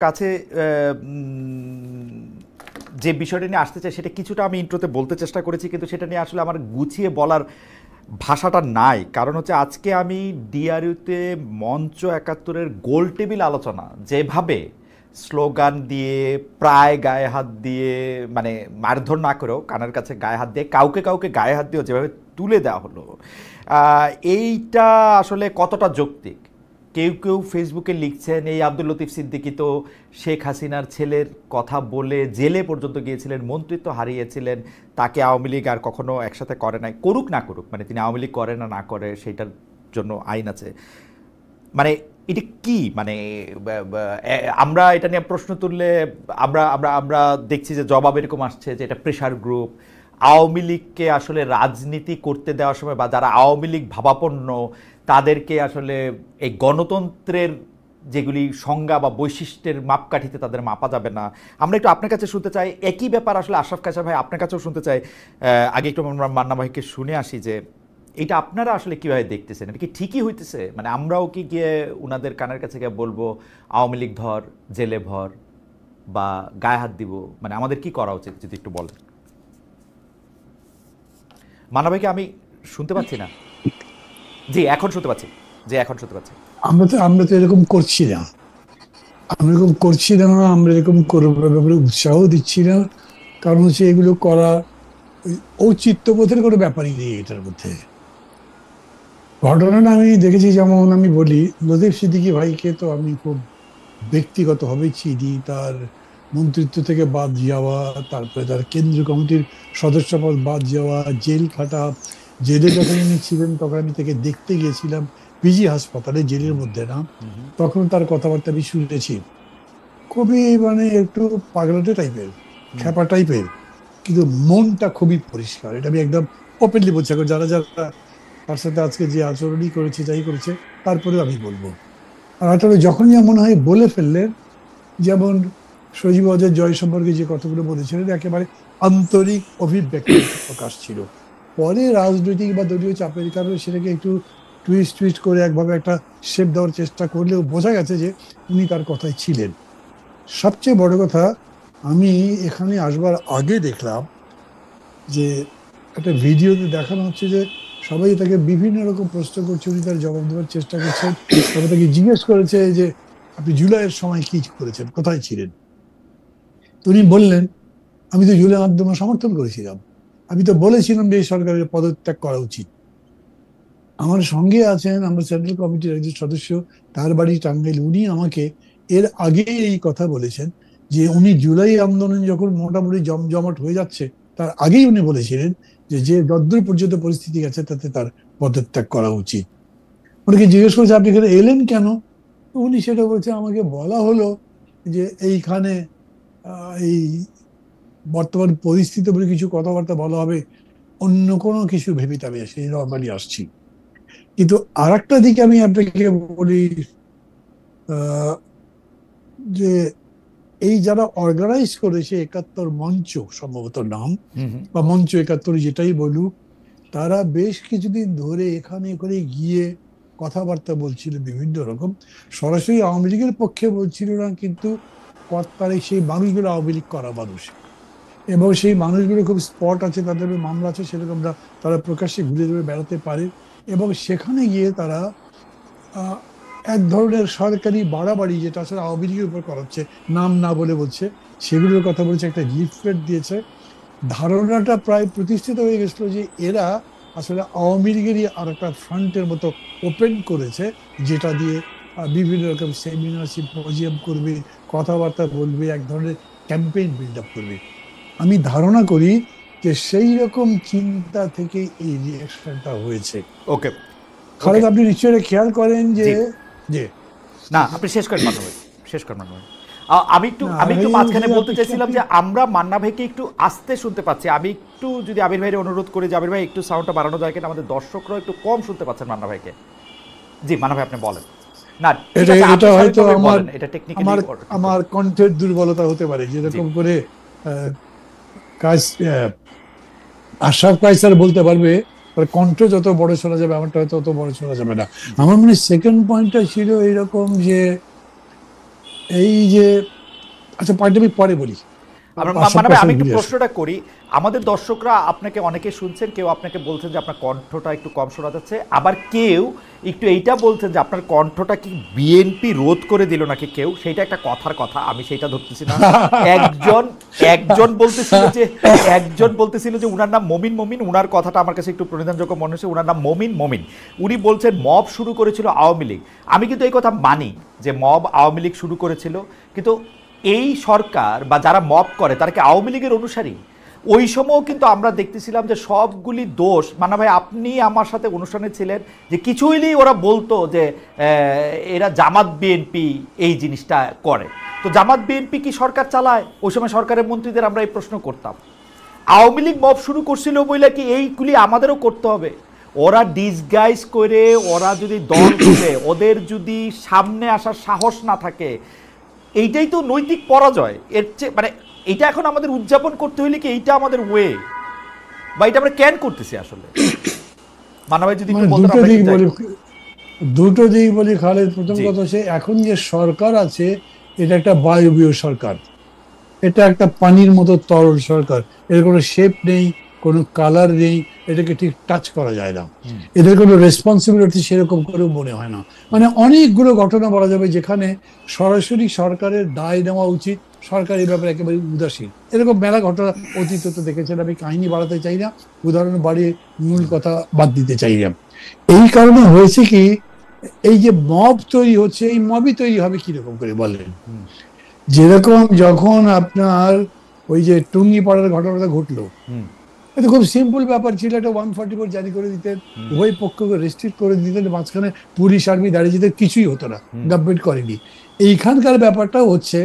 কাছে যে বিষয়টা নিয়ে আসতে চাই সেটা কিছুটা আমি ইন্ট্রোতে বলতে চেষ্টা করেছি, কিন্তু সেটা নিয়ে আসলে আমার গুছিয়ে বলার ভাষাটা নাই। কারণ হচ্ছে আজকে আমি ডিআরইউতে মঞ্চ ৭১-এর গোল টেবিল আলোচনা যেভাবে স্লোগান দিয়ে, প্রায় গায়ে হাত দিয়ে, মানে মারধর না করেও কানের কাছে গায়ে হাত দিয়ে, কাউকে কাউকে গায়ে হাত দিয়েও যেভাবে তুলে দেওয়া হলো, এইটা আসলে কতটা যৌক্তিক? কেউ কেউ ফেসবুকে লিখছেন এই আব্দুল লতিফ সিদ্দিকী তো শেখ হাসিনার ছেলের কথা বলে জেলে পর্যন্ত গিয়েছিলেন, মন্ত্রিত্ব হারিয়েছিলেন, তাকে আওয়ামী লীগ আর কখনো একসাথে করে নাই। করুক না করুক, মানে তিনি আওয়ামী লীগ করে না না করে সেইটার জন্য আইন আছে। মানে এটা কি, মানে আমরা এটা নিয়ে প্রশ্ন তুললে আমরা আমরা আমরা দেখছি যে জবাব এরকম আসছে যে এটা প্রেশার গ্রুপ। আওয়ামী লীগকে আসলে রাজনীতি করতে দেওয়ার সময় বা যারা আওয়ামী লীগ ভাবাপন্ন তাদেরকে আসলে এই গণতন্ত্রের যেগুলি সংজ্ঞা বা বৈশিষ্ট্যের মাপকাঠিতে তাদের মাপা যাবে না। আমরা একটু আপনার কাছে শুনতে চাই একই ব্যাপার আসলে আশরাফ কায়সার ভাই আপনার কাছেও শুনতে চাই। আগে একটু আমরা মান্না ভাইকে শুনে আসি যে এটা আপনারা আসলে কীভাবে দেখতেছেন, এটা কি ঠিকই হইতেছে? মানে আমরাও কি গিয়ে ওনাদের কানের কাছে গিয়ে বলবো আওয়ামী লীগ ধর, জেলে ভর বা গায়ে হাত দিব? মানে আমাদের কি করা উচিত যদি একটু বলেন। মান্না ভাইকে আমি শুনতে পাচ্ছি না। জি এখন শুনতে পাচ্ছি, জি এখন শুনতে পাচ্ছি। আমরা তো এরকম করছি না, আমরা এরকম করবার ব্যাপারে উৎসাহ দিচ্ছি না। কারণ হচ্ছে এগুলো করা ঔচিত্যবোধের কোনো ব্যাপারই নেই এটার মধ্যে। ঘটনাটা আমি দেখেছি, যেমন আমি বলি, লতিফ সিদ্দিকী ভাইকে তো আমি খুব ব্যক্তিগতভাবে চিনি। তার মন্ত্রিত্ব থেকে বাদ যাওয়া, তারপরে তার কেন্দ্রীয় কমিটির সদস্য পদ বাদ যাওয়া, জেল খাটা। জেলে যখন উনি ছিলেন তখন আমি তাকে দেখতে গিয়েছিলাম পিজি হাসপাতালে, জেলের মধ্যে না। তখন তার কথাবার্তা আমি শুনেছি, খুবই মানে একটু পাগলাটে টাইপের, খ্যাপা টাইপের, কিন্তু মনটা খুবই পরিষ্কার। এটা আমি একদম ওপেনলি বলছি। এখন যারা যারা তার সাথে আজকে যে আচরণই করেছে, যাই করেছে, তারপরেও আমি বলবো। আর আসলে যখনই মনে হয় বলে ফেললেন, যেমন সজীব ওয়াজেদ জয় সম্পর্কে যে কথাগুলো বলেছিলেন, একেবারে আন্তরিক অভিব্যক্তির প্রকাশ ছিল। পরে রাজনৈতিক বা দলীয় চাপের কারণে সেটাকে একটু টুইস্ট করে একভাবে একটা শেপ দেওয়ার চেষ্টা করলেও বোঝা গেছে যে উনি তার কথায় ছিলেন। সবচেয়ে বড় কথা, আমি এখানে আসবার আগে দেখলাম যে একটা ভিডিওতে দেখানো হচ্ছে যে সবাই তাকে বিভিন্ন রকম প্রশ্ন করছে, উনি তার জবাব দেওয়ার চেষ্টা করছেন। তারপর তাকে জিজ্ঞেস করেছে যে আপনি জুলাইয়ের সময় কি করেছেন, কোথায় ছিলেন? উনি বললেন, আমি তো জুলাই আন্দোলন সমর্থন করেছিলাম, আমি তো বলেছিলাম যে এই সরকারের পদত্যাগ করা উচিত। আমার সঙ্গে আছেন আমরা সেন্ট্রাল কমিটির একজন সদস্য, তার বাড়ি টাঙ্গাইল। উনি আমাকে এর আগে এই কথা বলেছেন যে উনি জুলাই আন্দোলন যখন মোটামুটি জমজমাট হয়ে যাচ্ছে, তার আগেই উনি বলেছিলেন যে যে যদ্দূর পর্যন্ত পরিস্থিতি গেছে তাতে তার পদত্যাগ করা উচিত। উনিকে জিজ্ঞেস করেছে আপনি এখানে এলেন কেন? উনি সেটা বলছে, আমাকে বলা হলো যে এইখানে এই বর্তমান পরিস্থিতি বলে কিছু কথাবার্তা বলা হবে, অন্য কোনো কিছু ভেবে আমি সেই নর্মালি আসছি। কিন্তু আর একটা দিকে আমি আপনাকে বলি, যে এই যারা অর্গানাইজ করেছে ৭১ মঞ্চ, সম্ভবত নাম, বা মঞ্চ ৭১ যেটাই বলুক, তারা বেশ কিছুদিন ধরে এখানে করে গিয়ে কথাবার্তা বলছিল বিভিন্ন রকম। সরাসরি আওয়ামী লীগের পক্ষে বলছিল না, কিন্তু কর্তারা সেই মানুষগুলো আওয়ামী লীগ করা মানুষ, এবং সেই মানুষগুলো খুব স্পট আছে, তাদের মামলা আছে, সেরকম তারা প্রকাশ্যে ঘুরে ঘুরে বেড়াতে পারে। এবং সেখানে গিয়ে তারা এক ধরনের সরকারি বাড়াবাড়ি, যেটা আসলে আওয়ামী লীগের উপর করা হচ্ছে, নাম না বলে বলছে, সেগুলোর কথা বলছে, একটা লিফলেট দিয়েছে। ধারণাটা প্রায় প্রতিষ্ঠিত হয়ে গেছিল যে এরা আসলে আওয়ামী লীগেরই আর একটা ফ্রন্টের মতো ওপেন করেছে, যেটা দিয়ে বিভিন্ন রকম সেমিনার সিম্পোজিয়াম করবে, কথাবার্তা বলবে, এক ধরনের ক্যাম্পেইন বিল্ড আপ করবে। আমি ধারণা করি যে সেই রকম চিন্তা থেকে এই রিঅ্যাকশনটা হয়েছে। ওকে খালেদ, আপনি নিশ্চয়ই খেয়াল করেন যে যে না, আপনি শেষ করেন মান্না ভাই, শেষ করেন মান্না ভাই। আমি একটু মাঝখানে বলতে চাইছিলাম যে আমরা মান্না ভাইকে একটু আস্তে শুনতে পাচ্ছি। আমি একটু যদি আবির ভাইয়ের অনুরোধ করি যে আবির ভাই একটু সাউন্ডটা বাড়ানো যায় কিনা, আমাদের দর্শকরাও একটু কম শুনতে পাচ্ছেন মান্না ভাইকে। জি মান্না ভাই আপনি বলেন। না এটা হয়তো টেকনিক্যালি আমার কণ্ঠের দুর্বলতা হতে পারে, যেরকম করে আশরাফ কায়সার বলতে পারবে কণ্ঠ যত বড় শোনা যাবে, আমারটা হয়তো অত বড় শোনা যাবে না। আমার মনে সেকেন্ড পয়েন্টটা ছিল এইরকম যে এই যে, আচ্ছা পয়েন্ট আমি পরে বলি, মানে ভাই আমি একটু প্রশ্নটা করি, আমাদের দর্শকরা আপনাকে অনেকে শুনছেন, কেউ আপনাকে বলছেন যে আপনার কণ্ঠটা একটু কম শোনা যাচ্ছে, আবার কেউ একটু এইটা বলছেন যে আপনার কণ্ঠটা কি বিএনপি রোধ করে দিল নাকি কেউ, সেইটা একটা কথার কথা, আমি সেইটা ধরতেছি না। একজন একজন বলতেছিল যে উনার নাম মমিন মমিন, উনার কথাটা আমার কাছে একটু প্রণিধানযোগ্য মনে হচ্ছে, উনার নাম মমিন মমিন, উনি বলছেন মব শুরু করেছিল আওয়ামী লীগ। আমি কিন্তু এই কথা মানি যে মব আওয়ামী লীগ শুরু করেছিল, কিন্তু এই সরকার বা যারা মব করে তারা কি আওয়ামী লীগের অনুসারী? ওই সময়ও কিন্তু আমরা দেখতেছিলাম যে সবগুলি দোষ, মানে ভাই আপনি আমার সাথে অনুষ্ঠানে ছিলেন, যে কিছুইলেই ওরা বলতো যে এরা জামাত বিএনপি এই জিনিসটা করে। তো জামাত বিএনপি কি সরকার চালায়? ওই সময় সরকারের মন্ত্রীদের আমরা এই প্রশ্ন করতাম। আওয়ামী লীগ মব শুরু করছিল বলে কি এইগুলি আমাদেরও করতে হবে? ওরা ডিসগাইজ করে, ওরা যদি দল করে, ওদের যদি সামনে আসার সাহস না থাকে, এইটাই তো নৈতিক পরাজয়। এর চেয়ে মানে এটা এখন আমাদের উদযাপন করতে হইলে কি এইটা আমাদের ওয়ে, বা এটা আমরা ক্যান করতেছি আসলে? মানবাই যদি একটু বলতেন। দুটো দিক বলি খালেদ। প্রথম কথা হচ্ছে, এখন যে সরকার আছে এটা একটা বায়বীয় সরকার, এটা একটা পানির মতো তরল সরকার। এর কোনো শেপ নেই, কোনো কালার নেই, এটাকে ঠিক টাচ করা যায় না। এদের কোনো রেসপন্সিবিলিটি সেরকম করে মনে হয় না। মানে অনেকগুলো ঘটনা বলা যাবে যেখানে সরাসরি সরকারের দায় নেওয়া উচিত, সরকার এই ব্যাপারে একেবারে উদাসীন। এরকম মেলা ঘটনা অতীতে তো দেখেছেন, আমি কাহিনী বাড়াতে চাই না, উদাহরণ বাড়িয়ে মূল কথা বাদ দিতে চাই না। এই কারণে হয়েছে কি, এই যে মব তৈরি হচ্ছে, এই মবই তৈরি হবে কিরকম করে বলেন? যেরকম যখন আপনার ওই যে টুঙ্গিপাড়ার ঘটনাটা ঘটলো, এটা খুব সিম্পল ব্যাপার ছিল, একটা 144 জারি করে দিতেন, উভয় পক্ষকে রেস্ট্রিক্ট করে দিতেন, মাঝখানে পুলিশ আর্মি দাঁড়িয়ে যেতে, কিছুই হতো না, গভর্নমেন্ট করেনি। এইখানকার ব্যাপারটা হচ্ছে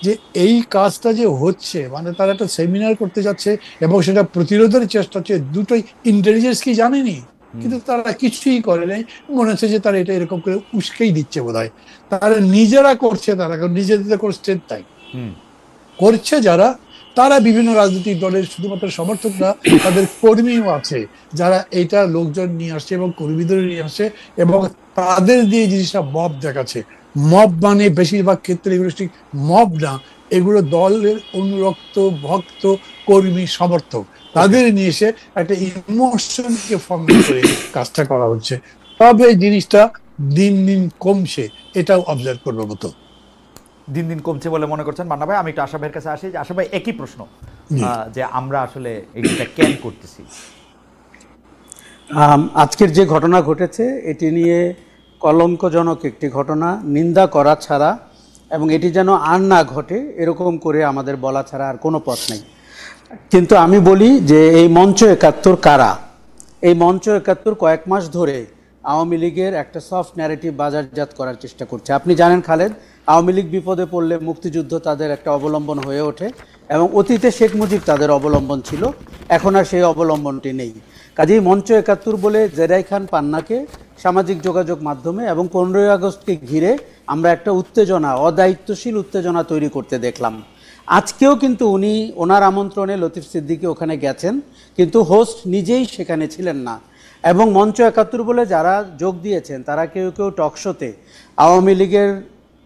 যে এই কাজটা যে হচ্ছে, মানে তারা একটা সেমিনার করতে যাচ্ছে এবং সেটা প্রতিরোধের চেষ্টা হচ্ছে, দুটোই ইন্টেলিজেন্স কি জানেনি, কিন্তু তারা কিছুই করে নাই। মনে হচ্ছে যে তারা এটা এরকম করে উস্কেই দিচ্ছে বোধহয়। তারা নিজেরা করছে, তারা নিজেদের কোনো স্ট্রেংথ নাই, করছে যারা, তারা বিভিন্ন রাজনৈতিক দলের শুধুমাত্র সমর্থক না, তাদের কর্মীও আছে যারা এইটা লোকজন নিয়ে আসছে এবং কর্মীদের নিয়ে আসছে, এবং তাদের দিয়ে জিনিসটা মব দেখাচ্ছে। মব মানে বেশিরভাগ ক্ষেত্রে এগুলো ঠিক মব না, এগুলো দলের অনুরক্ত ভক্ত কর্মী সমর্থক, তাদের নিয়ে এসে একটা ইমোশনকে ফর্ম করে কাজটা করা হচ্ছে। তবে জিনিসটা দিন দিন কমছে, এটাও অবজার্ভ করবার মতো। দিন দিন কমছে বলে মনে করছেন মান্না ভাই? আমি একটু আশা ভাইয়ের কাছে আসি, যে আশা ভাই একই প্রশ্ন, যে আমরা আসলে এইটা কেন করতেছি? আজকের যে ঘটনা ঘটেছে এটি নিয়ে কলঙ্কজনক একটি ঘটনা, নিন্দা করা ছাড়া এবং এটি যেন আর না ঘটে এরকম করে আমাদের বলা ছাড়া আর কোনো পথ নেই। কিন্তু আমি বলি যে এই মঞ্চ ৭১ কারা? এই মঞ্চ ৭১ কয়েক মাস ধরে আওয়ামী লীগের একটা সফট ন্যারেটিভ বাজারজাত করার চেষ্টা করছে। আপনি জানেন খালেদ, আওয়ামী লীগ বিপদে পড়লে মুক্তিযুদ্ধ তাদের একটা অবলম্বন হয়ে ওঠে, এবং অতীতে শেখ মুজিব তাদের অবলম্বন ছিল, এখন আর সেই অবলম্বনটি নেই। কাজেই মঞ্চ ৭১ বলে জেরাই খান পান্নাকে সামাজিক যোগাযোগ মাধ্যমে এবং ১৫ই আগস্টকে ঘিরে আমরা একটা উত্তেজনা, অদায়িত্বশীল উত্তেজনা তৈরি করতে দেখলাম। আজকেও কিন্তু উনি ওনার আমন্ত্রণে লতিফ সিদ্দিকী ওখানে গেছেন, কিন্তু হোস্ট নিজেই সেখানে ছিলেন না। এবং মঞ্চ ৭১ বলে যারা যোগ দিয়েছেন তারা কেউ কেউ টকশোতে আওয়ামী লীগের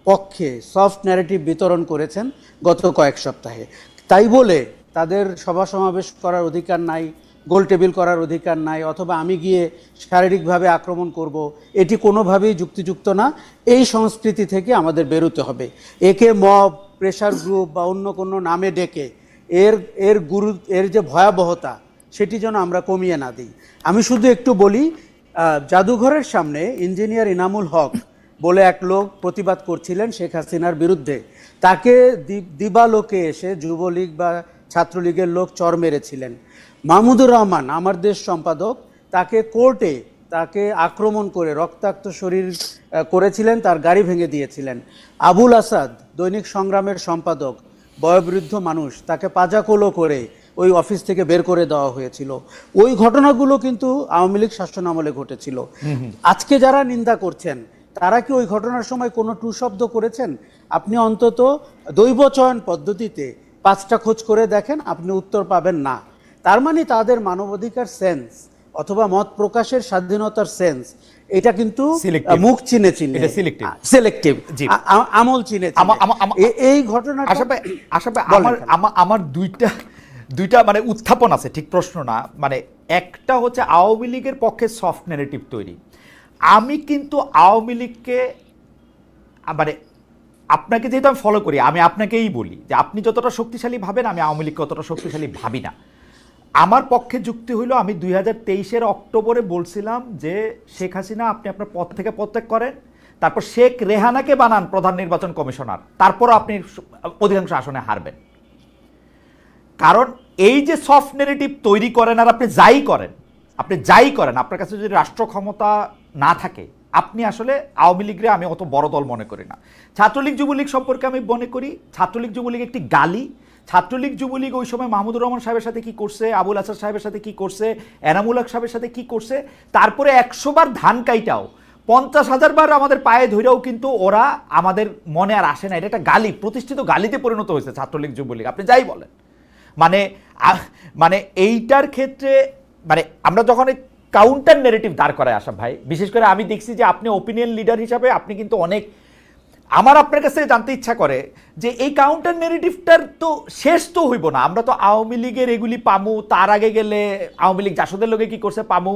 পক্ষে সফট ন্যারেটিভ বিতরণ করেছেন গত কয়েক সপ্তাহে। তাই বলে তাদের সভা সমাবেশ করার অধিকার নাই, গোল টেবিল করার অধিকার নাই, অথবা আমি গিয়ে শারীরিকভাবে আক্রমণ করব, এটি কোনোভাবেই যুক্তিযুক্ত না। এই সংস্কৃতি থেকে আমাদের বেরোতে হবে। একে মব, প্রেশার গ্রুপ বা অন্য কোনো নামে ডেকে এর যে ভয়াবহতা সেটি যেন আমরা কমিয়ে না দিই। আমি শুধু একটু বলি, জাদুঘরের সামনে ইঞ্জিনিয়ার ইনামুল হক বলে এক লোক প্রতিবাদ করছিলেন শেখ হাসিনার বিরুদ্ধে, তাকে দিবালোকে এসে যুবলীগ বা ছাত্রলীগের লোক চর মেরেছিলেন। মাহমুদুর রহমান আমার দেশ সম্পাদক, তাকে কোর্টে তাকে আক্রমণ করে রক্তাক্ত শরীর করেছিলেন, তার গাড়ি ভেঙে দিয়েছিলেন। আবুল আসাদ দৈনিক সংগ্রামের সম্পাদক, বয়োবৃদ্ধ মানুষ, তাকে পাজাকোলো করে ওই অফিস থেকে বের করে দেওয়া হয়েছিল। ওই ঘটনাগুলো কিন্তু আওয়ামী লীগ শাসন আমলে ঘটেছিল। আজকে যারা নিন্দা করছেন তারা কি ওই ঘটনার সময় কোনো টু শব্দ করেছেন? আপনি অন্তত দৈব চয়ন পদ্ধতিতে 5টা খোঁজ করে দেখেন, আপনি উত্তর পাবেন না। তার মানে তাদের মানবাধিকার সেন্স অথবা মত প্রকাশের স্বাধীনতার সেন্স এটা কিন্তু Selective. মুখ চিনে চিনে এটা selective. সিলেক্টিভ জি। আমল চিনে এই ঘটনাটা আশা ভাই আমার দুইটা মানে উত্থাপন আছে, ঠিক প্রশ্ন না। মানে একটা হচ্ছে আওয়ামী লীগের পক্ষে সফট ন্যারেটিভ তৈরি। আমি কিন্তু আওয়ামী লীগকে মানে আপনাকে যেহেতু আমি ফলো করি, আমি আপনাকেই বলি যে আপনি যতটা শক্তিশালী ভাবেন আমি আওয়ামী লীগকে অতটা শক্তিশালী ভাবি না। আমার পক্ষে যুক্তি হইল, আমি 2023-এর অক্টোবরে বলছিলাম যে শেখ হাসিনা আপনি আপনার পদ থেকে পদত্যাগ করেন, তারপর শেখ রেহানাকে বানান প্রধান নির্বাচন কমিশনার, তারপরও আপনি অধিকাংশ আসনে হারবেন। কারণ এই যে সফট নেগেটিভ তৈরি করেন, আর আপনি যাই করেন, আপনার কাছে যদি রাষ্ট্র ক্ষমতা না থাকে, আপনি আসলে আওয়ামী লীগরে আমি অত বড় দল মনে করি না। ছাত্রলীগ যুবলীগ সম্পর্কে আমি মনে করি ছাত্রলীগ যুবলীগ একটি গালি। ছাত্রলীগ যুবলীগ ওই সময় মাহমুদুর রহমান সাহেবের সাথে কি করছে, আবুল হাসান সাহেবের সাথে কি করছে, এনামুল হক সাহেবের সাথে কি করছে, তারপরে 100 বার ধান কাইটাও 50,000 বার আমাদের পায়ে ধরেও কিন্তু ওরা আমাদের মনে আর আসে না। এটা একটা গালি, প্রতিষ্ঠিত গালিতে পরিণত হয়েছে ছাত্রলীগ যুবলীগ, আপনি যাই বলেন। মানে এইটার ক্ষেত্রে মানে আমরা যখন কাউন্টার নেগেটিভ দাঁড় করায় আশা ভাই, বিশেষ করে আমি দেখছি যে আপনি ওপিনিয়ন লিডার হিসাবে আপনি কিন্তু অনেক, আমার আপনার কাছে জানতে ইচ্ছা করে যে এই কাউন্টার নেগেটিভটার তো শেষ তো হইব না। আমরা তো আওয়ামী লীগের এগুলি পামু, তার আগে গেলে আওয়ামী লীগ জাসদের লোকে কি করছে পামু,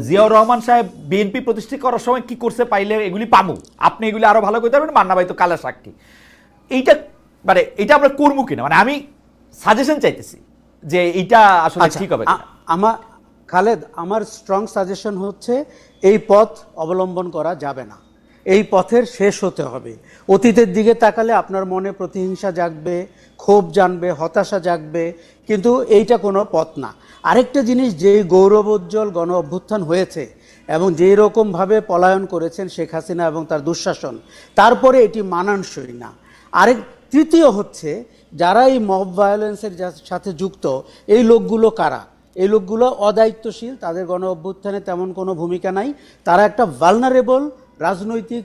জিয়াউর রহমান সাহেব বিএনপি প্রতিষ্ঠা করার সময় কি করছে পাইলে এগুলি পামু। আপনি এগুলি আরো ভালো করতে পারবেন, মান্না ভাই তো কালা সাক্ষী। এইটা মানে এটা আমরা করবো কিনা, মানে আমি সাজেশন চাইতেছি যে এইটা আসলে ঠিক হবে কিনা। খালেদ, আমার স্ট্রং সাজেশন হচ্ছে এই পথ অবলম্বন করা যাবে না, এই পথের শেষ হতে হবে। অতীতের দিকে তাকালে আপনার মনে প্রতিহিংসা জাগবে, ক্ষোভ জানবে, হতাশা জাগবে, কিন্তু এইটা কোনো পথ না। আরেকটা জিনিস, যেই গৌরবোজ্জ্বল গণ অভ্যুত্থান হয়েছে এবং যেই রকমভাবে পলায়ন করেছেন শেখ হাসিনা এবং তার দুঃশাসন, তারপরে এটি মানানসই না। তৃতীয় হচ্ছে, যারা এই মব ভায়োলেন্সের সাথে যুক্ত এই লোকগুলো কারা? এই লোকগুলো অদায়িত্বশীল, তাদের গণ অভ্যুত্থানে তেমন কোনো ভূমিকা নাই, তারা একটা ভালনারেবল রাজনৈতিক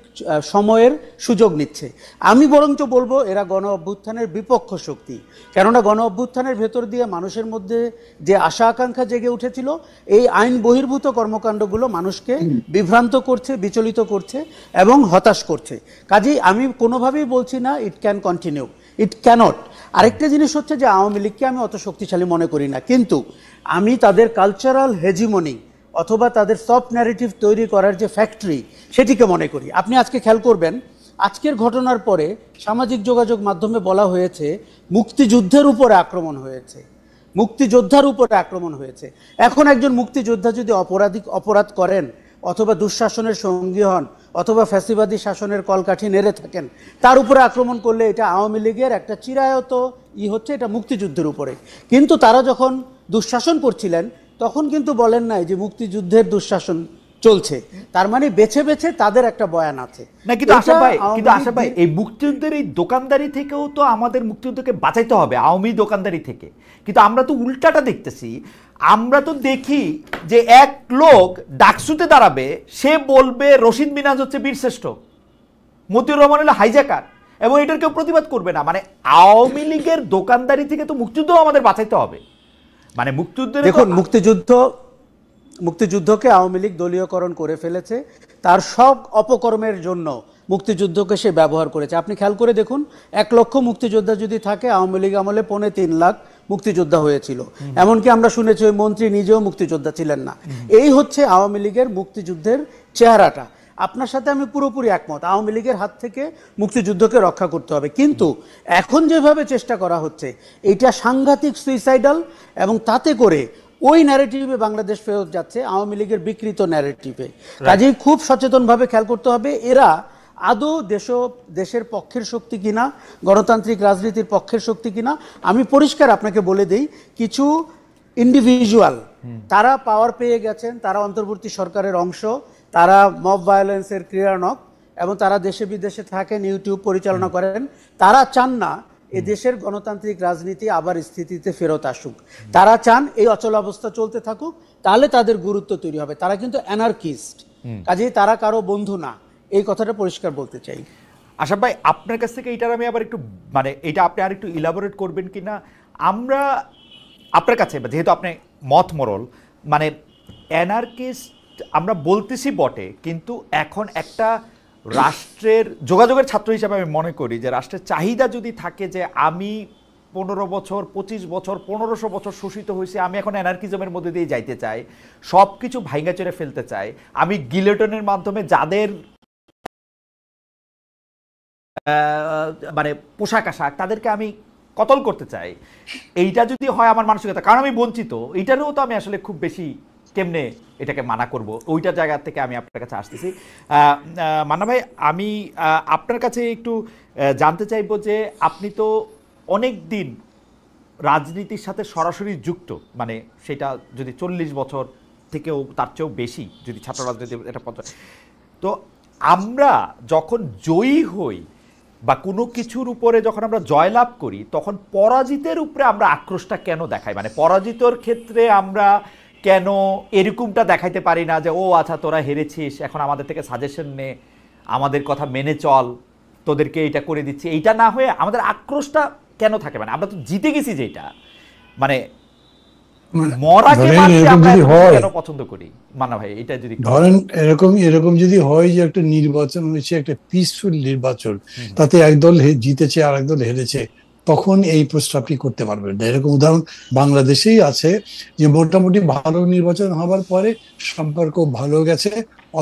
সময়ের সুযোগ নিচ্ছে। আমি বরঞ্চ বলবো এরা গণ অভ্যুত্থানের বিপক্ষ শক্তি। কেননা গণ অভ্যুত্থানের ভেতর দিয়ে মানুষের মধ্যে যে আশা আকাঙ্ক্ষা জেগে উঠেছিল, এই আইন বহির্ভূত কর্মকাণ্ডগুলো মানুষকে বিভ্রান্ত করছে, বিচলিত করছে এবং হতাশ করছে। কাজেই আমি কোনোভাবেই বলছি না it can continue, it can't. আরেকটা জিনিস হচ্ছে যে আওয়ামী লীগকে আমি অত শক্তিশালী মনে করি না, কিন্তু আমি তাদের কালচারাল হেজিমনি অথবা তাদের সফট ন্যারেটিভ তৈরি করার যে ফ্যাক্টরি, সেটিকে মনে করি। আপনি আজকে খেয়াল করবেন, আজকের ঘটনার পরে সামাজিক যোগাযোগ মাধ্যমে বলা হয়েছে মুক্তিযুদ্ধের উপরে আক্রমণ হয়েছে, মুক্তিযোদ্ধার উপরে আক্রমণ হয়েছে। এখন একজন মুক্তিযোদ্ধা যদি অপরাধ করেন অথবা দুঃশাসনের সঙ্গী হন অথবা ফ্যাসিবাদী শাসনের কলকাঠি নেড়ে থাকেন, তার উপরে আক্রমণ করলে এটা আওয়ামী লীগের একটা চিরায়ত হচ্ছে, এটা মুক্তিযুদ্ধের উপরে। কিন্তু তারা যখন দুঃশাসন করছিলেন তখন কিন্তু বলেন নাই যে মুক্তিযুদ্ধের দুঃশাসন চলছে, তার মানে বেছে বেছে তাদের একটা বয়ান আছে না। কিন্তু আশা ভাই এই মুক্তিযুদ্ধের এই দোকানদারি থেকেও তো আমাদের মুক্তিযুদ্ধকে বাঁচাইতে হবে, আওয়ামী দোকানদারি থেকে। কিন্তু আমরা তো উল্টাটা দেখতেছি, আমরা তো দেখি যে এক লোক ডাকসুতে দাঁড়াবে, সে বলবে রশিদ মিনাজ হচ্ছে বীরশ্রেষ্ঠ, মতিউর রহমান হলো হাইজ্যাকার, এবং এটার কেউ প্রতিবাদ করবে না। মানে আওয়ামী লীগের দোকানদারি থেকে তো মুক্তিযুদ্ধ আমাদের বাঁচাইতে হবে। মানে মুক্তিযুদ্ধ, দেখুন, মুক্তিযুদ্ধকে আওয়ামী লীগ দলীয়করণ করে ফেলেছে, তার সব অপকর্মের জন্য মুক্তিযুদ্ধকে সে ব্যবহার করেছে। আপনি খেয়াল করে দেখুন, 1 লক্ষ মুক্তিযোদ্ধা যদি থাকে, আওয়ামী লীগ আমলে 3.25 লাখ মুক্তিযোদ্ধা হয়েছিল। এমনকি আমরা শুনেছি ওই মন্ত্রী নিজেও মুক্তিযোদ্ধা ছিলেন না। এই হচ্ছে আওয়ামী লীগের মুক্তিযুদ্ধের চেহারাটা। আপনার সাথে আমি পুরোপুরি একমত, আওয়ামী লীগের হাত থেকে মুক্তিযুদ্ধকে রক্ষা করতে হবে। কিন্তু এখন যেভাবে চেষ্টা করা হচ্ছে, এটা সাংঘাতিক সুইসাইডাল, এবং তাতে করে ওই ন্যারেটিভে বাংলাদেশ ফেরত যাচ্ছে, আওয়ামী লীগের বিকৃত ন্যারেটিভে। কাজেই খুব সচেতনভাবে খেয়াল করতে হবে এরা আদৌ দেশের পক্ষের শক্তি কিনা, গণতান্ত্রিক রাজনীতির পক্ষের শক্তি কিনা। আমি পরিষ্কার আপনাকে বলে দেই, কিছু ইন্ডিভিজুয়াল তারা পাওয়ার পেয়ে গেছেন, তারা অন্তর্বর্তী সরকারের অংশ, তারা মব ভায়োলেন্সের ক্রীড়ানক, এবং তারা দেশে বিদেশে থাকেন, ইউটিউব পরিচালনা করেন। তারা চান না এ দেশের গণতান্ত্রিক রাজনীতি আবার স্থিতিতে ফেরত আসুক, তারা চান এই অচলাবস্থা চলতে থাকুক, তাহলে তাদের গুরুত্ব তৈরি হবে। তারা কিন্তু অ্যানার্কিস্ট, কাজেই তারা কারো বন্ধু না, এই কথাটা পরিষ্কার বলতে চাই। আশা ভাই, আপনার কাছ থেকে এটার আমি আবার একটু মানে এটা আপনি আর একটু ইলাবোরেট করবেন কিনা। আমরা আপনার কাছে যেহেতু আপনি মত মোরল, মানে অ্যানার্কিস্ট আমরা বলতেছি বটে, কিন্তু এখন একটা রাষ্ট্রের যোগাযোগের ছাত্র হিসেবে আমি মনে করি যে রাষ্ট্রের চাহিদা যদি থাকে যে আমি 15 বছর 25 বছর 1500 বছর শোষিত হয়েছি, আমি এখন অ্যানার্কিজমের মধ্যে দিয়ে যাইতে চাই, সব কিছু ভাইঙ্গা চড়ে ফেলতে চাই, আমি গিলেটনের মাধ্যমে যাদের মানে পোশাক আশাক তাদেরকে আমি কতল করতে চাই, এইটা যদি হয় আমার মানসিকতা, কারণ আমি বঞ্চিত, এইটারও তো আমি আসলে খুব বেশি কেমনে এটাকে মানা করব, ওইটা জায়গা থেকে আমি আপনার কাছে আসতেছি। মান্না ভাই, আমি আপনার কাছে একটু জানতে চাইবো যে আপনি তো অনেক দিন রাজনীতির সাথে সরাসরি যুক্ত, মানে সেটা যদি 40 বছর থেকেও তার চেয়েও বেশি যদি ছাত্র রাজনীতি এটা তো আমরা যখন জয়ী হই বা কোনো কিছুর উপরে যখন আমরা জয়লাভ করি, তখন পরাজিতের উপরে আমরা আক্রোশটা কেন দেখাই? মানে পরাজিতর ক্ষেত্রে আমরা কেন এরকমটা দেখাইতে পারি না যে ও আচ্ছা তোরা হেরেছিস, এখন আমাদের থেকে সাজেশন নে, আমাদের কথা মেনে চল, তোদেরকে এটা করে দিচ্ছি, এইটা না হয়ে আমাদের আক্রোশটা কেন থাকে? মানে আমরা তো জিতে গেছি, যেটা মানে মরাকে মারতে আমরা কেন পছন্দ করি? মান্না ভাই, এটা যদি ধরেন এরকম যদি হয় যে একটা নির্বাচন হয়েছে, একটা পিসফুল নির্বাচন, তাতে একদল জিতেছে আর একদল হেরেছে, তখন এই প্রশ্ন আপনি করতে পারবেন না। এরকম উদাহরণ বাংলাদেশেই আছে যে মোটামুটি ভালো নির্বাচন হওয়ার পরে সম্পর্ক ভালো গেছে,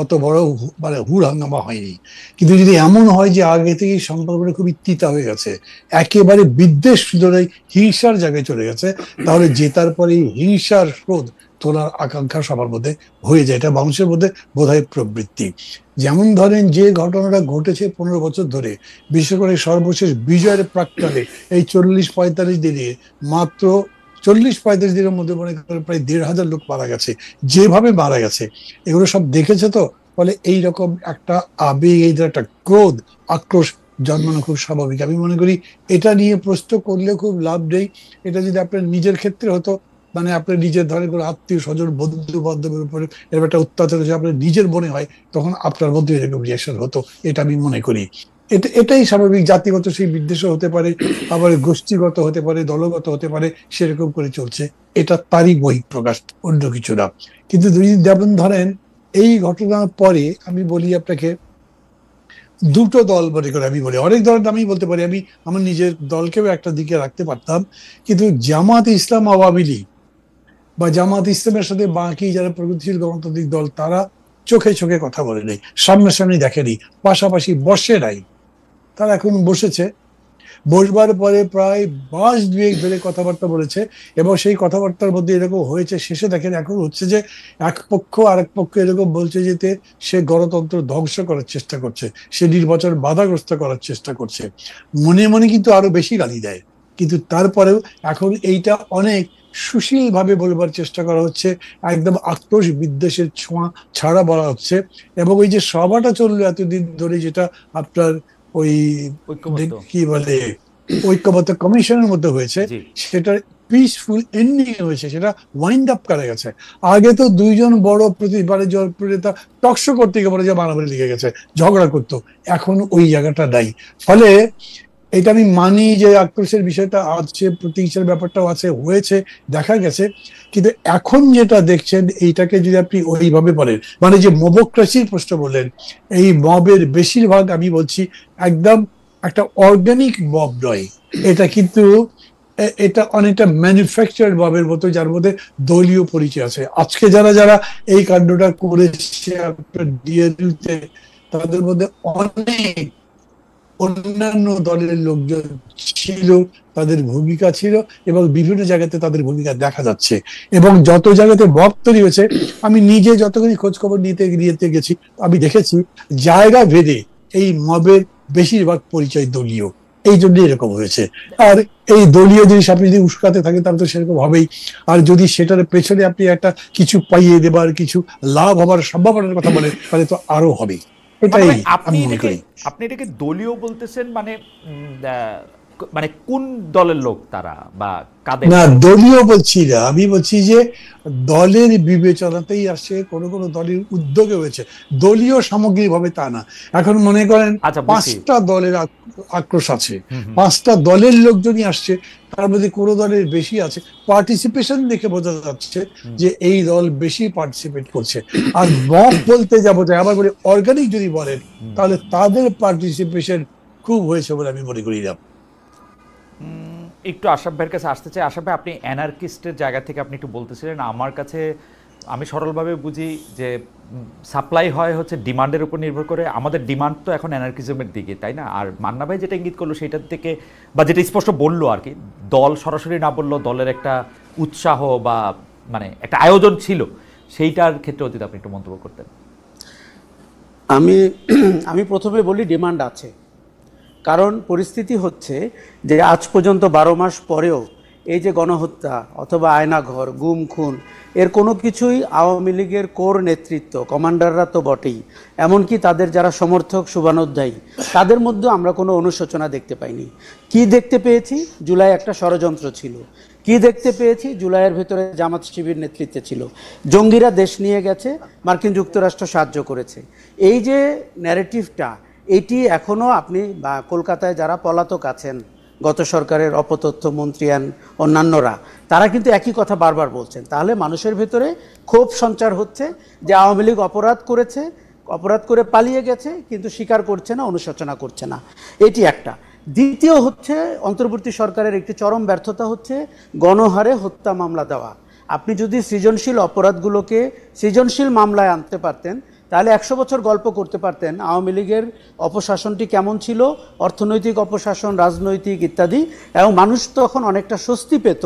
অত বড় মানে হুড় হাঙ্গামা হয়নি। কিন্তু যদি এমন হয় যে আগে থেকেই সম্পর্কটা খুবই তিতা হয়ে গেছে, একেবারে বিদ্বেষ ধরে হিংসার জায়গায় চলে গেছে, তাহলে জেতার পরে হিংসার ক্রোধ তোলার আকাঙ্ক্ষা সবার মধ্যে হয়ে যায়। এটা মানুষের মধ্যে বোধহয় প্রবৃত্তি। যেমন ধরেন যে ঘটনাটা ঘটেছে 15 বছর ধরে, বিশেষ করে সর্বশেষ বিজয়ের প্রাক্কালে এই 40-45 দিনে, মাত্র 40-45 দিনের মধ্যে মনে করেন প্রায় 1,500 লোক মারা গেছে। যেভাবে মারা গেছে এগুলো সব দেখেছে, তো ফলে এইরকম একটা আবেগ, এই একটা ক্রোধ আক্রোশ জন্মানো খুব স্বাভাবিক। আমি মনে করি এটা নিয়ে প্রশ্ন করলে খুব লাভ নেই। এটা যদি আপনার নিজের ক্ষেত্রে হতো, মানে আপনার নিজের ধরেন কোনো আত্মীয় স্বজন বন্ধু বান্ধবের উপরে এরকম একটা অত্যাচার হচ্ছে আপনার নিজের মনে হয়, তখন আপনার মধ্যে এরকম রিয়াকশন হতো, এটা আমি মনে করি। এটাই স্বাভাবিক। জাতিগত সেই বিদ্বেষ হতে পারে, আবার গোষ্ঠীগত হতে পারে, দলগত হতে পারে, সেরকম করে চলছে, এটা তারই বহিঃপ্রকাশ, অন্য কিছু না। কিন্তু যেমন ধরেন এই ঘটনার পরে আমি বলি আপনাকে, দুটো দল মনে করে আমি বলি, অনেক দলের আমি বলতে পারি, আমি আমার নিজের দলকেও একটা দিকে রাখতে পারতাম, কিন্তু জামাত ইসলাম আওয়ামী লীগ বা জামাত ইসলামের সাথে বাকি যারা প্রগতিশীল গণতান্ত্রিক দল, তারা চোখে চোখে কথা বলে নেই, সামনাসামনি দেখেনি, পাশাপাশি বসে নাই। তারা এখন বসেছে, বসবার পরে প্রায় মাস 2 ধরে কথাবার্তা বলেছে, এবং সেই কথাবার্তার মধ্যে এরকম হয়েছে, শেষে দেখেন এখন হচ্ছে যে এক পক্ষ আরেক পক্ষ এরকম বলছে যেতে সে গণতন্ত্র ধ্বংস করার চেষ্টা করছে, সে নির্বাচন বাধাগ্রস্ত করার চেষ্টা করছে, মনে মনে কিন্তু আরো বেশি গালি দেয়। কিন্তু তারপরেও এখন এইটা অনেক সুশীল ভাবে বলবার চেষ্টা করা হচ্ছে, একদম আক্রোশ বিদ্বেষের ছোঁয়া ছাড়া বলা হচ্ছে। এবং ওই যে সভাটা চললো এতদিন ধরে, যেটা আপনার ওই কি বলে ঐক্যমত্য কমিশনের মধ্যে হয়েছে, সেটা পিসফুল এন্ডিং হয়েছে, সেটা ওয়াইন্ড আপ করা গেছে। আগে তো দুইজন বড় প্রতিবারের জনপ্রিয়তা টকশো করতে গিয়ে বলে যে মারামারি লেগে গেছে, ঝগড়া করতো, এখন ওই জায়গাটা নাই। ফলে এটা আমি মানি যে আক্রোশের বিষয়টা আছে, প্রতিহিংসার ব্যাপারটাও আছে, হয়েছে, দেখা গেছে। কিন্তু এখন যেটা দেখছেন, এইটাকে যদি আপনি ওইভাবে বলেন, মানে যে মবক্রেসির প্রশ্ন বললেন, এই মবের বেশিরভাগ আমি বলছি একদম একটা অর্গানিক মব নয়, এটা কিন্তু এটা অনেকটা ম্যানুফ্যাকচার মবের মতো, যার মধ্যে দলীয় পরিচয় আছে। আজকে যারা যারা এই কাণ্ডটা করেছে আপনার ডিএনইউতে, তাদের মধ্যে অনেক অন্যান্য দলের লোকজন ছিল, তাদের ভূমিকা ছিল, এবং বিভিন্ন জায়গাতে তাদের ভূমিকা দেখা যাচ্ছে। এবং যত জায়গাতে মব তৈরি হয়েছে, আমি নিজে যতখানি খোঁজ খবর নিতে গেছি, আমি দেখেছি জায়গা ভেদে এই মবের বেশিরভাগ পরিচয় দলীয়, এই জন্য এরকম হয়েছে। আর এই দলীয় জিনিস আপনি যদি উস্কাতে থাকেন, তাহলে তো সেরকম হবেই। আর যদি সেটার পেছনে আপনি একটা কিছু পাইয়ে দেবার, কিছু লাভ হবার সম্ভাবনার কথা বলেন, তাহলে তো আরো হবে। এটাই আমি মনে করি। আপনি এটাকে দলীয় বলতেছেন, মানে মানে কোন দলের লোক তারা বা কাদের? না, দলীয় বলছি না, আমি বলছি যে দলের বিবেচনাতেই আসছে, কোন কোন দলের উদ্যোগে হয়েছে, দলীয় সামগ্রিকভাবে তা না। এখন মনে করেন আচ্ছা, বুঝছি। 5টা দলের আক্রোশ আছে, 5টা দলের লোকজনই আসছে, তার মধ্যে কোনো দলের বেশি আছে, পার্টিসিপেশন দেখে বোঝা যাচ্ছে যে এই দল বেশি পার্টিসিপেট করছে। আর মক বলতে যাবো, আবার বলে অর্গানিক যদি বলেন, তাহলে তাদের পার্টিসিপেশন খুব হয়েছে বলে আমি মনে করি না। একটু আশরাফ ভাইয়ের কাছে আসতে চাই। আশরাফ ভাই, আপনি অ্যানার্কিস্টের জায়গা থেকে আপনি একটু বলতেছিলেন, আমার কাছে আমি সরলভাবে বুঝি যে সাপ্লাই হয় হচ্ছে ডিমান্ডের উপর নির্ভর করে। আমাদের ডিমান্ড তো এখন অ্যানার্কিজমের দিকে, তাই না? আর মান্না ভাই যেটা ইঙ্গিত করলো সেটার থেকে, বা যেটা স্পষ্ট বললো আর কি, দল সরাসরি না বললো, দলের একটা উৎসাহ বা মানে একটা আয়োজন ছিল, সেইটার ক্ষেত্রে যদি আপনি একটু মন্তব্য করতেন। আমি প্রথমে বলি ডিমান্ড আছে, কারণ পরিস্থিতি হচ্ছে যে আজ পর্যন্ত 12 মাস পরেও এই যে গণহত্যা অথবা আয়নাঘর, গুম খুন, এর কোনো কিছুই আওয়ামী লীগের কোর নেতৃত্ব, কমান্ডাররা তো বটেই, এমনকি তাদের যারা সমর্থক শুভানুধ্যায়ী, তাদের মধ্যে আমরা কোনো অনুশোচনা দেখতে পাইনি। কি দেখতে পেয়েছি? জুলাই একটা ষড়যন্ত্র ছিল। কি দেখতে পেয়েছি? জুলাইয়ের ভেতরে জামাত শিবির নেতৃত্বে ছিল, জঙ্গিরা দেশ নিয়ে গেছে, মার্কিন যুক্তরাষ্ট্র সাহায্য করেছে। এই যে ন্যারেটিভটা, এটি এখনও আপনি বা কলকাতায় যারা পলাতক আছেন, গত সরকারের অপতথ্য মন্ত্রী অন্যান্যরা, তারা কিন্তু একই কথা বারবার বলছেন। তাহলে মানুষের ভেতরে ক্ষোভ সঞ্চার হচ্ছে যে আওয়ামী লীগ অপরাধ করেছে, অপরাধ করে পালিয়ে গেছে, কিন্তু স্বীকার করছে না, অনুশোচনা করছে না। এটি একটা। দ্বিতীয় হচ্ছে, অন্তর্বর্তী সরকারের একটি চরম ব্যর্থতা হচ্ছে গণহারে হত্যা মামলা দেওয়া। আপনি যদি সৃজনশীল অপরাধগুলোকে সৃজনশীল মামলায় আনতে পারতেন, তাহলে 100 বছর গল্প করতে পারতেন আওয়ামী লীগের অপশাসনটি কেমন ছিল, অর্থনৈতিক অপশাসন, রাজনৈতিক ইত্যাদি, এবং মানুষ তখন অনেকটা স্বস্তি পেত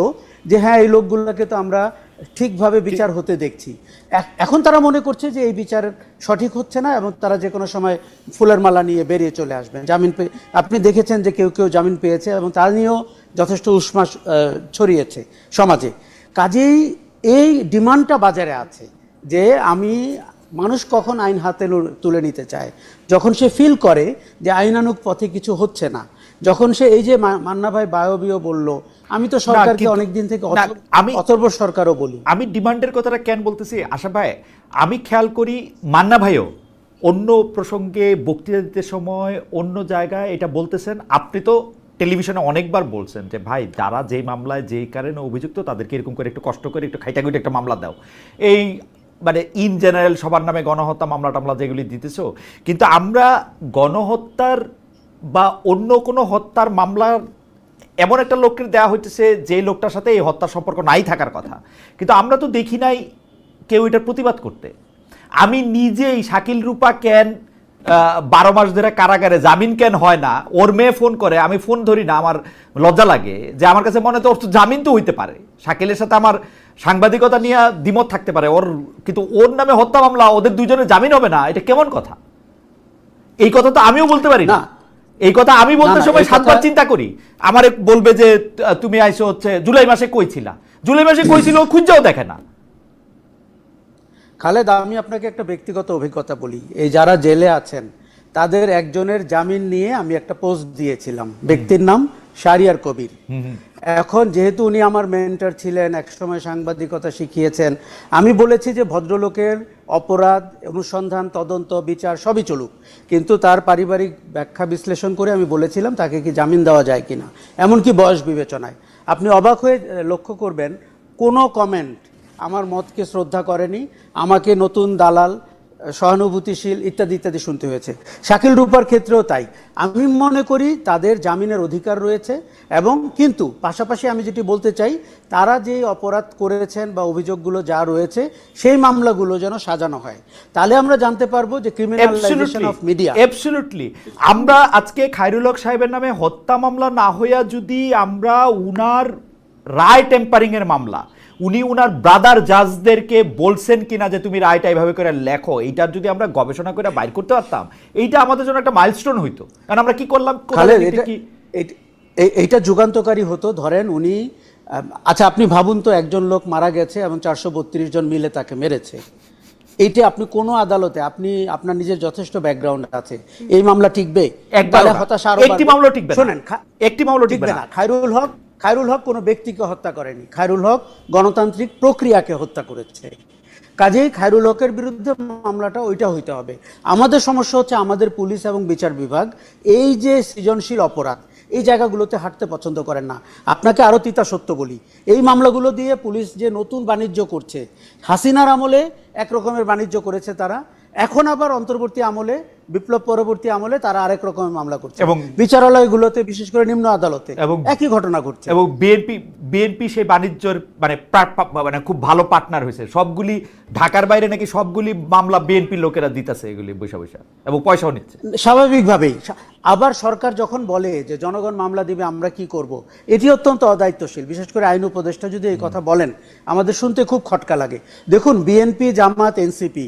যে হ্যাঁ, এই লোকগুলোকে তো আমরা ঠিকভাবে বিচার হতে দেখছি। এখন তারা মনে করছে যে এই বিচার সঠিক হচ্ছে না, এবং তারা যে কোনো সময় ফুলের মালা নিয়ে বেরিয়ে চলে আসবেন। জামিন পেয়ে আপনি দেখেছেন যে কেউ কেউ জামিন পেয়েছে, এবং তা নিয়েও যথেষ্ট উষ্মা ছড়িয়েছে সমাজে। কাজেই এই ডিমান্ডটা বাজারে আছে যে মানুষ কখন আইন হাতে তুলে নিতে চায়, যখন সে ফিল করে যে আইনানুগ পথে কিছু হচ্ছে না, যখন সে এই যে মান্না ভাই বায়বীয় বলল, আমি তো সরকারকে অনেকদিন থেকে অথর্ব সরকারও বলি। আমি ডিমান্ডের কথাটা কেন বলতেছি আশা ভাই, আমি খেয়াল করি মান্না ভাইও অন্য প্রসঙ্গে বক্তৃতা দিতে সময় অন্য জায়গায় এটা বলতেছেন, আপনি তো টেলিভিশনে অনেকবার বলছেন যে ভাই, যারা যেই মামলায় যেই কারণে অভিযুক্ত তাদেরকে এরকম করে একটু কষ্ট করে একটু খাইটাগুইটা একটা মামলা দাও। এই মানে ইন জেনারেল সবার নামে গণহত্যা মামলা টামলা যেগুলি দিতেছ, কিন্তু আমরা গণহত্যার বা অন্য কোনো হত্যার মামলার এমন একটা লোককে দেওয়া হইতেছে যে লোকটার সাথে এই হত্যার সম্পর্ক নাই থাকার কথা, কিন্তু আমরা তো দেখি নাই কেউ এটার প্রতিবাদ করতে। আমি নিজেই শাকিল রূপা কেন 12 মাস ধরে কারাগারে, জামিন কেন হয় না, ওর মেয়ে ফোন করে, আমি ফোন ধরি না, আমার লজ্জা লাগে যে আমার কাছে মনে হয় ওর তো জামিন তো হইতে পারে, শাকিলের সাথে আমার সাংবাদিকতা নিয়ে দ্বিমত থাকতে পারে ওর, কিন্তু ওর নামে হত্যা মামলা, ওদের দুইজনের জামিন হবে না, এটা কেমন কথা? এই কথা তো আমিও বলতে পারি না। এই কথা আমি বলতে সময় 7 বার চিন্তা করি। আমারে বলবে যে তুমি আইসো হচ্ছে জুলাই মাসে কইছিলা, জুলাই মাসে কইছিল খুঁজেও দেখে না। খালেদ, আমি আপনাকে একটা ব্যক্তিগত অভিজ্ঞতা বলি। এই যারা জেলে আছেন তাদের একজনের জামিন নিয়ে আমি একটা পোস্ট দিয়েছিলাম, ব্যক্তির নাম শাহরিয়ার কবির। এখন যেহেতু উনি আমার মেন্টর ছিলেন, একসময় সাংবাদিকতা শিখিয়েছেন, আমি বলেছি যে ভদ্রলোকের অপরাধ অনুসন্ধান, তদন্ত, বিচার সবই চলুক, কিন্তু তার পারিবারিক ব্যাখ্যা বিশ্লেষণ করে আমি বলেছিলাম তাকে কি জামিন দেওয়া যায় কিনা, এমনকি বয়স বিবেচনায়। আপনি অবাক হয়ে লক্ষ্য করবেন কোনো কমেন্ট আমার মতকে শ্রদ্ধা করেনি, আমাকে নতুন দালাল, সহানুভূতিশীল ইত্যাদি ইত্যাদি শুনতে হয়েছে। শাকিল রূপার ক্ষেত্রেও তাই। আমি মনে করি তাদের জামিনের অধিকার রয়েছে, এবং কিন্তু পাশাপাশি আমি যেটি বলতে চাই, তারা যে অপরাধ করেছেন বা অভিযোগগুলো যা রয়েছে সেই মামলাগুলো যেন সাজানো হয়, তাহলে আমরা জানতে পারবো যে ক্রিমিনালাইজেশন অফ মিডিয়া। অ্যাবসলিউটলি। আমরা আজকে খায়রুল হক সাহেবের নামে হত্যা মামলা না হইয়া যদি আমরা উনার রায় টেম্পারিং এর মামলা, উনি উনার ব্রাদার জাজদেরকে বলছেন কিনা যে তুমি রায়টা এইভাবে করে লেখো, এইটার যদি আমরা গবেষণা করে বাইর করতে পারতাম, এইটা আমাদের জন্য একটা মাইলস্টোন হইতো। কারণ আমরা কি করলাম, এইটা যুগান্তকারী হতো। ধরেন উনি, আচ্ছা আপনি ভাবুন তো, একজন লোক মারা গেছে এবং 432 জন মিলে তাকে মেরেছে, এইটা আপনি কোনো আদালতে, আপনি আপনার নিজের যথেষ্ট ব্যাকগ্রাউন্ড আছে, এই মামলা টিকবে? একবার হতাশা আরো একটি মামলা টিকবে না। শুনেন, একটি মামলা টিকবে না। খায়রুল হক কোনো ব্যক্তিকে হত্যা করেনি, খায়রুল হক গণতান্ত্রিক প্রক্রিয়াকে হত্যা করেছে। কাজেই খায়রুল হকের বিরুদ্ধে মামলাটা ওইটা হইতে হবে। আমাদের সমস্যা হচ্ছে আমাদের পুলিশ এবং বিচার বিভাগ এই যে সৃজনশীল অপরাধ, এই জায়গাগুলোতে হাঁটতে পছন্দ করেন না। আপনাকে আরও তিতা সত্য বলি, এই মামলাগুলো দিয়ে পুলিশ যে নতুন বাণিজ্য করছে, হাসিনার আমলে এক রকমের বাণিজ্য করেছে তারা, এখন আবার অন্তর্বর্তী আমলে, বিপ্লব পরবর্তী আমলে তারা আরেক রকমের মামলা করছে এবং বিচারালয়গুলোতে, বিশেষ করে নিম্ন আদালতে একই ঘটনা ঘটছে। এবং বিএনপি সেই বাণিজ্যের মানে খুব ভালো পার্টনার হয়েছে। সবগুলি ঢাকার বাইরে নাকি সবগুলি মামলা বিএনপি লোকেরা দিতেছে এগুলি বৈশা বৈশা, এবং পয়সাও নিচ্ছে স্বাভাবিকভাবেই। আবার সরকার যখন বলে যে জনগণ মামলা দিবে, আমরা কি করব, এটি অত্যন্ত অদায়িত্বশীল। বিশেষ করে আইন উপদেষ্টা যদি এই কথা বলেন, আমাদের শুনতে খুব খটকা লাগে। দেখুন, বিএনপি, জামাত, এনসিপি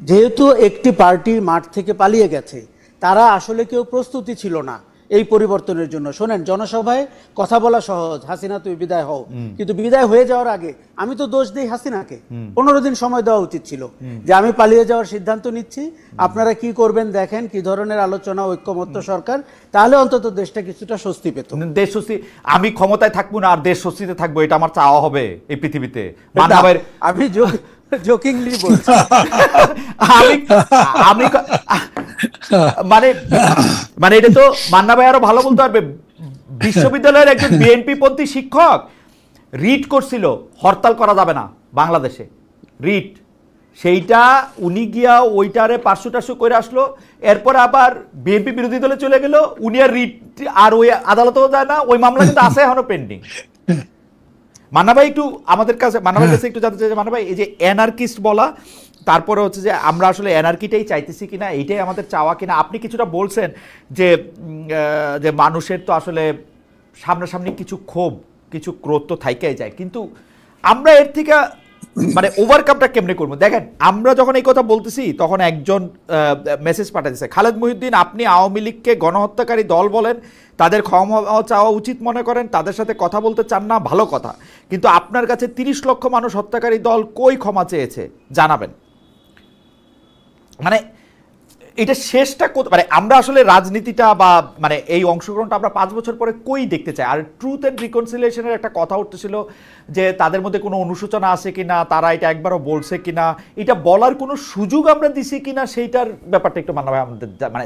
যেহেতু একটি পার্টি মাঠ থেকে পালিয়ে গেছে, তারা আসলে কেউ প্রস্তুতি ছিল না এই পরিবর্তনের জন্য। শোনেন, জনসভায় কথা বলা সহজ, হাসিনা তুই বিদায় হও, কিন্তু বিদায় হয়ে যাওয়ার আগে আমি তো দোষ দিই হাসিনাকে। 15 দিন সময় দেওয়া উচিত ছিল যে আমি পালিয়ে যাওয়ার সিদ্ধান্ত নিচ্ছি, আপনারা কি করবেন দেখেন, কি ধরনের আলোচনা, ঐক্যমত্য সরকার, তাহলে অন্তত দেশটা কিছুটা স্বস্তি পেত। দেশ স্বস্তি, আমি ক্ষমতায় থাকবো না আর দেশ স্বস্তিতে থাকবো, এটা আমার চাওয়া হবে এই পৃথিবীতে। আমি জোকিংলি বলছি। আমি মানে মানে এটা তো মান্না ভাই আরো ভালো বলতে পারবে। বিশ্ববিদ্যালয়ের একজন বিএনপি পন্থী শিক্ষক রিট করছিল হরতাল করা যাবে না বাংলাদেশে, রিট, সেইটা উনি গিয়া ওইটারে 500 করে আসলো। এরপর আবার বিএনপি বিরোধী দলে চলে গেল, উনি আর রিট আর ওই আদালতেও যায় না, ওই মামলা কিন্তু আছে এখনো পেন্ডিং। মান্না ভাই একটু আমাদের কাছে, মান্না ভাইয়ের কাছে একটু জানতে চাই, মান্না ভাই এই যে অ্যানার্কিস্ট বলা, তারপরে হচ্ছে যে আমরা আসলে অ্যানার্কিটাই চাইতেছি কিনা, এইটাই আমাদের চাওয়া কিনা। আপনি কিছুটা বলছেন যে যে মানুষের তো আসলে সামনাসামনি কিছু ক্ষোভ, কিছু ক্রোধ তো থাইকাই যায়, কিন্তু আমরা এর থেকে মানে ওভারকামটা কেমনে করবো? দেখেন, আমরা যখন এই কথা বলতেছি তখন একজন মেসেজ পাঠাতেছে, খালেদ মহিউদ্দিন, আপনি আওয়ামী লীগকে গণহত্যাকারী দল বলেন, তাদের ক্ষমা চাওয়া উচিত মনে করেন, তাদের সাথে কথা বলতে চান না, ভালো কথা, কিন্তু আপনার কাছে 30 লক্ষ মানুষ হত্যাকারী দল কই ক্ষমা চেয়েছে জানাবেন। মানে এটা শেষটা মানে আমরা আসলে রাজনীতিটা বা মানে এই অংশগ্রহণটা আমরা 5 বছর পরে কই দেখতে চাই? আর ট্রুথ অ্যান্ড রিকনসিলিয়েশনের একটা কথা উঠতেছিল যে তাদের মধ্যে কোনো অনুশোচনা আছে কিনা, তারা এটা একবারও বলছে কিনা, এটা বলার কোনো সুযোগ আমরা দিছি কিনা, সেইটার ব্যাপারটা একটু মানবে আমাদের। মানে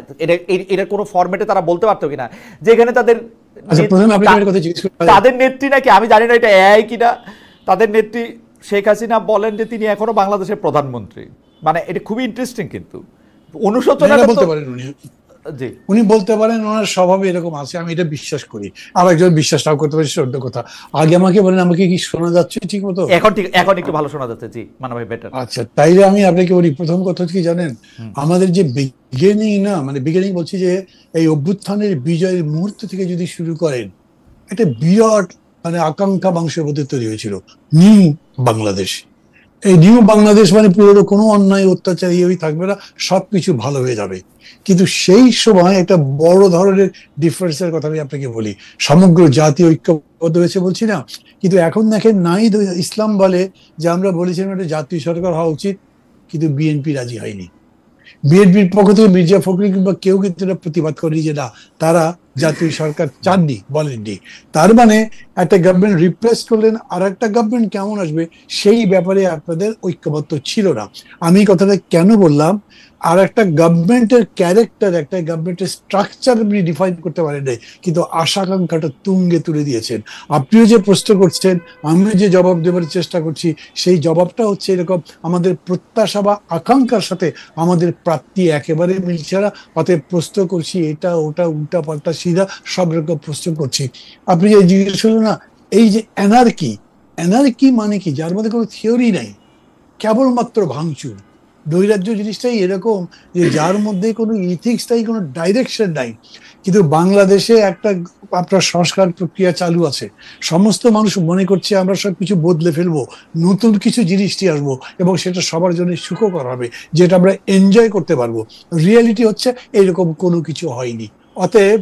এটা কোনো ফরম্যাটে তারা বলতে পারতো কিনা, যেখানে তাদের নেত্রী নাকি, আমি জানি না এটা এআই কিনা, তাদের নেত্রী শেখ হাসিনা বলেন যে তিনি এখনো বাংলাদেশের প্রধানমন্ত্রী। মানে এটা খুবই ইন্টারেস্টিং, কিন্তু উনি বলতে পারেন, ওনার স্বভাবে এরকম আছে, আমি এটা বিশ্বাস করি। আর একজন বিশ্বাস নাও করতে পারি, সত্য কথা। আগে আমাকে বলেন, আমাকে কি শোনা যাচ্ছে ঠিক মতো? এখন একটু ভালো শোনা যাচ্ছে, জি মানে ভাই বেটার। আচ্ছা, তাইলে আমি আপনাকে বলি, প্রথম কথা কি জানেন, আমাদের যে বিগিনিং, না মানে বিগিনিং বলছি যে এই অভ্যুত্থানের বিজয়ের মুহূর্ত থেকে যদি শুরু করেন, একটা বিরাট মানে আকাঙ্ক্ষা মানুষের মধ্যে তৈরি হয়েছিল, নিউ বাংলাদেশ। এই নিউ বাংলাদেশ মানে পুরো কোনো অন্যায় অত্যাচার ইয়েই থাকবে না, সবকিছু ভালো হয়ে যাবে। কিন্তু সেই সময় একটা বড় ধরনের ডিফারেন্সের কথা আমি আপনাকে বলি, সমগ্র জাতীয় ঐক্যবদ্ধ হয়েছে বলছি না, কিন্তু এখন দেখেন নাহিদ ইসলাম বলে যে আমরা বলেছিলাম একটা জাতীয় সরকার হওয়া উচিত, কিন্তু বিএনপি রাজি হয়নি। বিএনপির পক্ষ থেকে মির্জা ফখরুল কিংবা কেউ কিন্তু প্রতিবাদ করেনি যে না, তারা জাতীয় সরকার চাননি, বলেননি। তার মানে একটা গভর্নমেন্ট রিপ্লেস করলেন, আর একটা গভর্নমেন্ট কেমন আসবে সেই ব্যাপারে আপনাদের ঐক্যবদ্ধ ছিল না। আমি কথাটা কেন বললাম, আর একটা গভর্নমেন্টের ক্যারেক্টার, একটা গভর্নমেন্টের স্ট্রাকচার আপনি ডিফাইন করতে পারেন নাই, কিন্তু আশাকাঙ্ক্ষাটা তুঙ্গে তুলে দিয়েছেন। আপনিও যে প্রশ্ন করছেন, আমিও যে জবাব দেওয়ার চেষ্টা করছি, সেই জবাবটা হচ্ছে এরকম, আমাদের প্রত্যাশা বা আকাঙ্ক্ষার সাথে আমাদের প্রাপ্তি একেবারে মিলছে না। অতএব প্রশ্ন করছি, এটা ওটা উল্টা পাল্টা সিধা সব রকম প্রশ্ন করছি। আপনি যে জিজ্ঞেস করলেন না, এই যে এনার্কি মানে কি, যার মধ্যে কোনো থিওরি নাই, কেবলমাত্র ভাঙচুর। নৈরাজ্য জিনিসটাই এরকম যে যার মধ্যে কোনো ইথিক্স নাই, কোনো ডাইরেকশন নাই। কিন্তু বাংলাদেশে একটা আপনার সংস্কার প্রক্রিয়া চালু আছে, সমস্ত মানুষ মনে করছে আমরা সবকিছু বদলে ফেলবো, নতুন কিছু জিনিসটি আসবো এবং সেটা সবার জন্য সুখকর হবে, যেটা আমরা এনজয় করতে পারবো। রিয়েলিটি হচ্ছে এরকম কোনো কিছু হয়নি। অতএব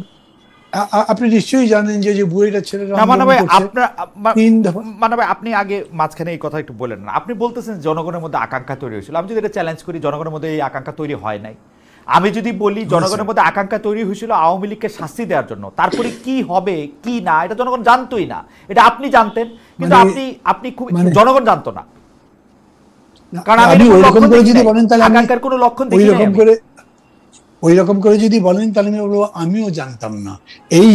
আপনি নিশ্চয়ই জানেন যে যে বুয়েটের ছেলেরা না মানে আন্দোলন ভাই করছে আপনার 3 দফা। মানে ভাই আপনি আগে মাঝখানে এই কথা একটু বলেন না। আপনি বলতেছেন জনগণের মধ্যে আকাঙ্ক্ষা তৈরি হয়েছিল। আমি যদি এটা চ্যালেঞ্জ করি, জনগণের মধ্যে এই আকাঙ্ক্ষা তৈরি হয় নাই। আমি যদি বলি জনগণের মধ্যে আকাঙ্ক্ষা তৈরি হয়েছিল আওয়ামী লীগকে শাস্তি দেওয়ার জন্য, তারপরে কি হবে কি না এটা জনগণ জানতোই না। এটা আপনি জানতেন, কিন্তু আপনি খুব জনগণ জানতো না। কারণ আমি ওই রকম করে যদি বলেন তাহলে আকাঙ্ক্ষার কোনো লক্ষণ দেখি ওই রকম করে যদি বলেন তাহলে আমি বলবো আমিও জানতাম না। এই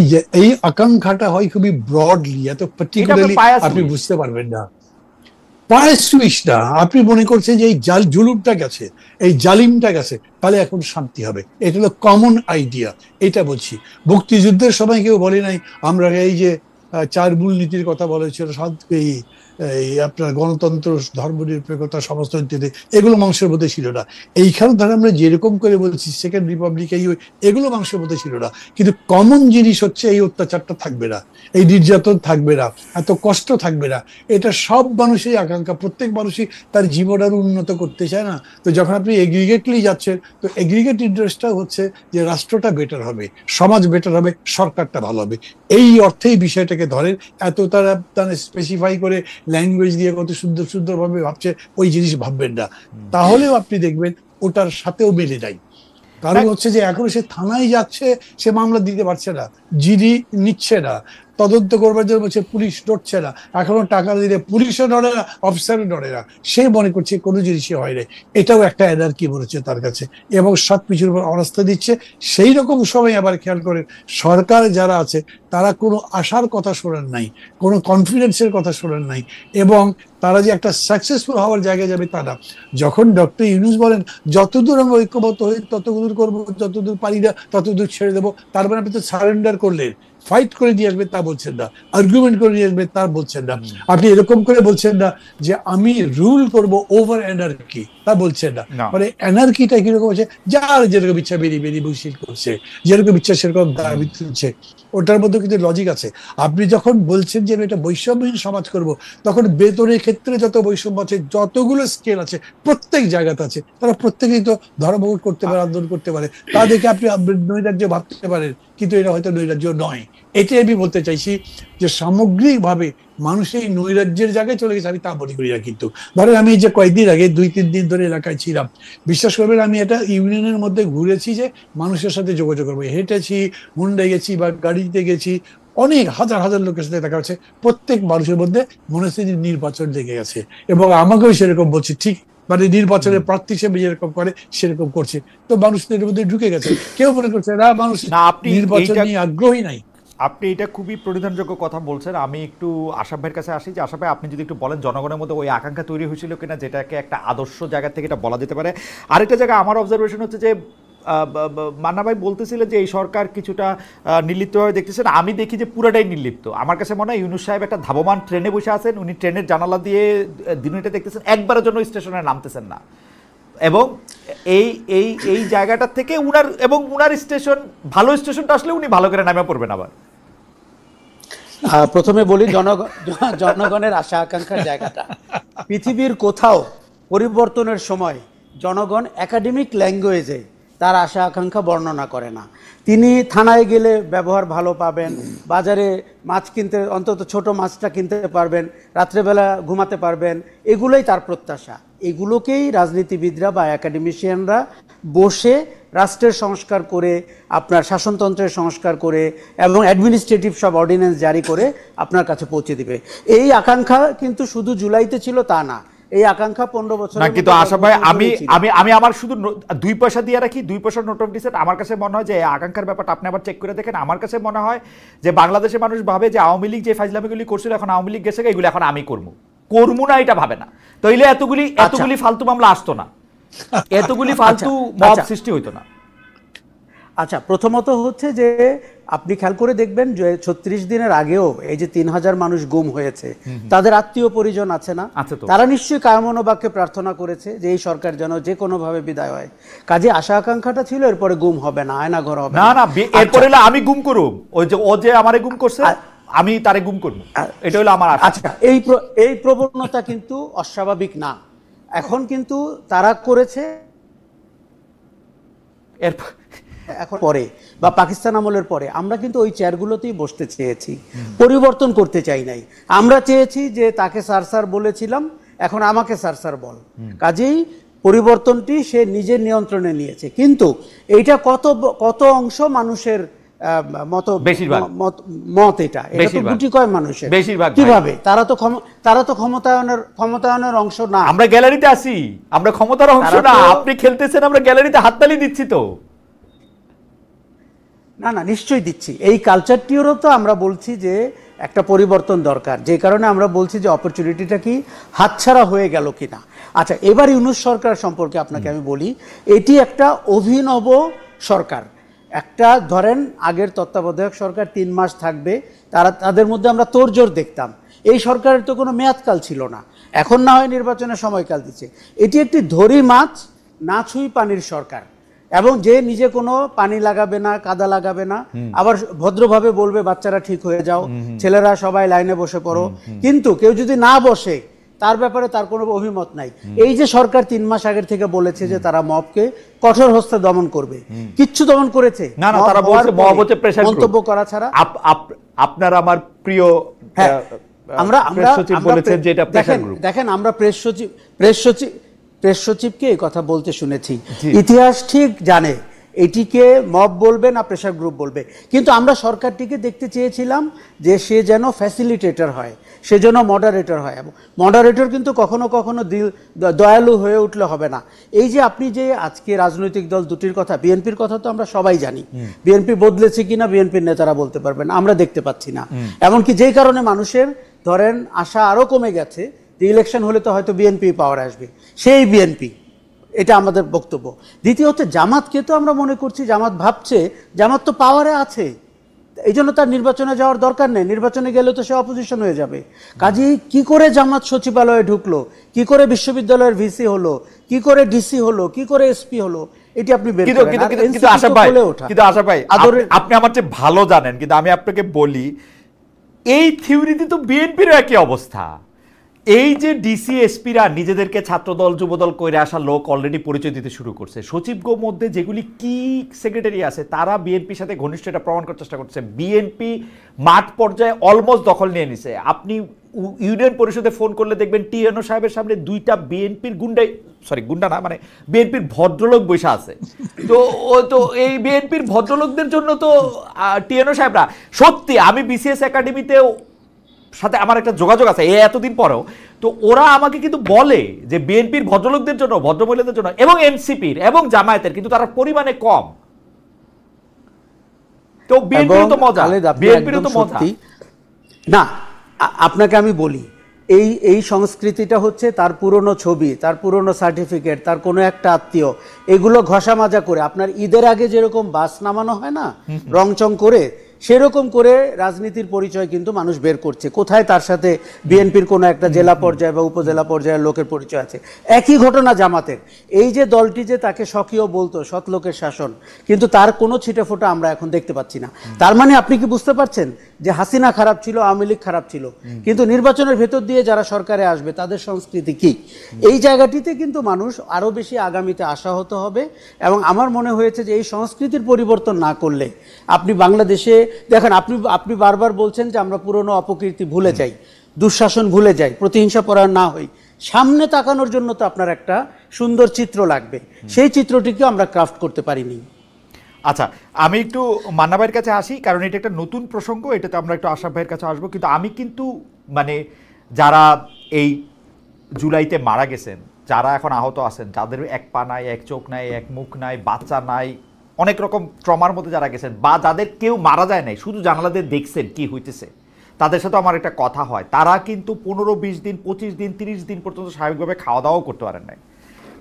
আকাঙ্ক্ষাটা হয় খুবই ব্রডলি, এত পার্টিকুলারলি আপনি বুঝতে পারবেন না। পায়ের সুইচটা আপনি মনে করছেন যে এই জুলুমটা গেছে, এই জালিমটা গেছে, তাহলে এখন শান্তি হবে। এটা হলো কমন আইডিয়া। এটা বলছি, মুক্তিযুদ্ধের সময় কেউ বলে নাই আমরা এই যে 4 মূলনীতির কথা বলেছিল, এই আপনার গণতন্ত্র, ধর্মনিরপেক্ষতা, সমাজতন্ত্রী, এগুলো মানুষের মধ্যে ছিল না। এইখানে ধর আমরা যেরকম করে বলছি সেকেন্ড রিপাবলিক, এগুলো মানুষের মধ্যে ছিল না। কিন্তু কমন জিনিস হচ্ছে এই অত্যাচারটা থাকবে না, এই নির্যাতন থাকবে না, এত কষ্ট থাকবে না। এটা সব মানুষেরই আকাঙ্ক্ষা। প্রত্যেক মানুষই তার জীবন আরো উন্নত করতে চায় না? তো যখন আপনি এগ্রিগেটলি যাচ্ছেন, তো এগ্রিগেট ইন্টারেস্টটা হচ্ছে যে রাষ্ট্রটা বেটার হবে, সমাজ বেটার হবে, সরকারটা ভালো হবে। এই অর্থেই বিষয়টাকে ধরেন। এত তারা স্পেসিফাই করে ল্যাঙ্গুয়েজ দিয়ে কত সুন্দর সুন্দর ভাবে ভাবছে, ওই জিনিস ভাববেন না। তাহলেও আপনি দেখবেন ওটার সাথেও মেলে যায়। কারণ হচ্ছে যে এখন সে থানায় যাচ্ছে, সে মামলা দিতে পারছে না, জিডি নিচ্ছে না, তদন্ত করবার জন্য বলছে পুলিশ ডরছে না, এখনো টাকা দিলে পুলিশও ডরে না, অফিসারও ডরে না। সে মনে করছে কোনো জিনিসই হয় না। এটাও একটা এনার্কি মনে হচ্ছে তার কাছে, এবং সব কিছুর উপর অনাস্থা দিচ্ছে। সেই রকম সময় আবার খেয়াল করেন, সরকার যারা আছে তারা কোনো আশার কথা শোনেন নাই, কোনো কনফিডেন্সের কথা শোনেন নাই, এবং তারা যে একটা সাকসেসফুল হওয়ার জায়গায় যাবে তা না। যখন ডক্টর ইউনূস বলেন যতদূর আমরা ঐক্যবদ্ধ হই ততদূর করবো, যতদূর পারি না ততদূর ছেড়ে দেবো, তার মানে আপনি তো সারেন্ডার করলেন। ফাইট করে দিয়ে আসবে তা বলছেন না, আর্গুমেন্ট করে নিয়ে আসবে তা বলছেন না। আপনি এরকম করে বলছেন না যে আমি রুল করব ওভার এনার্কি, তা বলছেন না। মানে এনার্কিটা কিরকম হচ্ছে, যার যেরকম ইচ্ছা বেরিয়ে বেরিয়ে বসিল করছে, যেরকম ইচ্ছা সেরকম দাবি তুলছে, ওটার মধ্যে কিন্তু লজিক আছে। আপনি যখন বলছেন যে আমি একটা বৈষম্যহীন সমাজ করব, তখন বেতনের ক্ষেত্রে যত বৈষম্য আছে, যতগুলো স্কেল আছে, প্রত্যেক জায়গাতে আছে। তারা প্রত্যেকেই তো ধর্মঘট করতে পারে, আন্দোলন করতে পারে, তা দেখে আপনি নৈরাজ্য ভাবতে পারেন, কিন্তু এটা হয়তো নৈরাজ্য নয়। এটাই আমি বলতে চাইছি যে সামগ্রিকভাবে মানুষ এই নৈরাজ্যের জায়গায় চলে গেছে, আমি তা মনে করি না। কিন্তু ধরেন আমি যে কয়েকদিন আগে 2-3 দিন ধরে এলাকায় ছিলাম, বিশ্বাস করবেন আমি এটা ইউনিয়নের মধ্যে ঘুরেছি, যে মানুষের সাথে যোগাযোগ করবো, হেঁটেছি, হুন্ডায় গেছি বা গাড়িতে গেছি, অনেক হাজার হাজার লোকের সাথে দেখা হচ্ছে। প্রত্যেক মানুষের মধ্যে মনে হচ্ছে যে নির্বাচন লেগে গেছে, এবং আমাকেও সেরকম বলছি, ঠিক মানে নির্বাচনের প্রার্থী হিসেবে যেরকম করে সেরকম করছে। তো মানুষদের মধ্যে ঢুকে গেছে, কেউ মনে করছে না মানুষ নির্বাচন নিয়ে আগ্রহী নাই। আপনি এটা খুবই পরিধানযোগ্য কথা বলছেন। আমি একটু আশাফ ভাইয়ের কাছে আসি, যে আশাফ ভাই আপনি যদি একটু বলেন জনগণের মধ্যে ওই আকাঙ্ক্ষা তৈরি হয়েছিল কিনা, যেটাকে একটা আদর্শ জায়গা থেকে এটা বলা যেতে পারে। আরেকটা জায়গা আমার অবজারভেশন হচ্ছে যে মান্না ভাই বলতেছিলেন যে এই সরকার কিছুটা নির্লিপ্তভাবে দেখতেছেন। আমি দেখি যে পুরাটাই নির্লিপ্ত। আমার কাছে মনে হয় ইউনূস সাহেব একটা ধাবমান ট্রেনে বসে আছেন, উনি ট্রেনের জানালা দিয়ে দিনটা দেখতেছেন, একবারের জন্য স্টেশনে নামতেছেন না। এবং এই জায়গাটা থেকে উনার স্টেশন, ভালো স্টেশনটা আসলে উনি ভালো করে নামে পড়বেন। আবার প্রথমে বলি জনগণের আশা আকাঙ্ক্ষার জায়গাটা, পৃথিবীর কোথাও পরিবর্তনের সময় জনগণ একাডেমিক ল্যাঙ্গুয়েজে তার আশা আকাঙ্ক্ষা বর্ণনা করে না। তিনি থানায় গেলে ব্যবহার ভালো পাবেন, বাজারে মাছ কিনতে অন্তত ছোট মাছটা কিনতে পারবেন, রাত্রেবেলা ঘুমাতে পারবেন, এগুলোই তার প্রত্যাশা। এগুলোকেই রাজনীতিবিদরা বা একাডেমিশিয়ানরা বসে রাষ্ট্রের সংস্কার করে, আপনার শাসনতন্ত্রের সংস্কার করে এবং অ্যাডমিনিস্ট্রেটিভ সব অর্ডিন্যান্স জারি করে আপনার কাছে পৌঁছে দিবে। এই আকাঙ্ক্ষা কিন্তু শুধু জুলাইতে ছিল তা না, এই আকাঙ্ক্ষা 15 বছর। না, কিন্তু আশা ভাই আমি আমার শুধু 2 পয়সা দিয়ে রাখি, 2 পয়সার নোট অফ ডিসেন্ট। আমার কাছে মনে হয় যে এই আকাঙ্ক্ষার ব্যাপারটা আপনি আবার চেক করে দেখেন। আমার কাছে মনে হয় যে বাংলাদেশের মানুষ ভাবে যে আওয়ামী লীগ যে ফাইজলামিগুলি করছিল, এখন আওয়ামী লীগ গেছে, এগুলো এখন আমি করবো না, এটা ভাবে না। তাইলে এতগুলি ফালতু মামলা আসতো না, এতগুলি ফালতু মব সৃষ্টি হইতো না। আচ্ছা, প্রথমত হচ্ছে যে আপনি খেয়াল করে দেখবেন যে 36 দিনের আগেও এই যে 3000 মানুষ গুম হয়েছে, তাদের আত্মীয় পরিজন আছে না? তারা নিশ্চয়ই কায়মনোবাক্যে প্রার্থনা করেছে যে এই সরকার যেন যে কোনো ভাবে বিদায় হয়। কাজে আশা আকাঙ্ক্ষাটা ছিল এরপরে গুম হবে না, আয়না ঘর হবে না, এরপরে আমি গুম করব, ও যে আমারে গুম করছে আমি তারে গুম করব, এটা হলো আমার আশা। আচ্ছা, এই প্রবণতা কিন্তু অস্বাভাবিক না। এখন কিন্তু তারা করেছে এখন পরে বা পাকিস্তান আমলের পরে আমরা কিন্তু ওই চেয়ারগুলোতেই বসতে চেয়েছি, পরিবর্তন করতে চাই নাই। আমরা চেয়েছি যে তাকে স্যার স্যার বলেছিলাম, এখন আমাকে স্যার স্যার বল। কাজেই পরিবর্তনটি সে নিজের নিয়ন্ত্রণে নিয়েছে, কিন্তু এইটা কত অংশ মানুষের মত এটা তো গুটি কয় মানুষের, কিভাবে তারা তো ক্ষমতায়নের অংশ না। আমরা গ্যালারিতে আসি, আমরা ক্ষমতার অংশ না। আপনি খেলতেছেন, আমরা গ্যালারিতে হাততালি দিচ্ছি তো। না না, নিশ্চয়ই দিচ্ছি। এই কালচারটিরও তো আমরা বলছি যে একটা পরিবর্তন দরকার, যে কারণে আমরা বলছি যে অপরচুনিটিটা কি হাতছাড়া হয়ে গেল কিনা। আচ্ছা, এবার ইউনূস সরকার সম্পর্কে আপনাকে আমি বলি, এটি একটা অভিনব সরকার। একটা ধরেন আগের তত্ত্বাবধায়ক সরকার 3 মাস থাকবে, তাদের মধ্যে আমরা তোড়জোড় দেখতাম। এই সরকারের তো কোনো মেয়াদকাল ছিল না, এখন না হয় নির্বাচনের সময়কাল দিচ্ছে। এটি একটি ধরি মাছ না ছুঁই পানির সরকার, এবং যে নিজে কোনো পানি লাগাবে না, কাদা লাগাবে না, আবার ভদ্রভাবে বলবে বাচ্চারা ঠিক হয়ে যাও, ছেলেরা সবাই লাইনে বসে পড়ো, কিন্তু কেউ যদি না বসে তার ব্যাপারে তার কোনো অভিমত নাই। এই যে সরকার 3 মাস আগের থেকে বলেছে যে তারা মবকে কঠোর হস্তে দমন করবে, কিচ্ছু দমন করেছে না? তারা বলছে মব হচ্ছে প্রেসার গ্রুপ। মন্তব্য করা ছাড়া আপনার আমার প্রিয় আমরা সচিব বলেছেন যে এটা প্রেসার গ্রুপ। দেখেন, আমরা প্রেস সচিবকে এই কথা বলতে শুনেছি। ইতিহাস ঠিক জানে এটিকে মব বলবে না প্রেসার গ্রুপ বলবে, কিন্তু আমরা সরকারটিকে দেখতে চেয়েছিলাম যে সে যেন ফ্যাসিলিটেটর হয়, সে যেন মডারেটর হয়। এবং মডারেটর কিন্তু কখনো কখনো দয়ালু হয়ে উঠলে হবে না। এই যে আপনি যে আজকে রাজনৈতিক দল দুটির কথা, বিএনপির কথা তো আমরা সবাই জানি, বিএনপি বদলেছে কিনা বিএনপির নেতারা বলতে পারবেন, আমরা দেখতে পাচ্ছি না। এমনকি যেই কারণে মানুষের ধরেন আশা আরও কমে গেছে যে ইলেকশন হলে তো হয়তো বিএনপি পাওয়ার আসবে, সেই বিএনপি, এটা আমাদের বক্তব্য। দ্বিতীয়ত জামাতকে তো আমরা মনে করছি, জামাত ভাবছে জামাত তো পাওয়ারে আছে, এই জন্য তার নির্বাচনে যাওয়ার দরকার নেই, নির্বাচনে গেলে তো সে অপোজিশন হয়ে যাবে। কাজেই কি করে জামাত সচিবালয়ে ঢুকলো, কি করে বিশ্ববিদ্যালয়ের ভিসি হলো, কি করে ডিসি হলো, কি করে এসপি হলো, এটি আপনি বের করেন। কিন্তু আশা ভাই আপনি আমার চেয়ে ভালো জানেন, কিন্তু আমি আপনাকে বলি এই থিওরিতে তো বিএনপির একই অবস্থা। এই যে ডিসি এসপিরা নিজেদেরকে ছাত্রদল যুবদল করে আসা লোক অলরেডি পরিচয় দিতে শুরু করছে। সচিবগো মধ্যে যেগুলি কি সেক্রেটারি আছে তারা বিএনপির সাথে ঘনিষ্ঠ, এটা প্রমাণ করার চেষ্টা করছে। বিএনপি মাঠ পর্যায়ে অলমোস্ট দখল নিয়ে নিছে। আপনি ইউনিয়ন পরিষদে ফোন করলে দেখবেন টিএনও সাহেবের সামনে 2টা বিএনপির গুন্ডা না, মানে বিএনপির ভদ্রলোক বসে আছে। তো এই বিএনপির ভদ্রলোকদের জন্য তো টিএনও সাহেবরা সত্যি, আমি বিসিএস একাডেমিতেও সাথে আমার একটা যোগাযোগ আছে এতদিন পরেও, তো ওরা আমাকে কিন্তু বলে যে বিএনপির ভদ্রলোকদের জন্য, ভদ্রমহিলাদের জন্য এবং এনসিপির এবং জামায়াতের কিন্তু তারা পরিমাণে কম। তো বিএনপির তো মজা, বিএনপির তো মজা না। আপনাকে আমি বলি, এই সংস্কৃতিটা হচ্ছে তার পুরনো ছবি, তার পুরনো সার্টিফিকেট, তার কোনো একটা আত্মীয়, এগুলো ঘষা মাজা করে আপনার ঈদের আগে যেরকম বাস নামানো হয় না রংচং করে, সেরকম করে রাজনীতির পরিচয় কিন্তু মানুষ বের করছে। কোথায় তার সাথে বিএনপির কোনো একটা জেলা পর্যায়ে বা উপজেলা পর্যায়ের লোকের পরিচয় আছে। একই ঘটনা জামাতের। এই যে দলটি যে তাকে স্বকীয় বলতো, সৎ লোকের শাসন, কিন্তু তার কোনো ছিটেফোঁটা আমরা এখন দেখতে পাচ্ছি না। তার মানে আপনি কি বুঝতে পারছেন যে হাসিনা খারাপ ছিল, আওয়ামী লীগ খারাপ ছিল, কিন্তু নির্বাচনের ভেতর দিয়ে যারা সরকারে আসবে তাদের সংস্কৃতি কি? এই জায়গাটিতে কিন্তু মানুষ আরও বেশি আগামীতে আশাহত হবে। এবং আমার মনে হয়েছে যে এই সংস্কৃতির পরিবর্তন না করলে আপনি বাংলাদেশে দেখেন, আপনি বারবার বলছেন যে আমরা পুরনো অপকীর্তি ভুলে যাই, দুঃশাসন ভুলে যাই, প্রতিহিংসা পরায়ণ না হই। সামনে তাকানোর জন্য তো আপনার একটা সুন্দর চিত্র লাগবে, সেই চিত্রটিকে আমরা ক্রাফট করতে পারিনি। আচ্ছা, আমি একটু মান্না ভাইয়ের কাছে আসি, কারণ এটা একটা নতুন প্রসঙ্গ, এটাতে আমরা একটু আশরাফ ভাইয়ের কাছে আসবো। কিন্তু আমি কিন্তু মানে যারা এই জুলাইতে মারা গেছেন, যারা এখন আহত আছেন, যাদের এক পা নাই, এক চোখ নাই, এক মুখ নাই, বাচ্চা নাই, অনেক রকম ট্রমার মধ্যে যারা গেছেন, বা যাদের কেউ মারা যায় নাই, শুধু জানালাদের দেখছেন কি হইতেছে, তাদের সাথে আমার একটা কথা হয়, তারা কিন্তু 15-20 দিন, 25 দিন, 30 দিন পর্যন্ত স্বাভাবিকভাবে খাওয়া দাওয়াও করতে পারেন নাই।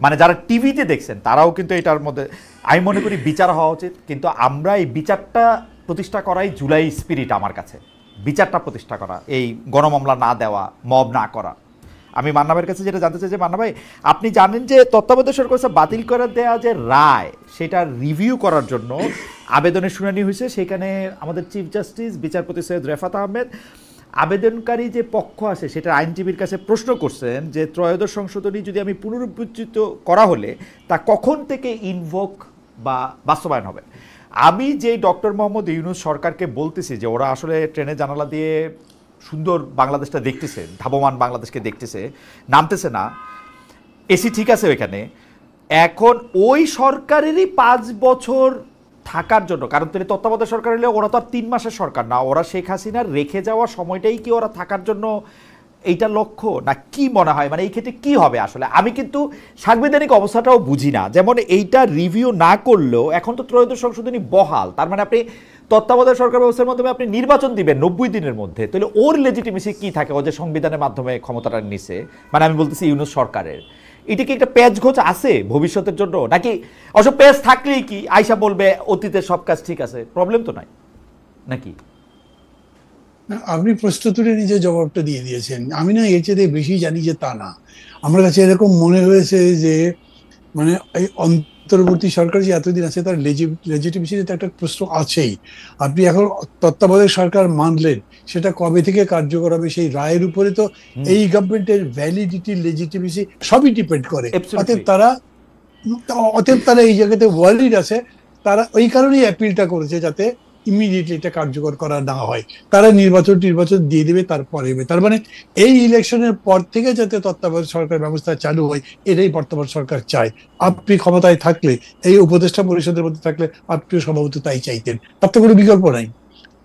মানে যারা টিভিতে দেখছেন তারাও কিন্তু এটার মধ্যে, আমি মনে করি বিচার হওয়া উচিত। কিন্তু আমরা এই বিচারটা প্রতিষ্ঠা করাই জুলাই স্পিরিট আমার কাছে, বিচারটা প্রতিষ্ঠা করা, এই গণমামলা না দেওয়া, মব না করা। আমি মান্না ভাইয়ের কাছে যেটা জানতে চাই যে মান্না ভাই, আপনি জানেন যে তত্ত্বাবধায়ক সরকার বাতিল করে দেওয়া যে রায়, সেটা রিভিউ করার জন্য আবেদনের শুনানি হয়েছে। সেখানে আমাদের চিফ জাস্টিস বিচারপতি সৈয়দ রেফাত আহমেদ আবেদনকারী যে পক্ষ আছে সেটা আইনজীবীর কাছে প্রশ্ন করছেন যে ত্রয়োদশ সংশোধনী যদি আমি পুনরুজ্জীবিত করা হলে তা কখন থেকে ইনভোক বা বাস্তবায়ন হবে। আমি যে ডক্টর মোহাম্মদ ইউনূস সরকারকে বলতেছি যে ওরা আসলে ট্রেনের জানালা দিয়ে সুন্দর বাংলাদেশটা দেখতেছে, ধাবমান বাংলাদেশকে দেখতেছে, নামতেছে না, এসি ঠিক আছে ওইখানে, এখন ওই সরকারেরই 5 বছর থাকার জন্য, কারণ তিনি তত্ত্বাবধায়ক সরকার হলে ওরা তো আর 3 মাসের সরকার না, ওরা শেখ হাসিনার রেখে যাওয়া সময়টাই কি ওরা থাকার জন্য এইটা লক্ষ্য, না কি মনে হয়? মানে এই ক্ষেত্রে কি হবে আসলে? আমি কিন্তু সাংবিধানিক অবস্থাটাও বুঝি না। যেমন এইটা রিভিউ না করলেও এখন তো ত্রয়োদশ সংশোধনী বহাল, তার মানে আপনি তত্ত্বাবধায়ক সরকার ব্যবস্থার মাধ্যমে আপনি নির্বাচন দিবেন 90 দিনের মধ্যে, তাহলে ওর লেজিটিমেসি কি থাকে ও যে সংবিধানের মাধ্যমে ক্ষমতাটা নিছে? মানে আমি বলতেছি ইউনূস সরকারের এটা কি একটা পেঁচঘোচ আছে ভবিষ্যতের জন্য, নাকি অবশ্য পেঁচ থাকলেই কি আয়শা বলবে অতীতের সব কাজ ঠিক আছে, প্রবলেম তো নাই নাকি? আপনি প্রশ্ন তুলে নিজে জবাবটা দিয়ে দিয়েছেন। আমি না এর চেয়ে বেশি জানি যে তা না। আমার কাছে এরকম মনে হয়েছে যে মানে এই অন্তর্বর্তী সরকার যে এতদিন আছে তার লেজিটিমেসিতে একটা প্রশ্ন আছেই। আপনি এখন তত্ত্বাবধায়ক সরকার মানলেন, সেটা কবে থেকে কার্যকর হবে সেই রায়ের উপরে তো এই গভর্নমেন্টের ভ্যালিডিটি, লেজিটিমেসি সবই ডিপেন্ড করে। অতএব তারা এই জায়গাতে ওয়ারিড আছে। তারা ওই কারণেই অ্যাপিলটা করেছে যাতে ইমিডিয়েটলি এটা কার্যকর করা না হয়। তারা নির্বাচন দিয়ে দেবে, তারপরে তার মানে এই ইলেকশনের পর থেকে যাতে তত্ত্বাবধায়ক সরকার ব্যবস্থা চালু হয়, এটাই বর্তমান সরকার চায়। আপনি ক্ষমতায় থাকলে, এই উপদেষ্টা পরিষদের মধ্যে থাকলে আপনিও সম্ভবত তাই চাইতেন। তার তো কোনো বিকল্প নাই,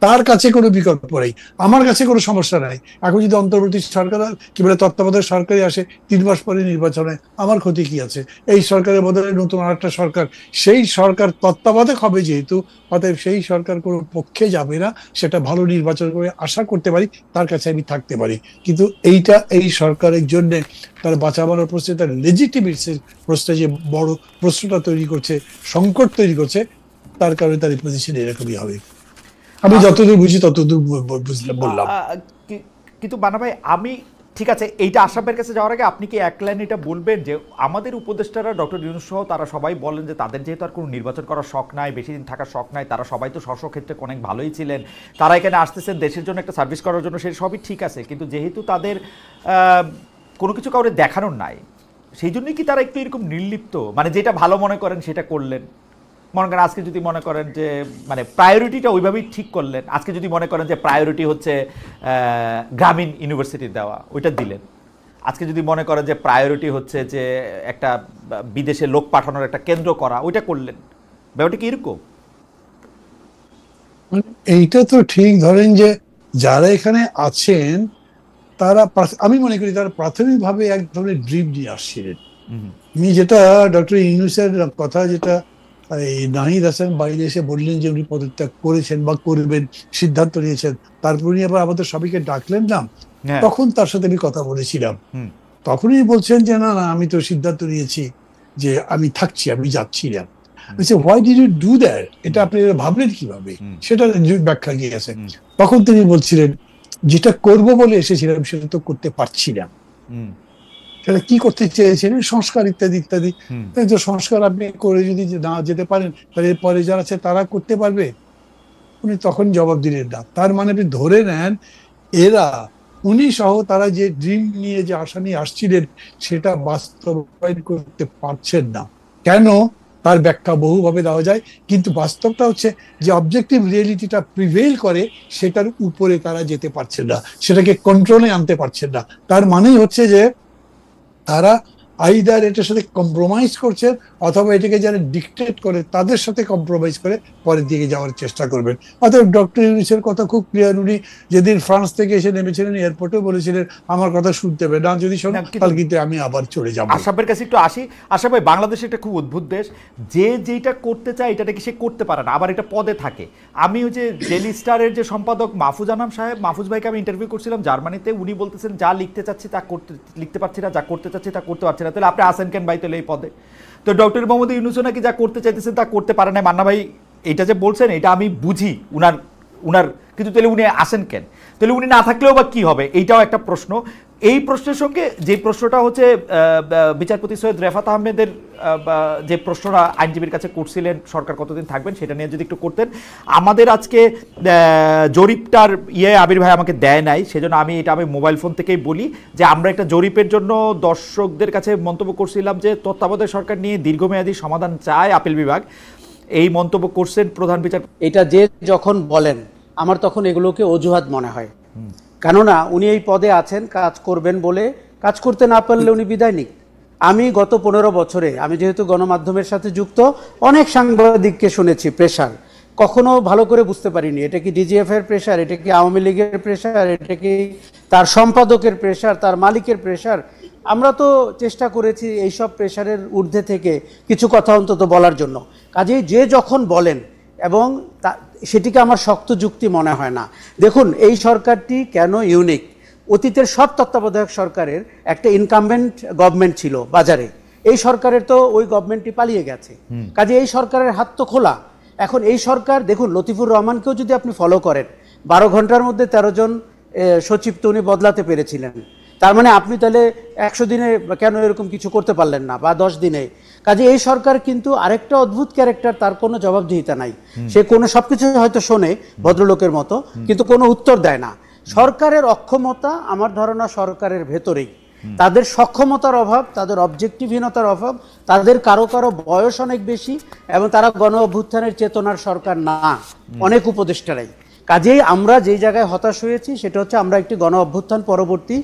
তার কাছে কোনো বিকল্প নেই, আমার কাছে কোনো সমস্যা নাই। এখন যদি অন্তর্বর্তী সরকার কি বলে তত্ত্বাবধায়ক সরকারই আসে 3 মাস পরে নির্বাচন হয়, আমার ক্ষতি কি আছে? এই সরকারের বদলে নতুন আরেকটা সরকার, সেই সরকার তত্ত্বাবধায়ক হবে যেহেতু, অতএব সেই সরকার কোনো পক্ষে যাবে না, সেটা ভালো নির্বাচন করে আশা করতে পারি, তার কাছে আমি থাকতে পারি। কিন্তু এইটা এই সরকারের জন্য তার বাঁচাবার প্রশ্নে, তার লেজিটিমেসির প্রশ্নে যে বড় প্রশ্নটা তৈরি করছে, সংকট তৈরি করছে, তার কারণে তার এই পজিশন এরকমই হবে। আমি যতদূর বুঝি ততদূর বললাম। কিন্তু বানা ভাই, আমি ঠিক আছে, এইটা আশরাফের কাছে যাওয়ার আগে আপনি কি এক লাইন এটা বলবেন যে আমাদের উপদেষ্টারা ডক্টর ইউনূস সহ তারা সবাই বলেন যে তাদের যেহেতু আর কোনো নির্বাচন করার শখ নাই, বেশি দিন থাকার শখ নাই, তারা সবাই তো স্ব ক্ষেত্রে অনেক ভালোই ছিলেন, তারা এখানে আসতেছেন দেশের জন্য একটা সার্ভিস করার জন্য, সেই সবই ঠিক আছে, কিন্তু যেহেতু তাদের কোনো কিছু কাউরে দেখানোর নাই, সেই জন্যই কি তারা একটু এরকম নির্লিপ্ত, মানে যেটা ভালো মনে করেন সেটা করলেন? মনে করেন আজকে যদি মনে করেন যে মানে প্রায়োরিটিটা ওইভাবেই ঠিক করলেন, আজকে যদি মনে করেন যে প্রায়োরিটি হচ্ছে গ্রামীণ ইউনিভার্সিটি দেওয়া, ওইটা দিলেন। আজকে যদি মনে করেন যে প্রায়োরিটি হচ্ছে যে একটা বিদেশে লোক পাঠানোর একটা কেন্দ্র করা, ওইটা করলেন। ব্যাপারটা কি এরকম? এইটা তো ঠিক, ধরেন যে যারা এখানে আছেন তারা, আমি মনে করি তারা প্রাথমিকভাবে এক ধরনের ড্রিম নিয়ে আসছিলেন। আমি যেটা ডক্টর ইউনূসের কথা, যেটা এই নাহিদ হাসান বাইরে এসে বললেন যে উনি পদত্যাগ করেছেন বা করবেন, সিদ্ধান্ত নিয়েছেন, তারপর উনি আবার আমাদের সবাইকে ডাকলেন না, তখন তার সাথে আমি কথা বলেছিলাম। তখনই বলছেন যে না না, আমি তো সিদ্ধান্ত নিয়েছি যে আমি থাকছি, আমি যাচ্ছি না। Why did you do that? এটা আপনি ভাবলেন কিভাবে? সেটা ব্যাখ্যা গিয়েছে। তখন তিনি বলছিলেন যেটা করব বলে এসেছিলাম সেটা তো করতে পারছি না। সেটা কি করতে চেয়েছিলেন? সংস্কার ইত্যাদি ইত্যাদি। তো সংস্কার আপনি করে যদি না যেতে পারেন, তাহলে পরে যারা আছে তারা করতে পারবে? উনি তখন জবাব দিলেন না। তার মানে আপনি ধরে নেন এরা, উনি সহ তারা যে ড্রিম নিয়ে, যে আশা নিয়ে আসছিলেন, সেটা বাস্তবায়ন করতে পারছেন না। কেন? তার ব্যাখ্যা বহুভাবে দেওয়া যায়, কিন্তু বাস্তবটা হচ্ছে যে অবজেক্টিভ রিয়েলিটিটা প্রিভেইল করে, সেটার উপরে তারা যেতে পারছেন না, সেটাকে কন্ট্রোলে আনতে পারছেন না। তার মানেই হচ্ছে যে তারা আইদার এটার সাথে কম্প্রোমাইজ করছেন, অথবা এটাকে যারা ডিকটেট করে তাদের সাথে কম্প্রোমাইজ করে পরের দিকে যাওয়ার চেষ্টা করবেন। অতএব ডক্টর ইউনূসের কথা খুব ক্লিয়ার। উনি যেদিন ফ্রান্স থেকে এসে নেমেছিলেন এয়ারপোর্টেও বলেছিলেন আমার কথা শুনতে হবে না, যদি শোনো তাহলে কিন্তু আমি আবার চলে যাবো। আশরাফের কাছে একটু আসি। আশরাফ ভাই, বাংলাদেশ একটা খুব অদ্ভুত দেশ, যে যেটা করতে চায় এটাকে সে করতে পারে না, আবার এটা পদে থাকে। আমি ওই যে ডেইলি স্টারের যে সম্পাদক মাহফুজ আনাম সাহেব, মাহফুজ ভাইকে আমি ইন্টারভিউ করছিলাম জার্মানিতে, উনি বলতেছেন যা লিখতে চাচ্ছি তা লিখতে পারছি না, যা করতে চাচ্ছি তা করতে পারছি না। তাহলে আপনি আসেন কেন ভাই তাহলে এই পদে? তো ডক্টর মোহাম্মদ ইউনূসও নাকি যা করতে চাইতেছেন তা করতে পারে না। মান্না ভাই এটা যে বলছেন এটা আমি বুঝি উনার, কিন্তু তাহলে উনি আসেন কেন? তাহলে উনি না থাকলেও বা কি হবে? এইটাও একটা প্রশ্ন। এই প্রশ্নের সঙ্গে যে প্রশ্নটা হচ্ছে বিচারপতি সৈয়দ রেফাত আহমেদের যে প্রশ্নটা আইনজীবীর কাছে করছিলেন সরকার কতদিন থাকবেন, সেটা নিয়ে যদি একটু করতেন। আমাদের আজকে জরিপটার আবির ভাই আমাকে দেয় নাই, সেজন্য আমি মোবাইল ফোন থেকেই বলি যে আমরা একটা জরিপের জন্য দর্শকদের কাছে মন্তব্য করছিলাম যে তত্ত্বাবধায়ক সরকার নিয়ে দীর্ঘমেয়াদী সমাধান চায় আপিল বিভাগ। এই মন্তব্য করছেন প্রধান বিচার। এটা যে যখন বলেন আমার তখন এগুলোকে অজুহাত মনে হয়, কেননা উনি এই পদে আছেন কাজ করবেন বলে, কাজ করতে না পারলে উনি বিদায় নিক। আমি গত 15 বছরে আমি যেহেতু গণমাধ্যমের সাথে যুক্ত, অনেক সাংবাদিককে শুনেছি প্রেশার, কখনো ভালো করে বুঝতে পারিনি এটা কি ডিজিএফ এর প্রেশার, এটা কি আওয়ামী লীগের প্রেশার, এটা কি তার সম্পাদকের প্রেশার, তার মালিকের প্রেশার। আমরা তো চেষ্টা করেছি এইসব প্রেশারের ঊর্ধ্বে থেকে কিছু কথা অন্তত বলার জন্য। কাজেই যে যখন বলেন এবং সেটিকে আমার শক্ত যুক্তি মনে হয় না। দেখুন এই সরকারটি কেন ইউনিক, অতীতের সব তত্ত্বাবধায়ক সরকারের একটা ইনকামবেন্ট গভর্নমেন্ট ছিল বাজারে, এই সরকারের তো ওই গভর্নমেন্টটি পালিয়ে গেছে, কাজে এই সরকারের হাত তো খোলা। এখন এই সরকার দেখুন লতিফুর রহমানকেও যদি আপনি ফলো করেন, 12 ঘন্টার মধ্যে 13 জন সচিব তো উনি বদলাতে পেরেছিলেন, তার মানে আপনি তাহলে 100 দিনে কেন এরকম কিছু করতে পারলেন না, বা 10 দিনে। কাজে এই সরকার কিন্তু আরেকটা অদ্ভুত ক্যারেক্টার, তার কোনো জবাবদিহিতা নাই, সে কোনো সবকিছু হয়তো শোনে ভদ্রলোকের মতো কিন্তু কোনো উত্তর দেয় না। সরকারের অক্ষমতা আমার ধারণা সরকারের ভেতরেই, তাদের সক্ষমতার অভাব, তাদের অবজেক্টিভহীনতার অভাব, তাদের কারো কারো বয়স অনেক বেশি এবং তারা গণ অভ্যুত্থানের চেতনার সরকার না, অনেক উপদেষ্টারাই। কাজেই আমরা যেই জায়গায় হতাশ হয়েছি সেটা হচ্ছে আমরা একটি গণ অভ্যুত্থান পরবর্তী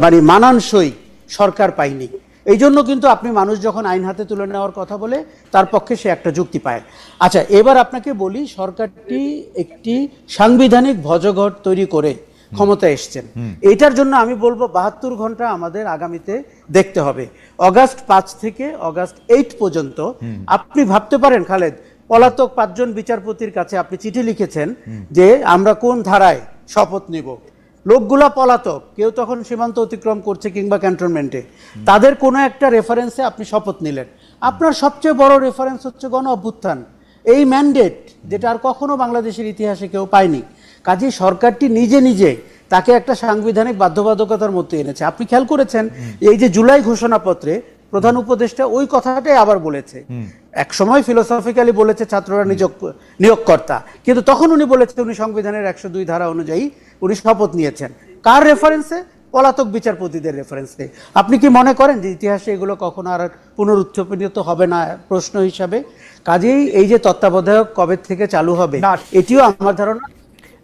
মানে মানানসই সরকার পাইনি। এই জন্য কিন্তু আপনি মানুষ যখন আইন হাতে তুলে নেওয়ার কথা বলে তার পক্ষে সে একটা যুক্তি পায়। আচ্ছা এবার আপনাকে বলি, সরকারটি একটি সাংবিধানিক ভজঘট তৈরি করে ক্ষমতা এসছেন, এটার জন্য আমি বলবো 72 ঘন্টা আমাদের আগামীতে দেখতে হবে। অগাস্ট 5 থেকে অগাস্ট 8 পর্যন্ত আপনি ভাবতে পারেন খালেদ, পলাতক 5 জন বিচারপতির কাছে আপনি চিঠি লিখেছেন যে আমরা কোন ধারায় শপথ নিব, লোকগুলা পলাতক, কেউ তখন সীমান্ত অতিক্রম করছে কিংবা ক্যান্টনমেন্টে, তাদের কোনো একটা রেফারেন্সে আপনি শপথ নিলেন। আপনার সবচেয়ে বড় রেফারেন্স হচ্ছে গণ অভ্যুত্থান, এই ম্যান্ডেট যেটা আর কখনো বাংলাদেশের ইতিহাসে কেউ পায়নি। কাজেই সরকারটি নিজে নিজে তাকে একটা সাংবিধানিক বাধ্যবাধকতার মধ্যে এনেছে। আপনি খেয়াল করেছেন এই যে জুলাই ঘোষণাপত্রে প্রধান উপদেষ্টা ওই কথাটাই আবার বলেছে, এক সময় ফিলোসফিক্যালি বলেছে ছাত্ররা নিয়োগকর্তা, কিন্তু তখন উনি বলেছে উনি সংবিধানের 102 ধারা অনুযায়ী উনি শপথ নিয়েছেন। কার রেফারেন্সে? পলাতক বিচারপতিদের রেফারেন্সে। আপনি কি মনে করেন যে ইতিহাসে এগুলো কখনো আর পুনরুত্থাপিত হবে না প্রশ্ন হিসাবে? কাজেই এই যে তত্ত্বাবধায়ক কবে থেকে চালু হবে এটিও আমার ধারণা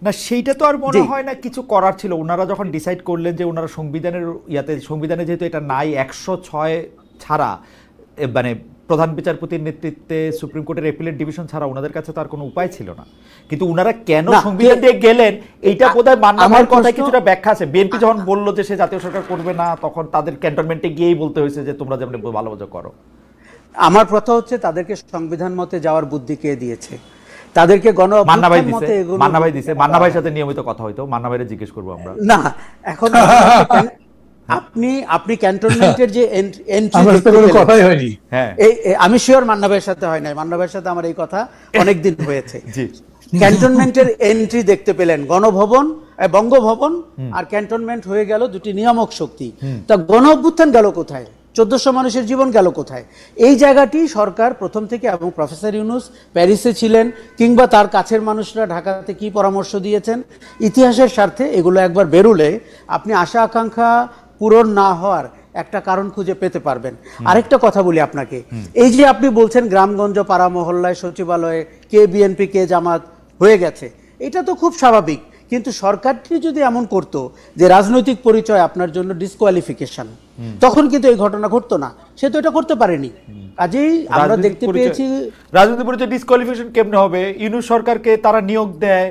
না, সেইটা তো আর মনে হয় না কিছু করার ছিল। ওনারা যখন ডিসাইড করলেন যে ওনারা সংবিধানের সংবিধানে যেহেতু এটা নাই, 106 ছাড়া মানে প্রধান বিচারপতির নেতৃত্বে সুপ্রিম কোর্টের অ্যাপিলেট ডিভিশন ছাড়া ওনাদের কাছে তো আর কোনো উপায় ছিল না। কিন্তু ওনারা কেন সংবিধান দিয়ে গেলেন এইটা বোধহয় মান্নার কথায় কিছুটা ব্যাখ্যা আছে। বিএনপি যখন বললো যে সে জাতীয় সরকার করবে না, তখন তাদের ক্যান্টনমেন্টে গিয়েই বলতে হয়েছে যে তোমরা যেমন ভালো মজা করো। আমার কথা হচ্ছে তাদেরকে সংবিধান মতে যাওয়ার বুদ্ধি কে দিয়েছে? তাদেরকে মান্না ভাইয়ের সাথে নিয়মিত কথা হইতো, মান্না ভাইরে জিজ্ঞেস করবো আমরা। না এখন আপনি ক্যান্টনমেন্টের যে আমি শিওর মান্না ভাইয়ের সাথে হয় নাই, মান্না ভাইয়ের সাথে আমার এই কথা অনেকদিন হয়েছে। ক্যান্টনমেন্টের এন্ট্রি দেখতে পেলেন গণভবন, বঙ্গভবন আর ক্যান্টনমেন্ট হয়ে গেল দুটি নিয়ামক শক্তি। তা গণ অভ্যুত্থান গেল কোথায়? 1400 মানুষের জীবন গেল কোথায়? এই জায়গাটি সরকার প্রথম থেকে, এবং প্রফেসর ইউনূস প্যারিসে ছিলেন কিংবা তার কাছের মানুষরা ঢাকাতে কি পরামর্শ দিয়েছেন, ইতিহাসের স্বার্থে এগুলো একবার বেরুলে আপনি আশা আকাঙ্ক্ষা পূরণ না হওয়ার একটা কারণ খুঁজে পেতে পারবেন। আরেকটা কথা বলি আপনাকে, এই যে আপনি বলছেন গ্রামগঞ্জ পাড়া মহল্লায় সচিবালয়ে কে বিএনপি কে জামাত হয়ে গেছে, এটা তো খুব স্বাভাবিক। কিন্তু সরকারটি যদি এমন করতো যে রাজনৈতিক পরিচয় আপনার জন্য ডিসকোয়ালিফিকেশন, তখন কিন্তু এই ঘটনা ঘটতো না। সে তো এটা করতে পারেনি। কাজেই আমরা দেখতে পেয়েছি রাজনৈতিক পরিচয় ডিসকোয়ালিফিকেশন কেমনে হবে? ইউনূস সরকারকে তারা নিয়োগ দেয়,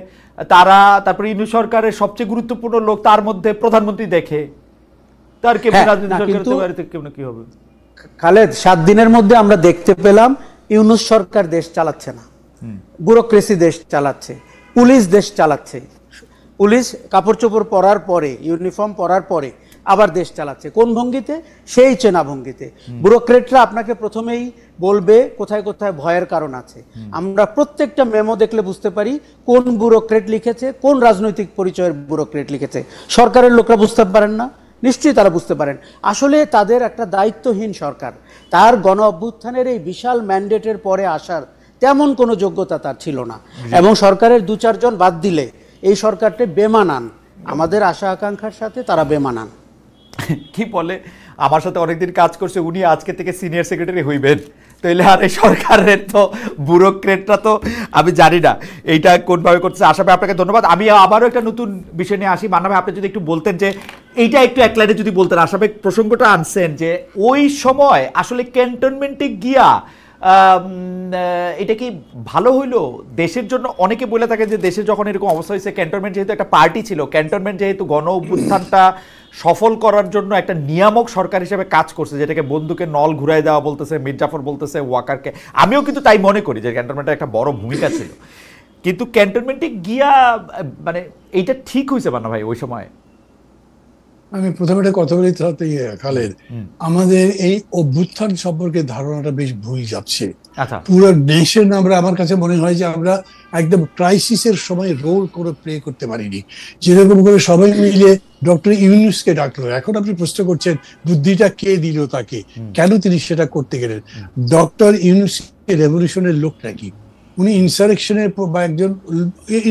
তারপরে ইউনূস সরকারের সবচেয়ে গুরুত্বপূর্ণ লোক তার মধ্যে প্রধানমন্ত্রী দেখে, তার কেমনে রাজনৈতিক সরকার কেমনে কি হবে? খালেদ, 7 দিনের মধ্যে আমরা দেখতে পেলাম ইউনূস সরকার দেশ চালাচ্ছে না, ব্যুরোক্রেসি দেশ চালাচ্ছে, পুলিশ দেশ চালাচ্ছে। পুলিশ কাপড় চোপড় পরার পরে, ইউনিফর্ম পরার পরে আবার দেশ চালাচ্ছে। কোন ভঙ্গিতে? সেই চেনা ভঙ্গিতে। ব্যুরোক্রেটরা আপনাকে প্রথমেই বলবে কোথায় কোথায় ভয়ের কারণ আছে। আমরা প্রত্যেকটা মেমো দেখলে বুঝতে পারি কোন ব্যুরোক্রেট লিখেছে, কোন রাজনৈতিক পরিচয়ের ব্যুরোক্রেট লিখেছে। সরকারের লোকরা বুঝতে পারেন না? নিশ্চয়ই তারা বুঝতে পারেন। আসলে তাদের একটা দায়িত্বহীন সরকার। তার গণ অভ্যুত্থানের এই বিশাল ম্যান্ডেটের পরে আসার তেমন কোনো যোগ্যতা তার ছিল না, এবং সরকারের 2-4 জন বাদ দিলে এই সরকারটা বেমানান। আমাদের আশা আকাঙ্ক্ষার সাথে তারা বেমানান। কি বলে, আমার সাথে অনেকদিন কাজ করছে উনি, আজকে থেকে সিনিয়র সেক্রেটারি হইবেন। তাহলে আর এই সরকারের তো ব্যুরোক্রেটরা তো আমি জানি না এইটা কোনভাবে করতেছে। আশা ভাই আপনাকে ধন্যবাদ। আমি আবারও একটা নতুন বিষয় নিয়ে আসি। মান্না ভাই, আপনি যদি একটু বলতেন যে এইটা একটু এক লাইনে যদি বলতেন, আশা ভাই প্রসঙ্গটা আনছেন যে ওই সময় আসলে ক্যান্টনমেন্টে গিয়া এটা কি ভালো হইলো দেশের জন্য? অনেকে বলে থাকে যে দেশে যখন এরকম অবস্থা হয়েছে, ক্যান্টনমেন্ট যেহেতু একটা পার্টি ছিল, ক্যান্টনমেন্ট যেহেতু গণ অভ্যুত্থানটা সফল করার জন্য একটা নিয়ামক সরকার হিসেবে কাজ করছে, যেটাকে বন্দুকের নল ঘুরাই দেওয়া বলতেছে, মির্জাফর বলতেছে, ওয়াকারকে, আমিও কিন্তু তাই মনে করি যে ক্যান্টনমেন্টের একটা বড় ভূমিকা ছিল। কিন্তু ক্যান্টনমেন্টে গিয়া মানে এইটা ঠিক হয়েছে মান্না ভাই ওই সময়? আমি প্রথমে একটা কথা বলি তাতে খালেদ, আমাদের এই অভ্যুত্থান সম্পর্কে ধারণাটা বেশ ভুল যাচ্ছে। আচ্ছা, পুরো নেশন আমরা, আমার কাছে মনে হয় যে আমরা একদম ক্রাইসিসের সময় রোল করে প্লে করতে পারিনি। যেরকম করে সবাই মিলে ডক্টর ইউনূসকে ডাকলো, এখন আপনি প্রশ্ন করছেন বুদ্ধিটা কে দিল তাকে, কেন তিনি সেটা করতে গেলেন? ডক্টর ইউনূস রেভলিউশনের লোক নাকি? উনি ইনসারেকশনের বা একজন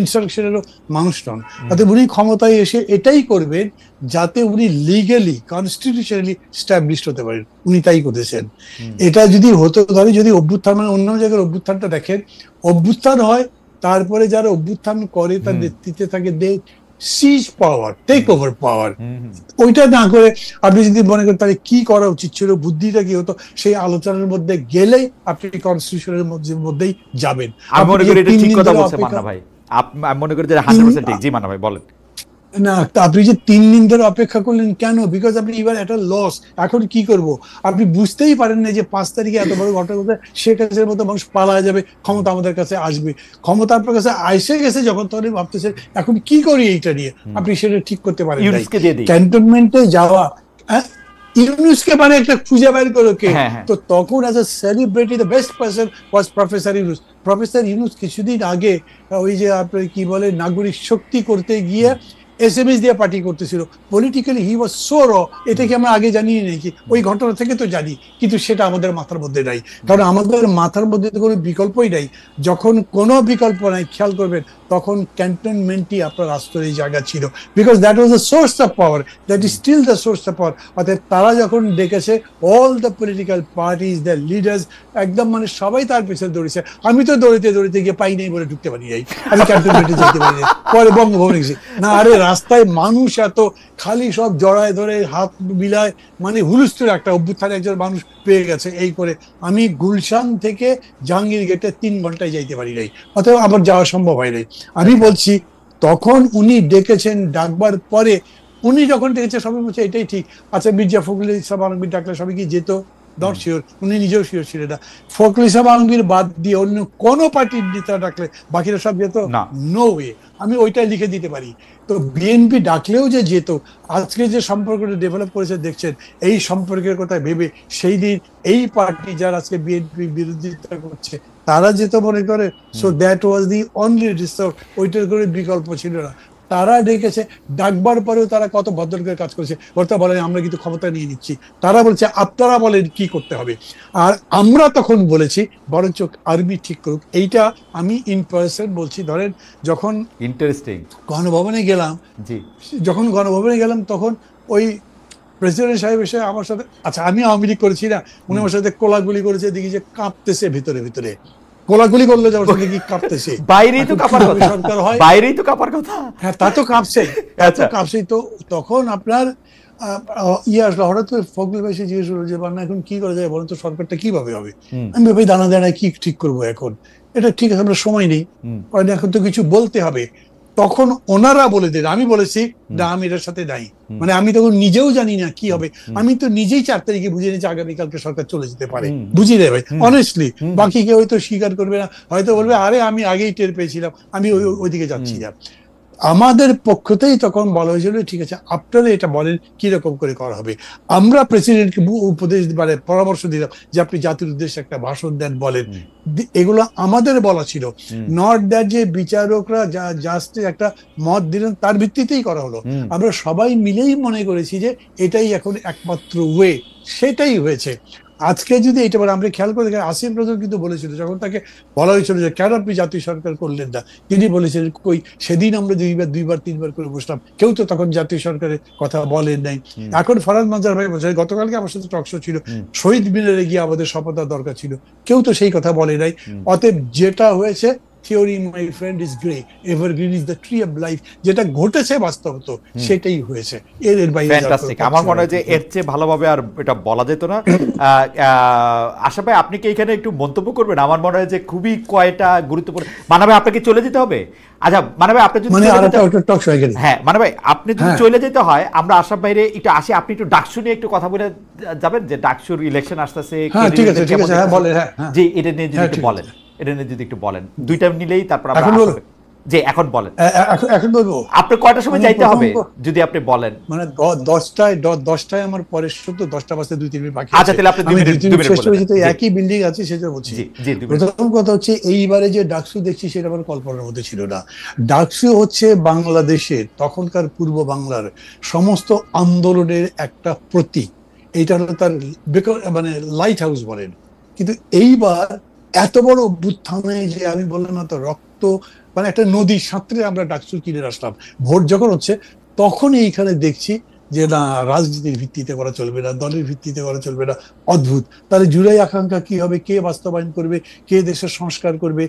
ইনসারেকশনেরও মানুষ নন। তাতে উনি ক্ষমতায় এসে এটাই করবেন যাতে উনি লিগালি কনস্টিটিউশনালি স্ট্যাবলিশড হতে পারেন। উনি তাই করেছেন। এটা যদি হতো, ধরে যদি অভ্যুত্থান, মানে অন্য জায়গার অভ্যুত্থানটা দেখেন, অভ্যুত্থান হয়, তারপরে যারা অভ্যুত্থান করে তার নেতৃত্বে থাকে দে সিজ পাওয়ার, টেক ওভার পাওয়ার। ওইটা না করে আপনি যদি মনে করেন তাহলে কি করা উচিত ছিল, বুদ্ধিটা কি হতো, সেই আলোচনার মধ্যে গেলেই আপনি কনস্টিটিউশনের মধ্যেই যাবেন। আমি মনে করি এটা ঠিক কথা বলছেন মান্না ভাই। আমি মনে করি যে 100% ঠিক। জি মান্না ভাই বলেন। না, আপনি যে 3 দিন ধরে অপেক্ষা করলেন কেন? বিকজ আপনি এবার একটা লস। এখন কি করব আপনি বুঝতেই পারেন না যে 5 তারিখে এত বড় ঘটনা ঘটে, শেখ হাসিনার মতো মানুষ পালায় যাবে, ক্ষমতা আমাদের কাছে আসবে। ক্ষমতা আপনার কাছে এসে গেছে যখন, তখন ভাবতেছেন এখন কি করি এইটা নিয়ে, আপনি সেটা ঠিক করতে পারেন নাই। ক্যান্টনমেন্টে যাওয়া, ইউনূসকে মানে একটা খুঁজে বের করো কে, তো তখন as a celebrity the best person was professor Yunus. Professor Yunus কিছুদিন আগে ওই যে আপনার কি বলে নাগরিক শক্তি করতে গিয়ে SMS দিয়ে পার্টি করতেছিল। পলিটিক্যালি হি ওয়াজ সো র, এটা কি আমরা আগে জানি নাকি? ওই ঘটনা থেকে তো জানি, কিন্তু সেটা আমাদের মাথার মধ্যে নাই, কারণ আমাদের মাথার মধ্যে তো কোনো বিকল্পই নাই। যখন কোনো বিকল্প নাই, খেয়াল করবেন, তখন ক্যান্টনমেন্টই আপনার আশ্রয়ের জায়গা ছিল, because that was the source of power, that is still the source of power. অর্থাৎ তারা যখন ডেকেছে, all the political parties, the leaders, একদম মানে সবাই তার পেছনে দৌড়েছে। আমি তো দৌড়িতে গিয়ে পাই নাই বলে ঢুকতে পারি নাই, আমি ক্যান্টনমেন্টে যেতে পারি নাই, পরে বঙ্গভবনে গেছি। না, আরে রাস্তায় মানুষ এত, খালি সব জড়ায় ধরে হাত বিলায়, মানে হুলস্থুল একটা অভ্যুত্থানে একজন মানুষ পেয়ে গেছে। এই করে আমি গুলশান থেকে জাহাঙ্গীর গেটে 3 ঘন্টায় যাইতে পারি নাই, অথবা আবার যাওয়া সম্ভব হয় নাই। আমি বলছি তখন উনি ডেকেছেন, ডাকবার পরে উনি যখন ডেকেছে সবাই বলছে এটাই ঠিক। আচ্ছা, মির্জা ফখরুল ইসলাম আলমগীর ডাকলে সবাই কি যেত? নট শিওর, উনি নিজেও শিওর ছিলেন না। ফখরুল ইসলাম আলমগীর বাদ দিয়ে অন্য কোনো পার্টির নেতা ডাকলে বাকিরা সব যেত? No way. আমি ওইটাই লিখে দিতে পারি। তো বিএনপি ডাকলেও যে যেত, আজকে যে সম্পর্কটা ডেভেলপ করেছে দেখছেন, এই সম্পর্কের কথা ভেবে সেই দিন এই পার্টি যারা আজকে বিএনপি বিরোধিতা করছে তারা যেত মনে করে। So that was the only resource, ওইটার কোনো বিকল্প ছিল না। তারা ডেকেছে, ডাকবার পরেও তারা কত ভদ্র করে কাজ করেছে। ওরা বলেন আমরা কিন্তু ক্ষমতা নিয়ে নিচ্ছি, তারা বলছে আপনারা বলেন কি করতে হবে। আর আমরা তখন বলেছি বরঞ্চ আর্মি ঠিক করুক। এইটা আমি ইন পার্সন বলছি। ধরেন যখন ইন্টারেস্টিং গণভবনে গেলাম, তখন ওই প্রেসিডেন্ট সাহেব এসে আমার সাথে, আচ্ছা আমি আওয়ামী লীগ করেছি না, উনি আমার সাথে কোলাগুলি করেছে, দেখি যে কাঁপতেছে ভিতরে ভিতরে। কোলাগুলি করলে যাওয়ার সঙ্গে কি কাঁপতেছে, বাইরেই তো কাঁপার কথা, সরকার হয় বাইরেই তো কাঁপার কথা। হ্যাঁ, তা তো কাঁপছে, কাঁপছেই তো। তখন আপনার আসলো হঠাৎ করে, ফখরুল ভাই জিজ্ঞেস করলো যে বান্না এখন কি করা যায় বলেন তো, সরকারটা কিভাবে হবে? আমি ভাই দানা দানা কি ঠিক করবো এখন, এটা ঠিক আছে, আমরা সময় নেই, এখন তো কিছু বলতে হবে। তখন ওনারা বলে দেন, আমি বলেছি না আমি এটার সাথে নাই, মানে আমি তখন নিজেও জানি না কি হবে। আমি তো নিজেই 4 তারিখে বুঝে নিয়েছি আগামীকালকে সরকার চলে যেতে পারে, বুঝি রে ভাই অনেস্টলি। বাকি কেউ হয়তো স্বীকার করবে না, হয়তো বলবে আরে আমি আগেই টের পেয়েছিলাম, আমি ওইদিকে যাচ্ছি না। আমাদের পক্ষতেই তখন বলা হয়েছিল ঠিক আছে আপনারা এটা বলেন কিরকম করে করা হবে। আমরা প্রেসিডেন্টকে উপদেশ মানে পরামর্শ দিলাম যে আপনি জাতির উদ্দেশ্যে একটা ভাষণ দেন, বলেন। এগুলো আমাদের বলা ছিল, নট দ্যাট যে বিচারকরা জাস্ট একটা মত দিলেন তার ভিত্তিতেই করা হলো। আমরা সবাই মিলেই মনে করেছি যে এটাই এখন একমাত্র ওয়ে, সেটাই হয়েছে। আজকে যদি এটা বলে, আমরা খেয়াল করে দেখেন আসিফ নজরুল কিন্তু বলেছিল, যখন তাকে বলা হয়েছিল যে কেন আপনি জাতীয় সরকার করলেন না, তিনি বলেছিলেন কই সেদিন আমরা দুইবার তিনবার করে বসলাম, কেউ তো তখন জাতীয় সরকারের কথা বলেন নাই। এখন ফরাদ মাজার ভাই বলছে, গতকালকে আমার সাথে টক শো ছিল, শহীদ মিনারে গিয়ে আমাদের শপথ দরকার ছিল, কেউ তো সেই কথা বলে নাই। অতএব যেটা হয়েছে, theory my friend is grey, evergreen is the tree of life, যেটা ঘটেছে বাস্তবত সেটাই হয়েছে, এর বাইরে। ফ্যান্টাস্টিক। আমার মনে হয় যে এর চেয়ে ভালোভাবে আর এটা বলা যেত না। আশা ভাই, আপনি কি এখানে একটু মন্তব্য করবেন? আমার মনে হয় যে খুবই কয়টা গুরুত্বপূর্ণ। মানে ভাই আপনাকে চলে যেতে হবে? আচ্ছা মানে ভাই আপনি যদি হ্যাঁ মানে ভাই আপনি যদি চলে যেতে হয়, আমরা আশাফ ভাইরে একটু আসি, আপনি একটু ডাকসু নিয়ে একটু কথা বলে যাবেন, যে ডাকসুর ইলেকশন আসতেছে, জি এটা নিয়ে যদি একটু বলেন, এটা নিয়ে যদি একটু বলেন, দুইটা নিলেই তারপর আমরা যে এখন বলেন, এখন বলবো আপনি কয়টার সময় যাইতে হবে যদি আপনি বলেন? মানে 10টায় আমার পরের শুধু 10টা বাজতে 2-3 মিনিট বাকি। আচ্ছা তাহলে আপনি 2 মিনিট একই বিল্ডিং আছে সেটা বলছি। প্রথম কথা হচ্ছে, এইবারে যে ডাকসু দেখছি সেটা আমার কল্পনার মধ্যে ছিল না। ডাকসু হচ্ছে বাংলাদেশের তখনকার পূর্ব বাংলার সমস্ত আন্দোলনের একটা প্রতীক। এইটা হলো তার মানে লাইট হাউস বলেন। কিন্তু এইবার এত বড় অভ্যুত্থানে যে আমি বললাম না তো, রক্ত মানে একটা নদীর সাঁতরে আমরা ডাকসু কিনে আসলাম। ভোট যখন হচ্ছে তখন এইখানে দেখছি যে না, রাজনীতির ভিত্তিতে করা চলবে না, দলের ভিত্তিতে করা চলবে না। অদ্ভুত। তাহলে জুলাই আকাঙ্ক্ষা কি হবে, কে বাস্তবায়ন করবে, কে দেশের সংস্কার করবে?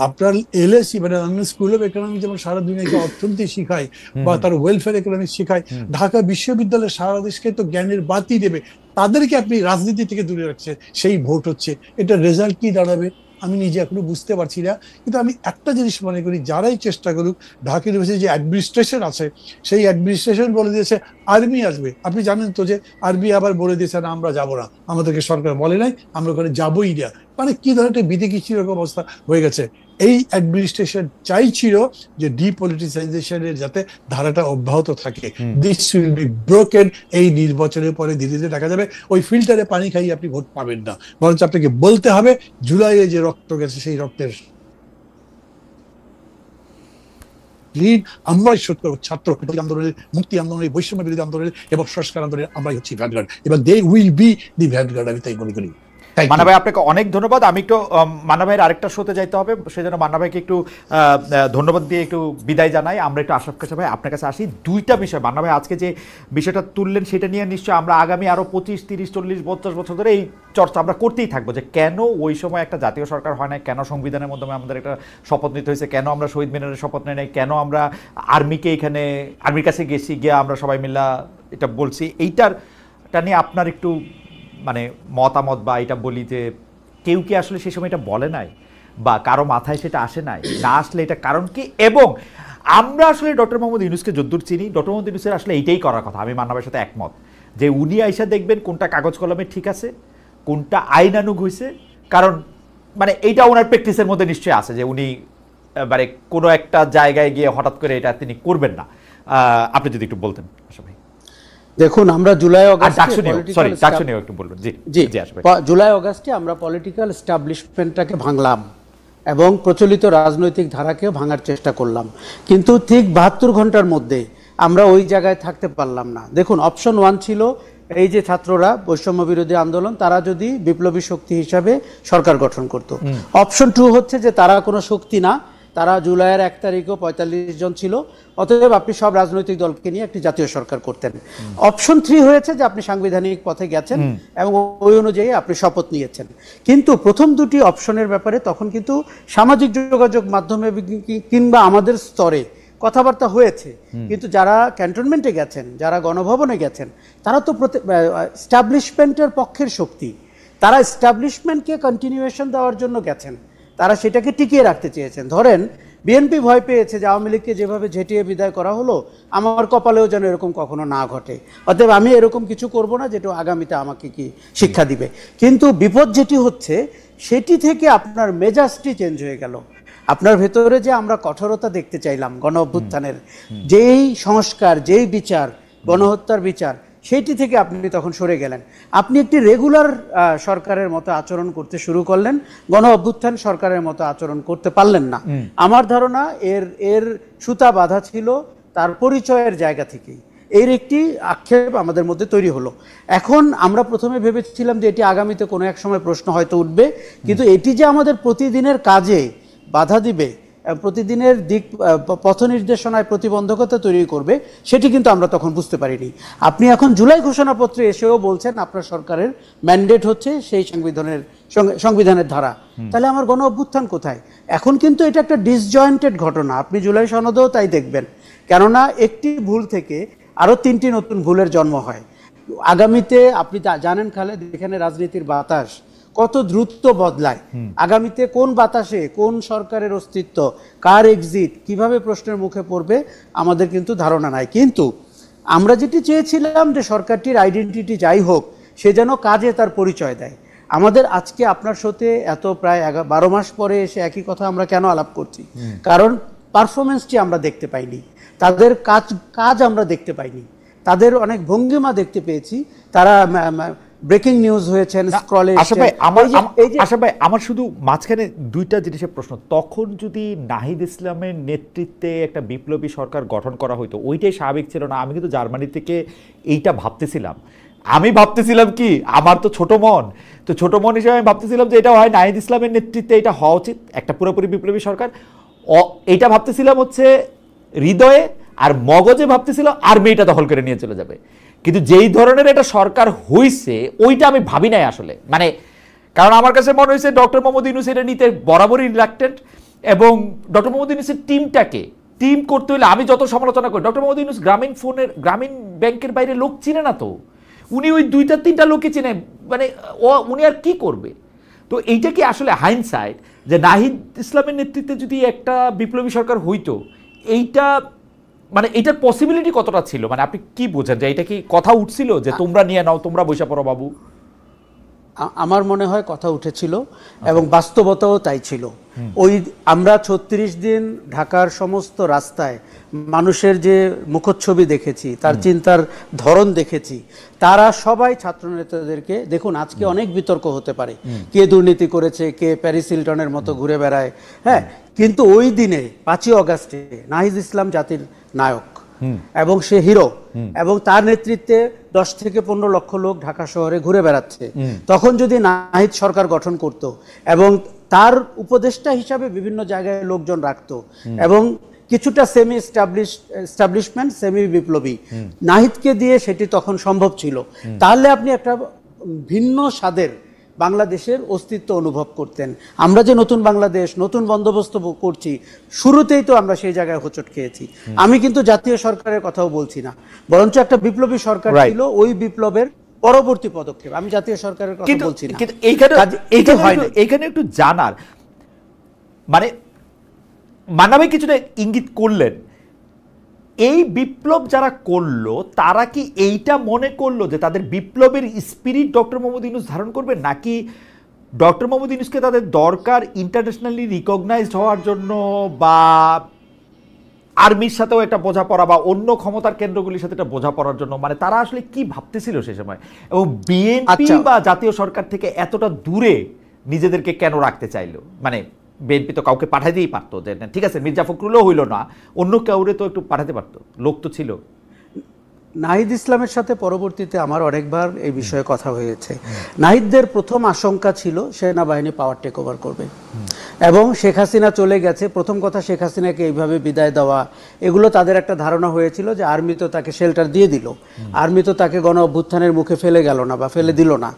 আপনার এলএসি মানে স্কুল অফ ইকোনমিক যেমন সারা দুনিয়াকে অর্থনীতি শিখায় বা তার ওয়েলফেয়ার ইকোনমিক্স শিখায়, ঢাকা বিশ্ববিদ্যালয় সারা দেশকে তো জ্ঞানের বাতি দেবে, তাদেরকে আপনি রাজনীতি থেকে দূরে রাখছেন। সেই ভোট হচ্ছে, এটা রেজাল্ট কি দাঁড়াবে আমি নিজে এখনো বুঝতে পারছি না। কিন্তু আমি একটা জিনিস মনে করি, যারাই চেষ্টা করুক, ঢাকা ইউনিভার্সিটি যে অ্যাডমিনিস্ট্রেশন আছে, সেই অ্যাডমিনিস্ট্রেশন বলে দিয়েছে আর্মি আসবে। আপনি জানেন তো যে আর্মি আবার বলে দিয়েছে না, আমরা যাবো না, আমাদেরকে সরকার বলে নাই, আমরা ওখানে যাবোই না। মানে কি ধরনের বিধিকিচ্ছির অবস্থা হয়ে গেছে। এই অ্যাডমিনিস্ট্রেশন চাইছিল যে ডিপলিটিসাইজেশনের যাতে ধারাটা অব্যাহত থাকে। This will be broken. এই নির্বাচনের পরে ধীরে ধীরে দেখা যাবে ওই ফিল্টারে পানি খাইয়ে আপনি ভোট পাবেন না, বরঞ্চ আপনাকে বলতে হবে জুলাইয়ে যে রক্ত গেছে সেই রক্তের আমরাই শোধ করবো। ছাত্র আন্দোলনের, মুক্তি আন্দোলনের, বৈষম্য বিরোধী আন্দোলনের এবং সংস্কার আন্দোলনের আমরাই হচ্ছি ভ্যানগার্ড, এবং they will be the vanguard. আমি তাই মনে করি। মান্না ভাই আপনাকে অনেক ধন্যবাদ। আমি একটু মান্না ভাইয়ের আরেকটা শোতে যাইতে হবে, সেজন্য মান্না ভাইকে একটু ধন্যবাদ দিয়ে একটু বিদায় জানাই। আমরা একটু আশরাফ কাছে ভাই আপনার কাছে আসি। দুইটা বিষয় মান্না ভাই আজকে যে বিষয়টা তুললেন সেটা নিয়ে নিশ্চয়ই আমরা আগামী আরো 25, 30, 40, 50 বছর ধরে এই চর্চা আমরা করতেই থাকবো, যে কেন ওই সময় একটা জাতীয় সরকার হয় না, কেন সংবিধানের মাধ্যমে আমাদের একটা শপথ নিতে হয়েছে, কেন আমরা শহীদ মিনারের শপথ নেই নাই, কেন আমরা আর্মিকে এখানে আর্মির কাছে গেছি, গিয়ে আমরা সবাই মিলে এটা বলছি। এইটারটা নিয়ে আপনার একটু মানে মতামত, বা এটা বলি যে কেউ কি আসলে সেই সময় এটা বলে নাই, বা কারো মাথায় সেটা আসে নাই, না আসলে এটা কারণ কি? এবং আমরা আসলে ডক্টর মোহাম্মদ ইউনূসকে যদ্দূর চিনি, ডক্টর মোহাম্মদ ইউনূসের আসলে এইটাই করার কথা। আমি মান্না ভাইয়ের সাথে একমত যে উনি আইসা দেখবেন কোনটা কাগজ কলমে ঠিক আছে, কোনটা আইনানুগ হয়েছে। কারণ মানে এইটা ওনার প্র্যাকটিসের মধ্যে নিশ্চয়ই আছে যে উনি মানে কোনো একটা জায়গায় গিয়ে হঠাৎ করে এটা তিনি করবেন না। আপনি যদি একটু বলতেন আশা ভাই। দেখুন, আমরা জুলাই অগাস্টে আমরা পলিটিক্যাল এস্টাবলিশমেন্টটাকে ভাঙলাম এবং প্রচলিত রাজনৈতিক ধারাকেও ভাঙার চেষ্টা করলাম, কিন্তু ঠিক 72 ঘন্টার মধ্যে আমরা ওই জায়গায় থাকতে পারলাম না। দেখুন, অপশন 1 ছিল এই যে ছাত্ররা, বৈষম্য বিরোধী আন্দোলন, তারা যদি বিপ্লবী শক্তি হিসাবে সরকার গঠন করত। অপশন 2 হচ্ছে যে তারা কোনো শক্তি না, তারা জুলাইয়ের 1 তারিখেও 45 জন ছিল, অতএব আপনি সব রাজনৈতিক দলকে নিয়ে একটি জাতীয় সরকার করতেন। অপশন 3 হয়েছে যে আপনি সাংবিধানিক পথে গেছেন এবং ওই অনুযায়ী আপনি শপথ নিয়েছেন। কিন্তু প্রথম দুটি অপশনের ব্যাপারে তখন কিন্তু সামাজিক যোগাযোগ মাধ্যমে কিংবা আমাদের স্তরে কথাবার্তা হয়েছে, কিন্তু যারা ক্যান্টনমেন্টে গেছেন, যারা গণভবনে গেছেন, তারা তো এস্টাবলিশমেন্টের পক্ষের শক্তি, তারা এস্টাবলিশমেন্টকে কন্টিনিউয়েশন দেওয়ার জন্য গেছেন, তারা সেটাকে টিকিয়ে রাখতে চেয়েছেন। ধরেন বিএনপি ভয় পেয়েছে যে আওয়ামী লীগকে যেভাবে ঝেঁটিয়ে বিদায় করা হলো, আমার কপালেও যেন এরকম কখনো না ঘটে, অতএব আমি এরকম কিছু করব না যেটা আগামীতে আমাকে কি শিক্ষা দিবে। কিন্তু বিপদ যেটি হচ্ছে সেটি থেকে আপনার মেজাজটি চেঞ্জ হয়ে গেল। আপনার ভেতরে যে আমরা কঠোরতা দেখতে চাইলাম গণ অভ্যুত্থানের, যেই সংস্কার, যেই বিচার, গণহত্যার বিচার, সেইটি থেকে আপনি তখন সরে গেলেন। আপনি একটি রেগুলার সরকারের মতো আচরণ করতে শুরু করলেন, গণ অভ্যুত্থান সরকারের মতো আচরণ করতে পারলেন না। আমার ধারণা এর সুতা বাঁধা ছিল তার পরিচয়ের জায়গা থেকেই, এর একটি আক্ষেপ আমাদের মধ্যে তৈরি হলো। এখন আমরা প্রথমে ভেবেছিলাম যে এটি আগামীতে কোনো এক সময় প্রশ্ন হয়তো উঠবে, কিন্তু এটি যে আমাদের প্রতিদিনের কাজে বাধা দিবে, প্রতিদিনের দিক পথ নির্দেশনায় প্রতিবন্ধকতা তৈরি করবে, সেটি কিন্তু আমরা তখন বুঝতে পারিনি। আপনি এখন জুলাই ঘোষণাপত্রে এসেও বলছেন আপনার সরকারের ম্যান্ডেট হচ্ছে সেই সংবিধানের ধারা, তাহলে আমার গণ অভ্যুত্থান কোথায়? এখন কিন্তু এটা একটা ডিসজয়েন্টেড ঘটনা, আপনি জুলাই সনদেও তাই দেখবেন। কেননা একটি ভুল থেকে আরও 3টি নতুন ভুলের জন্ম হয়। আগামীতে আপনি জানেন খালেদ, এখানে রাজনীতির বাতাস কত দ্রুত বদলায়। আগামীতে কোন বাতাসে কোন সরকারের অস্তিত্ব, কার এক্সিট, কিভাবে প্রশ্নের মুখে পড়বে আমাদের কিন্তু ধারণা নাই। কিন্তু আমরা যেটি চেয়েছিলাম যে সরকারটির আইডেন্টিটি যাই হোক, সে যেন কাজে তার পরিচয় দেয়। আমাদের আজকে আপনার সাথে এত প্রায় 12 মাস পরে এসে একই কথা আমরা কেন আলাপ করছি? কারণ পারফরমেন্সটি আমরা দেখতে পাইনি, তাদের কাজ আমরা দেখতে পাইনি, তাদের অনেক ভঙ্গিমা দেখতে পেয়েছি। তারা ব্রেকিং নিউজ হয়েছেন, স্ক্রলে। আশা ভাই, আমার শুধু মাঝখানে 2টা জিনিসের প্রশ্ন। তখন যদি নাহিদ ইসলামের নেতৃত্বে একটা বিপ্লবী সরকার গঠন করা হইতো, ওইটাই স্বাভাবিক ছিল না? আমি কিন্তু জার্মানি থেকে এইটা ভাবতেছিলাম। আমি ভাবতেছিলাম কি, আমার তো ছোট মন, তো ছোট মন হিসেবে আমি ভাবতেছিলাম যে এটা হয় নাহিদ ইসলামের নেতৃত্বে এটা হওয়া উচিত, একটা পুরোপুরি বিপ্লবী সরকার। এইটা ভাবতেছিলাম হচ্ছে হৃদয়ে, আর মগজে ভাবতেছিল আর্মি এটা দখল করে নিয়ে চলে যাবে। কিন্তু যেই ধরনের এটা সরকার হইছে, ওইটা আমি ভাবি নাই আসলে। মানে কারণ আমার কাছে মনে হয়েছে ডক্টর মোহাম্মদ ইউনূস এটা নিতে বরাবরই রিলাক্টেন্ট, এবং ডক্টর মোহাম্মদ ইউনূসের টিম করতে হলে আমি যত সমালোচনা করি, ডক্টর মোহাম্মদ ইউনূস গ্রামীণ ব্যাংকের বাইরে লোক চিনে না, তো উনি ওই 2-3টা লোকই চিনে, মানে উনি আর কি করবে? তো এইটা কি আসলে হাইন্ডসাইট যে নাহিদ ইসলামের নেতৃত্বে যদি একটা বিপ্লবী সরকার হইতো, এইটা মানে এটার পসিবিলিটি কতটা ছিল? মানে আপনি কি বোঝেন যে এটা কি কথা উঠছিল যে তোমরা নিয়ে নাও, তোমরা বসে পড়ো বাবু? আমার মনে হয় কথা উঠেছিল, এবং বাস্তবতাও তাই ছিল। ওই আমরা 36 দিন ঢাকার সমস্ত রাস্তায় মানুষের যে মুখচ্ছবি দেখেছি, তার চিন্তার ধরন দেখেছি, তারা সবাই ছাত্রনেতাদেরকে, দেখুন আজকে অনেক বিতর্ক হতে পারে, কে দুর্নীতি করেছে, কে প্যারিস হিলটনের মতো ঘুরে বেড়ায়, হ্যাঁ, কিন্তু ওই দিনে 5ই অগাস্টে নাহিদ ইসলাম জাতির নায়ক এবং সে হিরো, এবং তার নেতৃত্বে 10 থেকে 15 লক্ষ লোক ঢাকা শহরে ঘুরে বেড়াচ্ছে। তখন যদি নাহিদ সরকার গঠন করত এবং তার উপদেষ্টা হিসাবে বিভিন্ন জায়গায় লোকজন রাখতো, এবং কিছুটা সেমি এস্টাবলিশমেন্ট, সেমি বিপ্লবী নাহিদকে দিয়ে সেটি তখন সম্ভব ছিল, তাহলে আপনি একটা ভিন্ন স্বাদের বাংলাদেশের অস্তিত্ব অনুভব করতেন। আমরা যে নতুন বাংলাদেশ, নতুন বন্দোবস্ত করছি, শুরুতেই তো আমরা সেই জায়গায় হোঁচট খেয়েছি। আমি কিন্তু জাতীয় সরকারের কথাও বলছি না, বরঞ্চ একটা বিপ্লবী সরকার ছিল, ওই বিপ্লবের পরবর্তী পদক্ষেপ। আমি জাতীয় সরকারের কথা বলছি না। এইখানে একটু জানার, মানে মানবে কিছুটা ইঙ্গিত করলেন, এই বিপ্লব যারা করলো তারা কি এইটা মনে করলো যে তাদের বিপ্লবের স্পিরিট ডক্টর মোহাম্মদ ইউনূস ধারণ করবে, নাকি ডক্টর মোহাম্মদ ইউনূসকে তাদের দরকার ইন্টারন্যাশনালি রিকগনাইজড হওয়ার জন্য, বা আর্মির সাথেও একটা বোঝাপড়া, বা অন্য ক্ষমতার কেন্দ্রগুলির সাথে একটা বোঝাপড়ার জন্য? মানে তারা আসলে কি ভাবতেছিল সে সময়, এবং বিএনপি বা জাতীয় সরকার থেকে এতটা দূরে নিজেদেরকে কেন রাখতে চাইলো? মানে বিএনপি তো কাউকে পাঠাতেই পারতো, যে ঠিক আছে মির্জা ফখরুলও হইল না, অন্য কাউরে তো একটু পাঠাতে পারতো, লোক তো ছিল। নাহিদ ইসলামের সাথে পরবর্তীতে আমার অনেকবার এই বিষয়ে কথা হয়েছে। নাহিদদের প্রথম আশঙ্কা ছিল সেনাবাহিনী পাওয়ার টেক ওভার করবে, এবং শেখ হাসিনা চলে গেছে। প্রথম কথা, শেখ হাসিনাকে এইভাবে বিদায় দেওয়া, এগুলো তাদের একটা ধারণা হয়েছিল যে আর্মি তো তাকে শেল্টার দিয়ে দিল, আর্মি তো তাকে গণ অভ্যুত্থানের মুখে ফেলে গেল না বা ফেলে দিল না।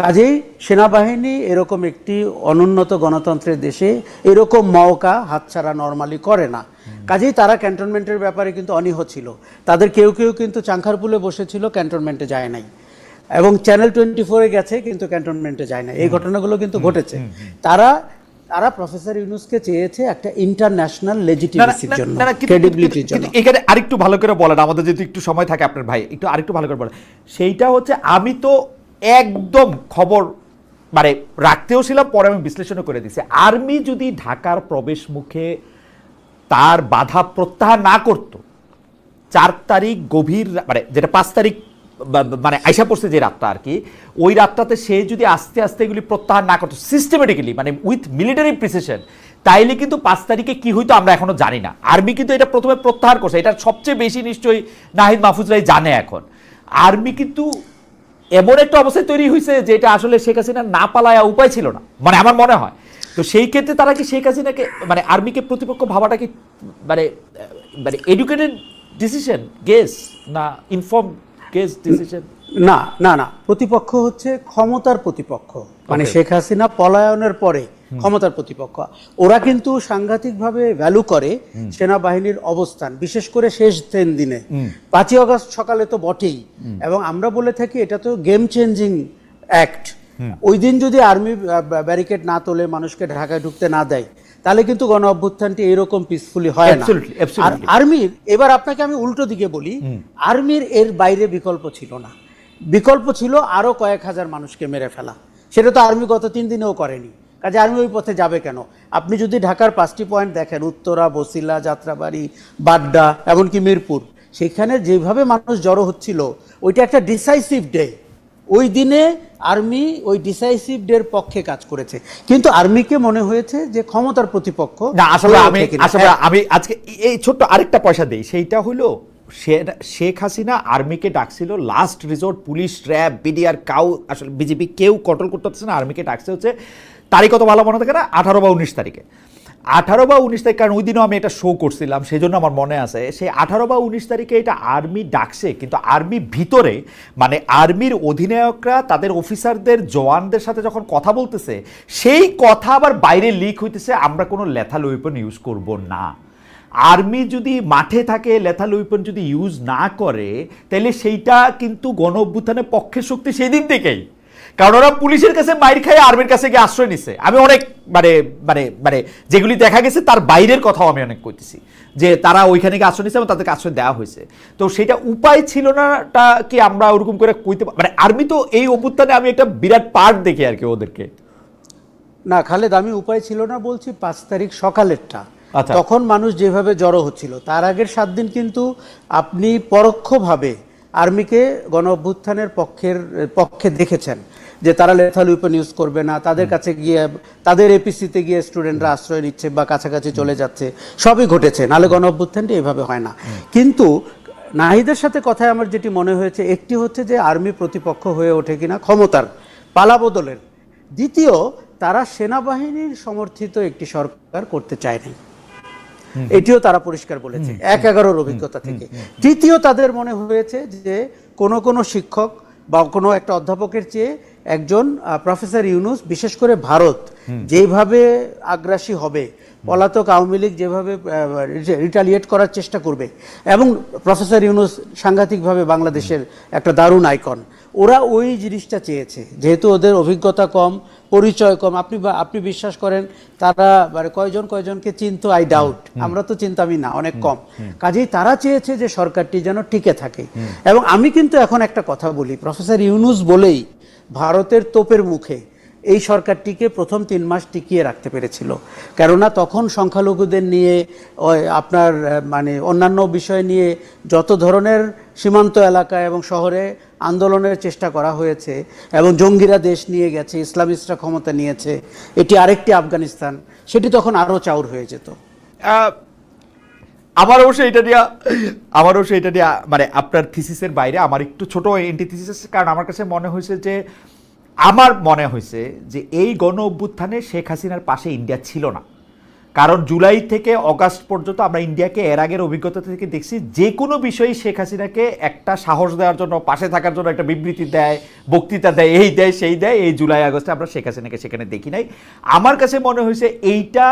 কাজেই সেনাবাহিনী এরকম একটি অনুন্নত গণতন্ত্রের দেশে এরকম মওকা হাতছাড়া নর্মালি করে না। কাজেই তারা ক্যান্টনমেন্টের ব্যাপারে কিন্তু অনীহ ছিল। তাদের কেউ কেউ কিন্তু চাংখারপুলে বসেছিল, ক্যান্টনমেন্টে যায় নাই, এবং চ্যানেল 24-এ গেছে কিন্তু ক্যান্টনমেন্টে যায় না। এই ঘটনাগুলো কিন্তু ঘটেছে। তারা প্রফেসর ইউনূসকে চেয়েছে একটা ইন্টারন্যাশনাল লেজিটিমেসির জন্য, ক্রেডিবিলিটির জন্য। এখানে আরেকটু ভালো করে বলেন, আমাদের যেহেতু একটু সময় থাকে আপনার ভাই, একটু আরেকটু ভালো করে বলেন। সেইটা হচ্ছে, আমি তো একদম খবর মানে রাখতেও ছিলাম, পরে আমি বিশ্লেষণও করে দিয়েছি, আর্মি যদি ঢাকার প্রবেশ মুখে তার বাধা প্রত্যাহার না করত, 4 তারিখ গভীর, মানে যেটা 5 তারিখ মানে আইসা পড়ছে যে রাতটা আর কি, ওই রাতটাতে সে যদি আস্তে আস্তে এগুলি প্রত্যাহার না করতো সিস্টেমেটিক্যালি, মানে উইথ মিলিটারি প্রিসিশন, তাইলে কিন্তু 5 তারিখে কি হইতো আমরা এখনো জানি না। আর্মি কিন্তু এটা প্রথমে প্রত্যাহার করছে, এটা সবচেয়ে বেশি নিশ্চয়ই নাহিদ মাহফুজরাই জানে। এখন আর্মি কিন্তু এমন একটা অবস্থায় তৈরি হয়েছে যে এটা আসলে শেখ হাসিনা না পালায়া উপায় ছিল না, মানে আমার মনে হয়। তো সেই ক্ষেত্রে তারা কি শেখ হাসিনাকে মানে আর্মিকে প্রতিপক্ষ ভাবাটা কি মানে মানে এডুকেটেড ডিসিশন গেস না ইনফর্ম গেস ডিসিশন? না না না, প্রতিপক্ষ হচ্ছে ক্ষমতার প্রতিপক্ষ, মানে শেখ হাসিনা পলায়নের পরে ক্ষমতার প্রতিপক্ষ। ওরা কিন্তু সাংঘাতিকভাবে ভ্যালু করে সেনাবাহিনীর অবস্থান, বিশেষ করে শেষ 3 দিনে। 5ই আগস্ট সকালে তো বটেই, এবং আমরা বলে থাকি এটা তো গেম চেঞ্জিং অ্যাক্ট। ওই দিন যদি আর্মি ব্যারিকেড না তোলে, মানুষকে ঢাকায় ঢুকতে না দেয়, তাহলে কিন্তু গণ অভ্যুত্থানটি এরকম পিসফুলি হয় না। আর আর্মির, এবার আপনাকে আমি উল্টো দিকে বলি, আর্মির এর বাইরে বিকল্প ছিল না। বিকল্প ছিল আরো কয়েক হাজার মানুষকে মেরে ফেলা, সেটা তো আর্মি গত 3 দিনেও করেনি। কাজে আর্মি ওই পথে যাবে কেন? আপনি যদি ঢাকার 5টি পয়েন্ট দেখেন, উত্তরা, বসিলা, যাত্রাবাড়ি, বাড্ডা, এমনকি মিরপুর, সেখানে যেভাবে মানুষ জড়ো হচ্ছিল, ওইটা একটা ডিসাইসিভ ডে। ওই দিনে আর্মি ওই ডিসাইসিভ ডের পক্ষে কাজ করেছে, কিন্তু আর্মিকে মনে হয়েছে যে ক্ষমতার প্রতিপক্ষ না। আসলে আমি আজকে এই ছোট্ট আরেকটা পয়সা দেই, সেইটা হলো শেখ হাসিনা আর্মিকে ডাকছিল last resort, police, RAB, BDR, cow আসলে বিজেপি কেউ কন্ট্রোল করতে পারছে না। আর্মিকে ডাকছে হচ্ছে তারিখ কত ভালো মনে থাকে না, 18 বা 19 তারিখে। 18 বা 19 তারিখ, কারণ ওই দিনও আমি এটা শো করছিলাম, সেই জন্য আমার মনে আছে। সেই 18 বা 19 তারিখে এটা আর্মি ডাকছে, কিন্তু আর্মি ভিতরে মানে আর্মির অধিনায়করা তাদের অফিসারদের, জওয়ানদের সাথে যখন কথা বলতেছে, সেই কথা আবার বাইরে লিক হইতেছে, আমরা কোনো লেথাল ওয়েপন ইউজ করব না। আর্মি যদি মাঠে থাকে, লেথাল ওয়েপন যদি ইউজ না করে, তাহলে সেইটা কিন্তু গণ অভ্যুত্থানের পক্ষের শক্তি সেই দিন থেকেই। কারণ ওরা পুলিশের কাছে মাইর খায়, আর্মির কাছে গিয়ে আশ্রয় নিছে। আমি অনেক মানে মানে মানে যেগুলি দেখা গেছে তার বাইরের কথাও আমি অনেক কইতেছি, যে তারা ওইখানে গিয়ে আশ্রয় নিছে এবং তাদেরকে আশ্রয় দেওয়া হয়েছে। তো সেটা উপায় ছিল নাটা কি আমরা ওরকম করে কইতে, মানে আর্মি তো এই অভ্যুত্থানে আমি একটা বিরাট পার্ট দেখি আর কি ওদেরকে। না খালেদ, আমি উপায় ছিল না বলছি 5 তারিখ সকালেরটা। তখন মানুষ যেভাবে জড়ো হচ্ছিল, তার আগের 7 দিন কিন্তু আপনি পরোক্ষভাবে আর্মিকে গণ অভ্যুত্থানের পক্ষে দেখেছেন, যে তারা লেথাল ওয়েপন ইউজ করবে না, তাদের কাছে গিয়ে, তাদের এপিসিতে গিয়ে স্টুডেন্টরা আশ্রয় নিচ্ছে বা কাছাকাছি চলে যাচ্ছে, সবই ঘটেছে। নাহলে গণ অভ্যুত্থানটি এভাবে হয় না। কিন্তু নাহিদের সাথে কথায় আমার যেটি মনে হয়েছে, একটি হচ্ছে যে আর্মি প্রতিপক্ষ হয়ে ওঠে কিনা ক্ষমতার পালাবদলের, দ্বিতীয় তারা সেনাবাহিনীর সমর্থিত একটি সরকার করতে চায়নি, এটিও তারা পরিষ্কার বলেছে 1/11 অভিজ্ঞতা থেকে। তৃতীয়, তাদের মনে হয়েছে যে কোনো শিক্ষক বা কোনো একটা অধ্যাপকের চেয়ে একজন প্রফেসর ইউনূস, বিশেষ করে ভারত যেভাবে আগ্রাসী হবে, পলাতক আওয়ামী লীগ যেভাবে রিটালিয়েট করার চেষ্টা করবে, এবং প্রফেসর ইউনূস সাংঘাতিকভাবে বাংলাদেশের একটা দারুণ আইকন, ওরা ওই জিনিসটা চেয়েছে। যেহেতু ওদের অভিজ্ঞতা কম, পরিচয় কম, আপনি বিশ্বাস করেন তারা মানে কয়জনকে চিনতো, আই ডাউট, আমরা তো চিনতামই না, অনেক কম। কাজেই তারা চেয়েছে যে সরকারটি যেন টিকে থাকে। এবং আমি কিন্তু এখন একটা কথা বলি, প্রফেসর ইউনূস বলেই ভারতের তোপের মুখে এই সরকারটিকে প্রথম 3 মাস টিকিয়ে রাখতে পেরেছিল। কেননা তখন সংখ্যালঘুদের নিয়ে, আপনার মানে অন্যান্য বিষয় নিয়ে যত ধরনের সীমান্ত এলাকা এবং শহরে আন্দোলনের চেষ্টা করা হয়েছে, এবং জঙ্গিরা দেশ নিয়ে গেছে, ইসলামিস্টরা ক্ষমতা নিয়েছে, এটি আরেকটি আফগানিস্তান, সেটি তখন আরও চাউর হয়ে যেত। আমার অবশ্য এটা নিয়ে মানে আপনার থিসিসের বাইরে আমার একটু ছোট এন্টিথিসিস, কারণ আমার কাছে মনে হয়েছে যে এই গণ অভ্যুত্থানে শেখ হাসিনার পাশে ইন্ডিয়া ছিল না। কারণ জুলাই থেকে অগাস্ট পর্যন্ত আমরা ইন্ডিয়াকে এর আগের অভিজ্ঞতা থেকে দেখছি, যে কোনো বিষয়ে শেখ হাসিনাকে একটা সাহস দেওয়ার জন্য, পাশে থাকার জন্য একটা বিবৃতি দেয়, বক্তৃতা দেয়, এই দেয় সেই দেয়। এই জুলাই আগস্টে আমরা শেখ হাসিনাকে সেখানে দেখি নাই। আমার কাছে মনে হয়েছে এইটা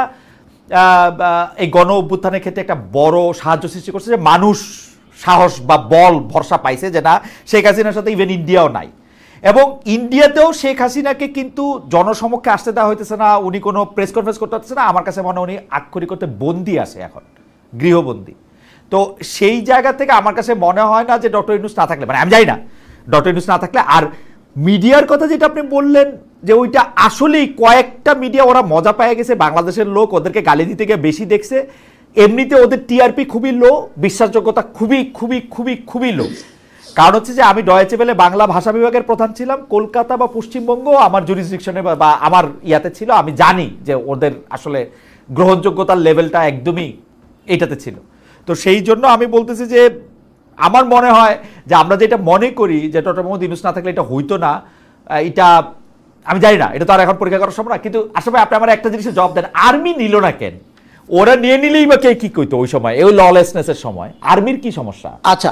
এই গণ অভ্যুত্থানের ক্ষেত্রে একটা বড় সাহায্য সৃষ্টি করছে, যে মানুষ সাহস বা বল ভরসা পাইছে যে না, শেখ হাসিনার সাথে ইভেন ইন্ডিয়াও নাই। এবং ইন্ডিয়াতেও শেখ হাসিনাকে কিন্তু জনসমক্ষে আসতে দেওয়া হইতেছে না, উনি কোনো প্রেস কনফারেন্স করতে পারতেছে না। আমার কাছে মনে হয় উনি আক্ষরিক করতে বন্দি আছে, এখন গৃহবন্দী। তো সেই জায়গা থেকে আমার কাছে মনে হয় না যে ডক্টর ইউনূস না থাকলে, মানে আমি জানি না, ডক্টর ইউনূস না থাকলে। আর মিডিয়ার কথা যেটা আপনি বললেন, যে ওইটা আসলেই কয়েকটা মিডিয়া ওরা মজা পেয়ে গেছে, বাংলাদেশের লোক ওদেরকে গালি দিতে গিয়ে বেশি দেখছে। এমনিতে ওদের টিআরপি খুবই লো, বিশ্বাসযোগ্যতা খুবই খুবই খুবই খুবই লো। কারণ হচ্ছে যে আমি ডয়েচে ভেলে বাংলা ভাষা বিভাগের প্রধান ছিলাম, কলকাতা বা পশ্চিমবঙ্গ আমার জুরিসডিকশনে বা আমার ইয়াতে ছিল, আমি জানি যে ওদের আসলে গ্রহণযোগ্যতার লেভেলটা একদমই এইটাতে ছিল। তো সেই জন্য আমি বলতেছি যে আমার মনে হয় যে আমরা যেটা মনে করি যে ডক্টর মোহাম্মদ ইউনূস না থাকলে এটা হইতো না, এটা আমি জানি না, এটা তো আর এখন পরীক্ষা করার সময় না। কিন্তু আসলে আপনি আমার একটা জিনিসের জবাব দেন, আর্মি নিল না কেন? ওরা নিয়ে নিলেই বা কে কি কইতো ওই সময়, এই ললেসনেসের সময় আর্মির কি সমস্যা? আচ্ছা,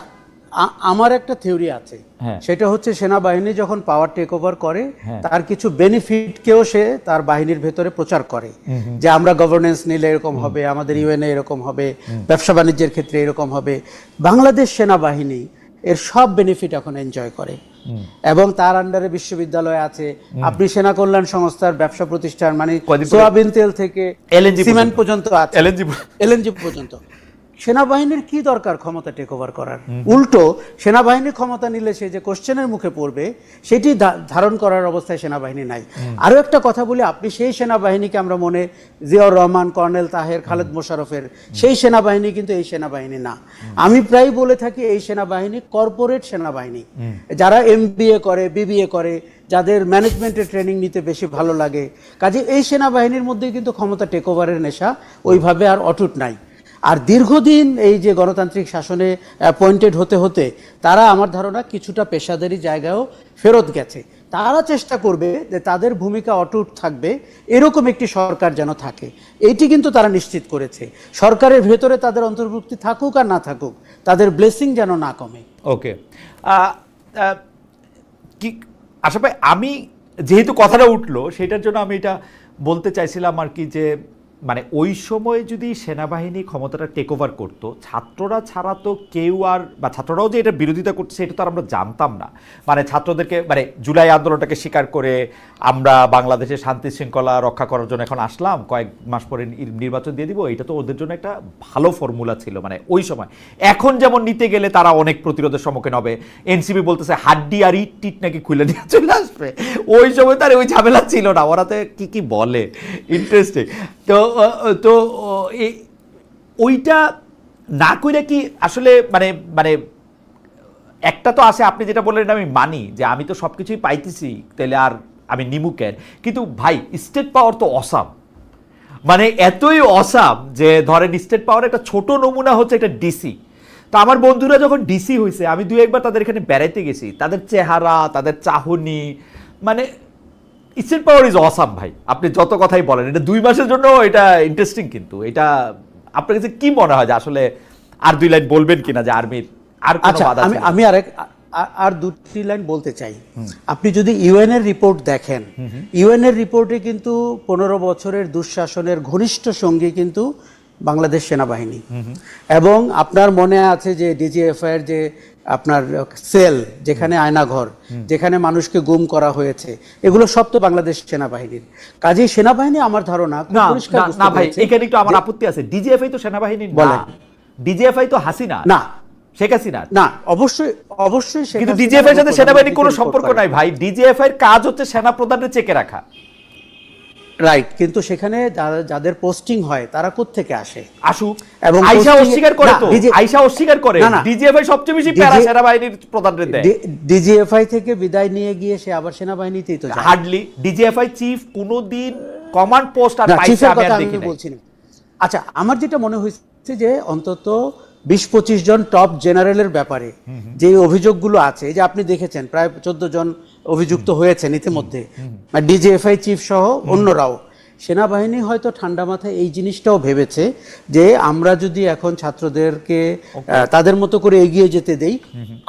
আমার একটা থিওরি আছে, সেটা হচ্ছে সেনাবাহিনী যখন পাওয়ার টেক ওভার করে তার কিছু বেনিফিটকেও সে তার বাহিনীর ভেতরে প্রচার করে, যে আমরা গভর্নেন্স নিলে এরকম হবে, আমাদের ইউএনএ এরকম হবে, ব্যবসা বাণিজ্যের ক্ষেত্রে এরকম হবে। বাংলাদেশ সেনাবাহিনী এর সব বেনিফিট এখন এনজয় করে এবং তার আন্ডারে বিশ্ববিদ্যালয় আছে, আপনি সেনা কল্যাণ সংস্থার ব্যবসা প্রতিষ্ঠান মানে সোয়াবিন তেল থেকে সিমেন্ট পর্যন্ত আছে, এলএনজি পর্যন্ত। সেনাবাহিনীর কি দরকার ক্ষমতা টেক ওভার করার? উল্টো সেনাবাহিনীর ক্ষমতা নিলে সে যে কোশ্চেনের মুখে পড়বে সেটি ধারণ করার অবস্থায় সেনাবাহিনী নাই। আরো একটা কথা বলি, আপনি সেই সেনাবাহিনীকে আমরা মনে জিয়াউর রহমান, কর্নেল তাহের, খালেদ মোশাররফের সেই সেনাবাহিনী কিন্তু এই সেনাবাহিনী না। আমি প্রায় বলে থাকি এই সেনাবাহিনী কর্পোরেট সেনাবাহিনী, যারা এমবিএ করে, বিবিএ করে, যাদের ম্যানেজমেন্টের ট্রেনিং নিতে বেশি ভালো লাগে। কাজে এই সেনাবাহিনীর মধ্যে কিন্তু ক্ষমতা টেক ওভারের নেশা ওইভাবে আর অটুট নাই। আর দীর্ঘদিন এই যে গণতান্ত্রিক শাসনে অ্যাপয়েন্টেড হতে হতে তারা আমার ধারণা কিছুটা পেশাদারি জায়গায়ও ফেরত গেছে। তারা চেষ্টা করবে যে তাদের ভূমিকা অটুট থাকবে, এরকম একটি সরকার যেন থাকে, এইটি কিন্তু তারা নিশ্চিত করেছে। সরকারের ভেতরে তাদের অন্তর্ভুক্তি থাকুক আর না থাকুক, তাদের ব্লেসিং যেন না কমে। ওকে, কি আশা ভাই, আমি যেহেতু কথাটা উঠলো সেটার জন্য আমি এটা বলতে চাইছিলাম আর কি, যে মানে ওই সময় যদি সেনাবাহিনী ক্ষমতাটা টেক ওভার করতো, ছাত্ররা ছাড়া তো কেউ আর, বা ছাত্ররাও যে এটা বিরোধিতা করছে এটা তো আর আমরা জানতাম না। মানে ছাত্রদেরকে মানে জুলাই আন্দোলনটাকে স্বীকার করে আমরা বাংলাদেশের শান্তি শৃঙ্খলা রক্ষা করার জন্য এখন আসলাম, কয়েক মাস পরে নির্বাচন দিয়ে দিব, এটা তো ওদের জন্য একটা ভালো ফর্মুলা ছিল মানে ওই সময়। এখন যেমন নিতে গেলে তারা অনেক প্রতিরোধের সম্মুখীন হবে, এনসিপি বলতেছে হাড্ডি আর ইট টিট নাকি খুলে নিয়ে চলে আসবে, ওই সময় তার ওই ঝামেলা ছিল না, ওরা তো কি বলে, ইন্টারেস্টিং। তো ওইটা না কইরা কি আসলে মানে মানে একটা তো আছে, আপনি যেটা বললেন আমি মানি যে আমি তো সব কিছুই পাইতেছি, তাহলে আর আমি নিমু কেন? কিন্তু ভাই স্টেট পাওয়ার তো অসাম, মানে এতই অসাম যে ধরেন স্টেট পাওয়ার একটা ছোট নমুনা হচ্ছে একটা ডিসি। তো আমার বন্ধুরা যখন ডিসি হয়েছে আমি দুই একবার তাদের এখানে বেড়াইতে গেছি, তাদের চেহারা, তাদের চাহনি, মানে স্টেট পাওয়ার ইজ অসাম ভাই। আপনি যত কথাই বলেন, এটা 2 মাসের জন্য এটা ইন্টারেস্টিং, কিন্তু এটা আপনার কাছে কি মনে হয় যে আসলে আর 2 লাইন বলবেন কিনা যে আর্মির আর কোনো বাধা? আমি আর 2টি লাইন বলতে চাই। আপনি যদি ইউএন এর রিপোর্ট দেখেন, ইউএন এর রিপোর্টে কিন্তু 15 বছরের দুঃশাসনের ঘনিষ্ঠ সঙ্গী কিন্তু বাংলাদেশ সেনাবাহিনী। এবং আপনার মনে আছে যে ডিজিএফআই এর যে আপনার সেল, যেখানে আয়নাঘর, যেখানে মানুষকে গুম করা হয়েছে, এগুলো সব তো বাংলাদেশ সেনাবাহিনীর। কাজেই সেনাবাহিনী আমার ধারণা না ভাই, এখানে একটু আমার আপত্তি আছে, ডিজিএফআই তো সেনাবাহিনী না, ডিজিএফআই তো হাসিনা না, শেখ হাসিনা না। অবশ্যই কিন্তু ডিজিএফআই এর সাথে সেনাবাহিনীর কোনো সম্পর্ক নাই ভাই। ডিজিএফআই এর কাজ হচ্ছে সেনা প্রধানের চেকে রাখা, রাইট। কিন্তু সেখানে যাদের পোস্টিং হয় তারা কোত্থেকে আসে? আসুক। এবং আইসা অস্বীকার করে, তো আইসা অস্বীকার করে ডিজিএফআই সবচেয়ে বেশি প্যারা সেনাবাহিনীর প্রধানের দেয়। ডিজিএফআই থেকে বিদায় নিয়ে গিয়ে সে আবার সেনাবাহিনীতেই তো যায়। হার্ডলি ডিজিএফআই চিফ কোনোদিন কমান্ড পোস্ট আর পাইছে আমি আর দেখি না। আচ্ছা, আমার যেটা মনে হয়েছে যে অন্তত 20-25 জন টপ জেনারেলের ব্যাপারে যে অভিযোগগুলো আছে, যে আপনি দেখেছেন প্রায় 14 জন অভিযুক্ত হয়েছেন ইতিমধ্যে, ডিজিএফআই চিফ সহ অন্যরাও। সেনাবাহিনী হয়তো ঠান্ডা মাথায় এই জিনিসটাও ভেবেছে যে আমরা যদি এখন ছাত্রদেরকে তাদের মতো করে এগিয়ে যেতে দেই,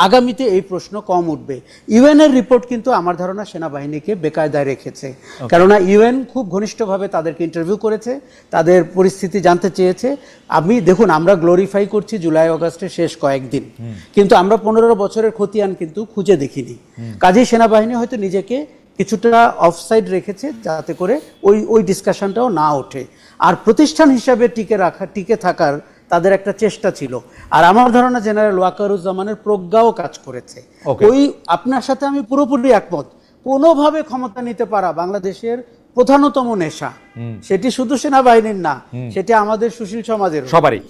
আগামীতে এই প্রশ্ন কম উঠবে। ইউএন এর রিপোর্ট কিন্তু আমার ধারণা সেনাবাহিনীকে বেকায়দায় রেখেছে, কেননা ইউএন খুব ঘনিষ্ঠভাবে তাদেরকে ইন্টারভিউ করেছে, তাদের পরিস্থিতি জানতে চেয়েছে। আমি দেখুন, আমরা গ্লোরিফাই করছি জুলাই আগস্টের শেষ কয়েকদিন, কিন্তু আমরা 15 বছরের খতিয়ান কিন্তু খুঁজে দেখিনি। কাজেই সেনাবাহিনী হয়তো নিজেকে কিছুটা অফসাইড রেখেছে যাতে করে ওই ডিসকাশনটাও না ওঠে। আর প্রতিষ্ঠান হিসাবে টিকে থাকার তাদের একটা চেষ্টা ছিল। আর আমার ধারণা জেনারেল ওয়াকারুজ্জামানের প্রজ্ঞাও কাজ করেছে। ওই আপনার সাথে আমি পুরোপুরি একমত, কোনোভাবে ক্ষমতা নিতে পারা বাংলাদেশের প্রধানতম নেশা, সেটি শুধু সেনাবাহিনীর না, সেটি আমাদের সুশীল সমাজের সবারই।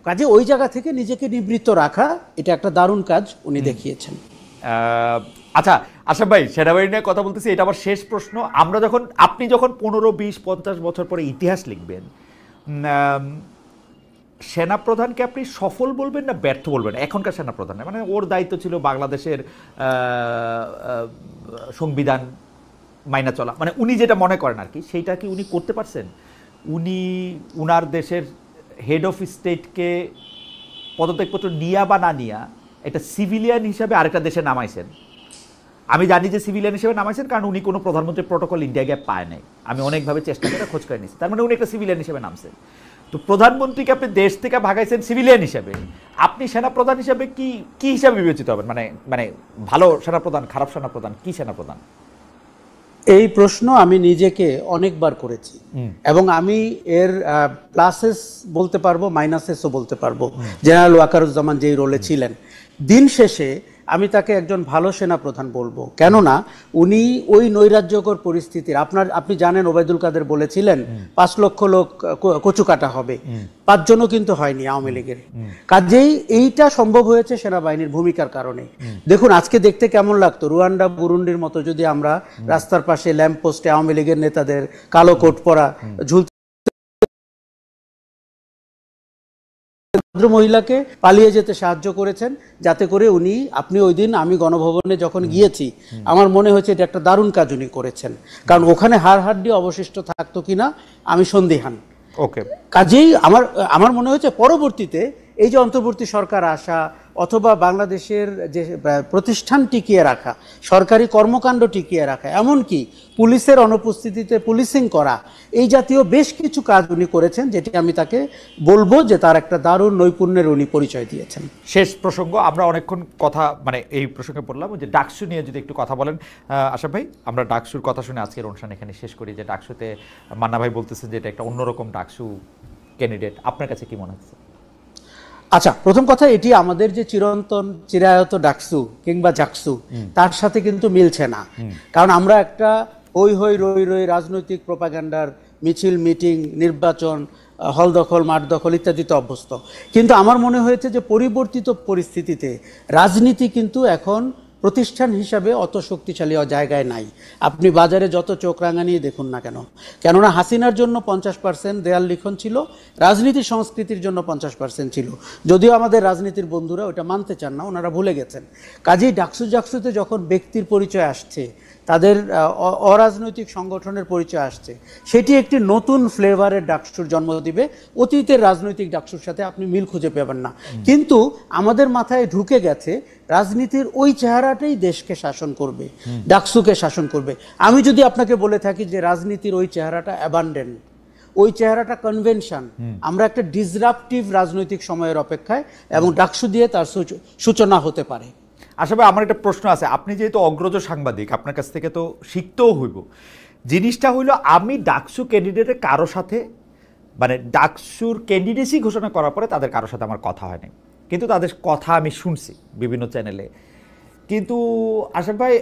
কাজে ওই জায়গা থেকে নিজেকে নিবৃত্ত রাখা, এটা একটা দারুণ কাজ উনি দেখিয়েছেন। আচ্ছা আশরাফ ভাই, সেনাবাহিনী নিয়ে কথা বলতেছি, এটা আমার শেষ প্রশ্ন। আপনি যখন 15, 20, 50 বছর পরে ইতিহাস লিখবেন, সেনাপ্রধানকে আপনি সফল বলবেন না ব্যর্থ বলবেন? এখনকার সেনাপ্রধান মানে ওর দায়িত্ব ছিল বাংলাদেশের সংবিধান মাইনা চলা, মানে উনি যেটা মনে করেন আর কি, সেইটা কি উনি করতে পারছেন? উনি উনার দেশের হেড অফ স্টেটকে পদত্যাগপত্র নিয়া বা না নিয়া একটা সিভিলিয়ান হিসাবে আরেকটা দেশে নামাইছেন। আমি জানি যে সিভিলিয়ান হিসেবে নামাইছেন কারণ উনি কোনো প্রধানমন্ত্রীর প্রোটোকল ইন্ডিয়া গ্যাপ পায় নাই। আমি অনেকভাবে চেষ্টা করে খোঁজ করে নিয়েছি, তার মানে উনি একটা সিভিলিয়ান হিসেবে নামছেন। তো প্রধানমন্ত্রীকে আপনি দেশ থেকে ভাগাইছেন সিভিলিয়ান হিসেবে, আপনি সেনাপ্রধান হিসেবে কি হিসাবে বিবেচিত হবেন? মানে ভালো সেনাপ্রধান, খারাপ সেনাপ্রধান, কি সেনাপ্রধান? এই প্রশ্ন আমি নিজেকে অনেকবার করেছি এবং আমি এর প্লাসেস বলতে পারবো, মাইনাসেসও বলতে পারবো। জেনারেল ওয়াকারুজ্জামান যেই রোলে ছিলেন, দিন শেষে আমি তাকে একজন ভালো সেনাপ্রধান বলবো, কেননা উনি ওই নৈরাজ্যকর পরিস্থিতির, আপনি জানেন ওবায়দুল কাদের বলেছিলেন 5 লক্ষ লোক কচু কাটা হবে, 5 জনও কিন্তু হয়নি আওয়ামী লীগের। কাজেই এইটা সম্ভব হয়েছে সেনাবাহিনীর ভূমিকার কারণে। দেখুন আজকে দেখতে কেমন লাগতো, রুয়ান্ডা বুরুন্ডির মতো যদি আমরা রাস্তার পাশে ল্যাম্প পোস্টে আওয়ামী লীগের নেতাদের কালো কোট পরা ঝুলতে মহিলাকে পালিয়ে যেতে সাহায্য করেছেন, যাতে করে আপনি ওই দিন আমি গণভবনে যখন গিয়েছি আমার মনে হয়েছে এটা একটা দারুণ কাজ উনি করেছেন, কারণ ওখানে হাড়হাড্ডি অবশিষ্ট থাকতো কিনা আমি সন্দিহান। ওকে, কাজেই আমার মনে হয়েছে পরবর্তীতে এই যে অন্তর্বর্তী সরকার আসা অথবা বাংলাদেশের যে প্রতিষ্ঠান টিকিয়ে রাখা, সরকারি কর্মকাণ্ড টিকিয়ে রাখা, এমনকি পুলিশের অনুপস্থিতিতে পুলিশিং করা, এই জাতীয় বেশ কিছু কাজ উনি করেছেন, যেটি আমি তাকে বলবো যে তার একটা দারুণ নৈপুণ্যের উনি পরিচয় দিয়েছেন। শেষ প্রসঙ্গ, আমরা অনেকক্ষণ কথা মানে এই প্রসঙ্গে পড়লাম, যে ডাকসু নিয়ে যদি একটু কথা বলেন আশরাফ ভাই। আমরা ডাকসুর কথা শুনে আজকের অনুষ্ঠান এখানে শেষ করি। যে ডাকসুতে মান্না ভাই বলতেছেন যে এটা একটা অন্যরকম ডাকসু ক্যান্ডিডেট, আপনার কাছে কি মনে হচ্ছে? আচ্ছা, প্রথম কথা, এটি আমাদের যে চিরন্তন চিরায়ত ডাকসু কিংবা জাকসু তার সাথে কিন্তু মিলছে না, কারণ আমরা একটা হই হই রই রই রাজনৈতিক প্রোপাগান্ডার মিছিল, মিটিং, নির্বাচন, হল দখল, মাঠ দখল ইত্যাদিতে অভ্যস্ত। কিন্তু আমার মনে হয়েছে যে পরিবর্তিত পরিস্থিতিতে রাজনীতি কিন্তু এখন প্রতিষ্ঠান হিসাবে অত শক্তিশালী জায়গায় নাই। আপনি বাজারে যত চোখ রাঙানিয়ে দেখুন না কেন, কেননা হাসিনার জন্য 50% দেয়াল লিখন ছিল, রাজনীতি সংস্কৃতির জন্য 50% ছিল। যদিও আমাদের রাজনীতির বন্ধুরা ওটা মানতে চান না, ওনারা ভুলে গেছেন। কাজেই ডাকসু জাকসুতে যখন ব্যক্তির পরিচয় আসছে, তাদের অরাজনৈতিক সংগঠনের পরিচয় আসছে, সেটি একটি নতুন ফ্লেভারের ডাকসুর জন্ম দিবে। অতীতের রাজনৈতিক ডাকসুর সাথে আপনি মিল খুঁজে পাবেন না, কিন্তু আমাদের মাথায় ঢুকে গেছে রাজনীতির ওই চেহারাটাই দেশকে শাসন করবে, ডাকসুকে শাসন করবে। আমি যদি আপনাকে বলে থাকি যে রাজনীতির ওই চেহারাটা অ্যাবান্ডেন্ট, ওই চেহারাটা কনভেনশন, আমরা একটা ডিসরাপটিভ রাজনৈতিক সময়ের অপেক্ষায়, এবং ডাকসু দিয়ে তার সূচনা হতে পারে। আসলে আমার একটা প্রশ্ন আছে, আপনি যেহেতু অগ্রজ সাংবাদিক, আপনার কাছ থেকে তো শিখতেও হইব। জিনিসটা হইলো, আমি ডাকসু ক্যান্ডিডেটের কারো সাথে, মানে ডাকসুর ক্যান্ডিডেসি ঘোষণা করার পরে তাদের কারোর সাথে আমার কথা হয়নি, কিন্তু তাদের কথা আমি শুনছি বিভিন্ন চ্যানেলে। কিন্তু আশরাফ ভাই,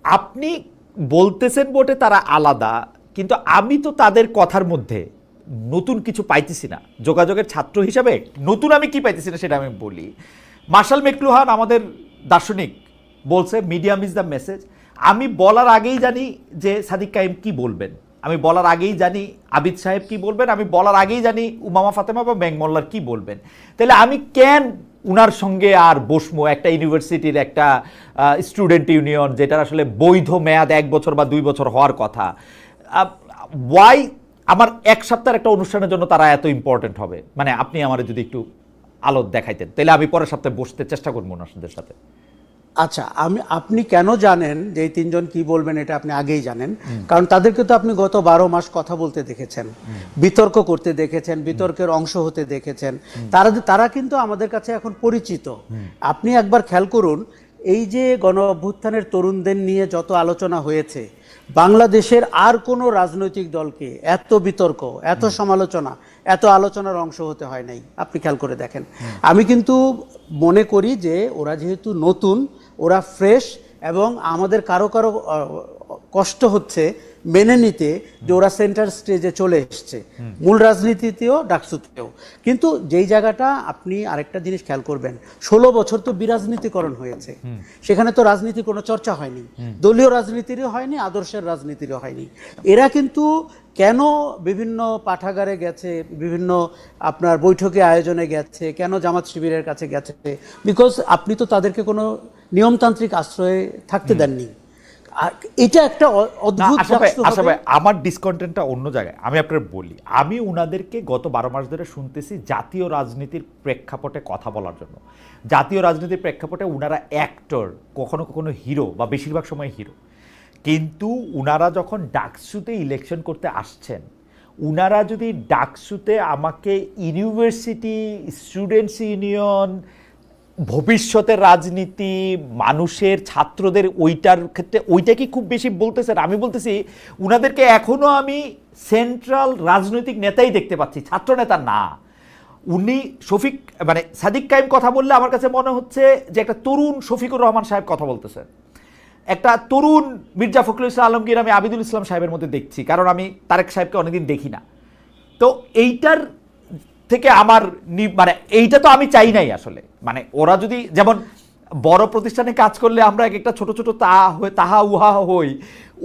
আপনি বলতেছেন বটে তারা আলাদা, কিন্তু আমি তো তাদের কথার মধ্যে নতুন কিছু পাইতেছি না। যোগাযোগের ছাত্র হিসাবে নতুন আমি কি পাইতেছি না সেটা আমি বলি। মার্শাল মেকলুহান আমাদের দার্শনিক বলছে মিডিয়াম ইজ দ্য মেসেজ। আমি বলার আগেই জানি যে সাদিক কাইম কি বলবেন, আমি বলার আগেই জানি আবিদ সাহেব কি বলবেন, আমি বলার আগেই জানি উমামা ফাতেমা বা ব্যাং মোল্লার কি বলবেন। তাহলে আমি কেন উনার সঙ্গে আর বসমো? একটা ইউনিভার্সিটির একটা স্টুডেন্ট ইউনিয়ন, যেটার আসলে বৈধ মেয়াদ 1 বছর বা 2 বছর হওয়ার কথা, ওয়াই আমার 1 সপ্তাহের একটা অনুষ্ঠানের জন্য তারা এত ইম্পর্টেন্ট হবে? মানে আপনি আমার যদি একটু আলো দেখাইতেন, তাহলে আমি পরের সপ্তাহে বসতে চেষ্টা করবো ওনাদের সাথে। আচ্ছা, আপনি কেন জানেন যে এই 3 জন কি বলবেন? এটা আপনি আগেই জানেন, কারণ তাদেরকে তো আপনি গত 12 মাস কথা বলতে দেখেছেন, বিতর্ক করতে দেখেছেন, বিতর্কের অংশ হতে দেখেছেন। তারা কিন্তু আমাদের কাছে এখন পরিচিত। আপনি একবার খেয়াল করুন, এই যে গণ অভ্যুত্থানের তরুণদের নিয়ে যত আলোচনা হয়েছে, বাংলাদেশের আর কোনো রাজনৈতিক দলকে এত বিতর্ক, এত সমালোচনা, এত আলোচনার অংশ হতে হয় নাই। আপনি খেয়াল করে দেখেন। আমি কিন্তু মনে করি যে ওরা যেহেতু নতুন, ওরা ফ্রেশ, এবং আমাদের কারো কারো কষ্ট হচ্ছে মেনে নিতে যে ওরা সেন্টার স্টেজে চলে এসছে, মূল রাজনীতিতেও ডাকসুতেও। কিন্তু যেই জায়গাটা আপনি আরেকটা জিনিস খেয়াল করবেন, 16 বছর তো বিরাজনীতিকরণ হয়েছে, সেখানে তো রাজনীতি কোনো চর্চা হয়নি, দলীয় রাজনীতিরও হয়নি, আদর্শের রাজনীতিরও হয়নি। এরা কিন্তু কেন বিভিন্ন পাঠাগারে গেছে, বিভিন্ন আপনার বৈঠকে আয়োজনে গেছে, কেন জামাত শিবিরের কাছে গেছে? বিকজ আপনি তো তাদেরকে কোনো নিয়মতান্ত্রিক আশ্রয়ে থাকতে দেননি। আর এটা একটা অদ্ভুত। আশা ভাই, আমার ডিসকন্টেন্টটা অন্য জায়গায়। আমি আপনার বলি, আমি উনাদেরকে গত 12 মাস ধরে শুনতেছি জাতীয় রাজনীতির প্রেক্ষাপটে কথা বলার জন্য। জাতীয় রাজনীতির প্রেক্ষাপটে উনারা অ্যাক্টর, কখনো কখনো হিরো, বা বেশিরভাগ সময় হিরো। কিন্তু উনারা যখন ডাকসুতে ইলেকশন করতে আসছেন, উনারা যদি ডাকসুতে আমাকে ইউনিভার্সিটি, স্টুডেন্টস ইউনিয়ন, ভবিষ্যতের রাজনীতি, মানুষের, ছাত্রদের, ওইটার ক্ষেত্রে ওইটা কি খুব বেশি বলতেছেন? আমি বলতেছি উনাদেরকে এখনো আমি সেন্ট্রাল রাজনৈতিক নেতাই দেখতে পাচ্ছি, ছাত্র নেতা না। উনি শফিক মানে সাদিক কায়েম কথা বললে আমার কাছে মনে হচ্ছে যে একটা তরুণ শফিকুর রহমান সাহেব কথা বলতেছে, একটা তরুণ মির্জা ফখরুল ইসলাম আলমগীর আমি আবিদুল ইসলাম সাহেবের মধ্যে দেখছি, কারণ আমি তারেক সাহেবকে অনেকদিন দেখি না। তো এইটার থেকে আমার মানে এইটা তো আমি চাই নাই আসলে। মানে ওরা যদি যেমন বড় প্রতিষ্ঠানে কাজ করলে আমরা এক একটা ছোট ছোট তাহা উহা হই,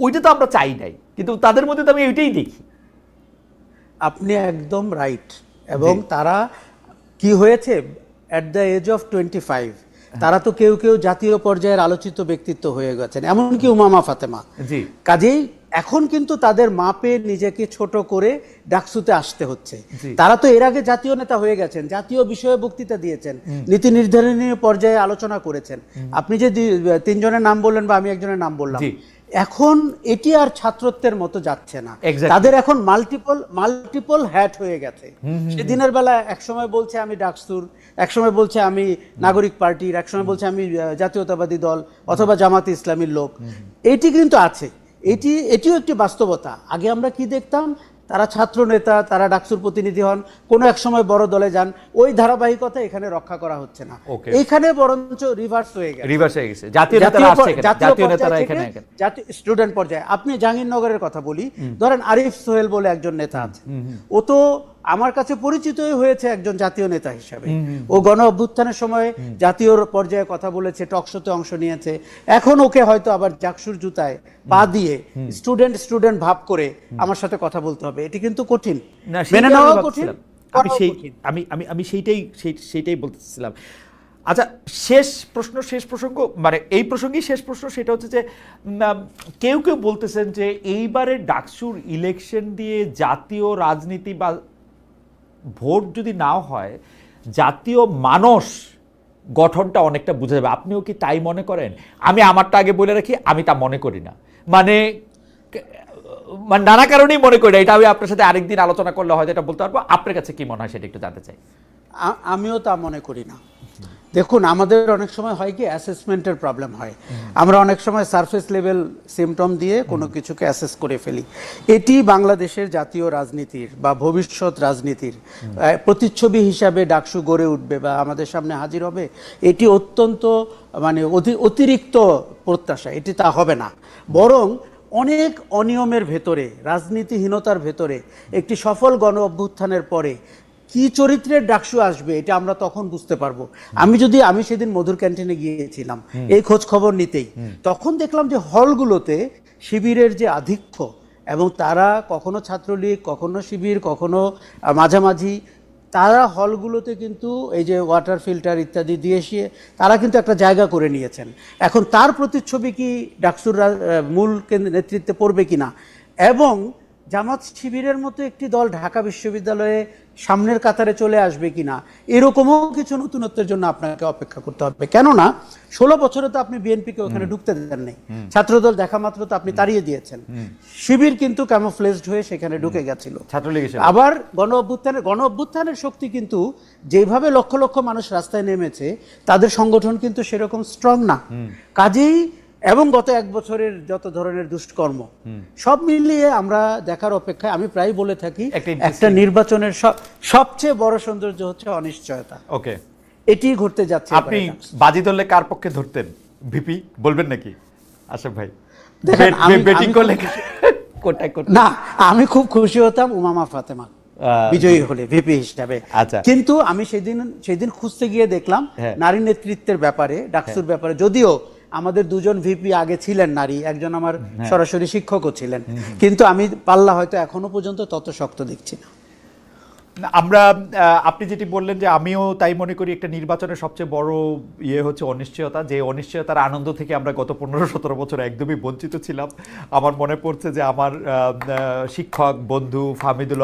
ওইটা তো আমরা চাই নাই, কিন্তু তাদের মধ্যে তো আমি ওইটাই দেখি। আপনি একদম রাইট। এবং তারা কি হয়েছে, অ্যাট দ্য এজ অফ 25 তারা তো কেউ কেউ জাতীয় পর্যায়ের আলোচিত ব্যক্তিত্ব হয়ে গেছেন, এমনকি উমামা ফাতেমা। কাজেই এখন কিন্তু তাদের মাপে নিজেকে ছোট করে ডাকসুতে আসতে হচ্ছে। তারা তো এর আগে জাতীয় নেতা হয়ে গেছেন, জাতীয় বিষয়ে বক্তৃতা দিয়েছেন, নীতি নির্ধারণী পর্যায়ে আলোচনা করেছেন। আপনি যে 3 জনের নাম বললেন বা আমি একজনের নাম বললাম, এখন এটি আর ছাত্রত্বের মতো যাচ্ছে না। তাদের এখন মাল্টিপল হ্যাট হয়ে গেছে। সে দিনের বেলা একসময় বলছে আমি ডাকসুর, একসময় বলছে আমি নাগরিক পার্টির, একসময় বলছে আমি জাতীয়তাবাদী দল অথবা জামাতে ইসলামীর লোক। এটি কিন্তু আছে, এটিও একটি বাস্তবতা। আগে আমরা কি দেখতাম, তারা ছাত্র নেতা, তারা ডাকসুর প্রতিনিধি হন, কোনো এক সময় বড় দলে যান, ওই ধারাবাহিকতা এখানে রক্ষা করা হচ্ছে না। এইখানে বরঞ্চ রিভার্স হয়ে গেছে। জাতীয় স্টুডেন্ট পর্যায়ে আপনি জাহাঙ্গীরনগরের কথা বলি, ধরেন আরিফ সোহেল বলে একজন নেতা আছে, ও তো আমার কাছে পরিচিতই হয়েছে একজন জাতীয় নেতা হিসাবে। ও গণ অভ্যুত্থানের সময় জাতীয় পর্যায়ে কথা বলেছে, টকশোতে অংশ নিয়েছে। এখন ওকে হয়তো আবার জাকসুর জুতায় পা দিয়ে স্টুডেন্ট ভাব করে আমার সাথে কথা বলতে হবে। এটি কিন্তু কঠিন, মেনে নেওয়া কঠিন। আমি সেইটাই বলতেছিলাম। আচ্ছা, শেষ প্রসঙ্গ, মানে এই প্রসঙ্গেই শেষ প্রশ্ন, সেটা হচ্ছে যে কেউ কেউ বলতেছেন যে এইবারের ডাকসুর ইলেকশন দিয়ে জাতীয় রাজনীতি বা ভোট যদি নাও হয়, জাতীয় মানস গঠনটা অনেকটা বোঝা যাবে। আপনিও কি তাই মনে করেন? আমি আমারটা আগে বলে রাখি, আমি তা মনে করি না। মানে নানা কারণেই মনে করি না। এটা আমি আপনার সাথে আরেকদিন আলোচনা করলে হয়তো এটা বলতে পারবো। আপনার কাছে কি মনে হয় সেটা একটু জানতে চাই। আমিও তা মনে করি না। দেখুন, আমাদের অনেক সময় হয় কি, অ্যাসেসমেন্টের প্রবলেম হয়। আমরা অনেক সময় সারফেস লেভেল সিমটম দিয়ে কোনো কিছুকে অ্যাসেস করে ফেলি। এটি বাংলাদেশের জাতীয় রাজনীতির বা ভবিষ্যৎ রাজনীতির প্রতিচ্ছবি হিসাবে ডাকসু গড়ে উঠবে বা আমাদের সামনে হাজির হবে, এটি অত্যন্ত মানে অতিরিক্ত প্রত্যাশা। এটি তা হবে না। বরং অনেক অনিয়মের ভেতরে, রাজনীতিহীনতার ভেতরে একটি সফল গণ অভ্যুত্থানের পরে কি চরিত্রের ডাকসু আসবে এটা আমরা তখন বুঝতে পারবো। আমি সেদিন মধুর ক্যান্টিনে গিয়েছিলাম এই খোঁজ খবর নিতেই, তখন দেখলাম যে হলগুলোতে শিবিরের যে আধিক্য, এবং তারা কখনো ছাত্রলীগ, কখনো শিবির, কখনো মাঝামাঝি, তারা হলগুলোতে কিন্তু এই যে ওয়াটার ফিল্টার ইত্যাদি দিয়ে এসে তারা কিন্তু একটা জায়গা করে নিয়েছেন। এখন তার প্রতিচ্ছবি কি ডাকসুর মূল নেতৃত্বে পড়বে কিনা, এবং জামাত শিবিরের মতো একটি দল ঢাকা বিশ্ববিদ্যালয়ে সামনের কাতারে চলে আসবে কিনা, এরকমও কিছু নতুনত্বের জন্য আপনাকে অপেক্ষা করতে হবে। কেননা 16 বছরে তো আপনি বিএনপিকে ওখানে ঢুকতে দেন নাই, ছাত্রদল দেখা মাত্র তো আপনি তাড়িয়ে দিয়েছেন। শিবির কিন্তু ক্যামোফ্লেজড হয়ে সেখানে ঢুকে গেছিল। আবার গণ অভ্যুত্থানের শক্তি কিন্তু যেভাবে লক্ষ লক্ষ মানুষ রাস্তায় নেমেছে, তাদের সংগঠন কিন্তু সেরকম স্ট্রং না। কাজেই এবং গত 1 বছরের যত ধরনের দুষ্কর্ম সব মিলিয়ে আমরা দেখার অপেক্ষায়। আমি প্রায় বলে থাকি, একটা নির্বাচনের সবচেয়ে বড় সৌন্দর্য হচ্ছে অনিশ্চয়তা। ওকে, এটি ঘটতে যাচ্ছে। আপনি বাজি ধরলে কার পক্ষে ধরতেন? ভিপি বলবেন নাকি আশরাফ ভাই? বেটিং করলে কোনটা কোনটা? না, আমি খুব খুশি হতাম উমামা ফাতেমা বিজয়ী হলে ভিপি হিসাবে। আচ্ছা। কিন্তু আমি সেদিন খুঁজতে গিয়ে দেখলাম হ্যাঁ। নারী নেতৃত্বের ব্যাপারে, ডাকসুর ব্যাপারে, যদিও আমাদের দুজন ভিপি আগে ছিলেন নারী, একজন আমার সরাসরি শিক্ষকও ছিলেন, কিন্তু আমি পাল্লা হয়তো এখনো পর্যন্ত তত শক্ত দেখছি না। না, আমরা আপনি যেটি বললেন যে আমিও তাই মনে করি, একটা নির্বাচনের সবচেয়ে বড় ইয়ে হচ্ছে অনিশ্চয়তা। যে অনিশ্চয়তার আনন্দ থেকে আমরা গত 15-17 বছর একদমই বঞ্চিত ছিলাম। আমার মনে পড়ছে যে আমার শিক্ষক বন্ধু ফাহমিদুল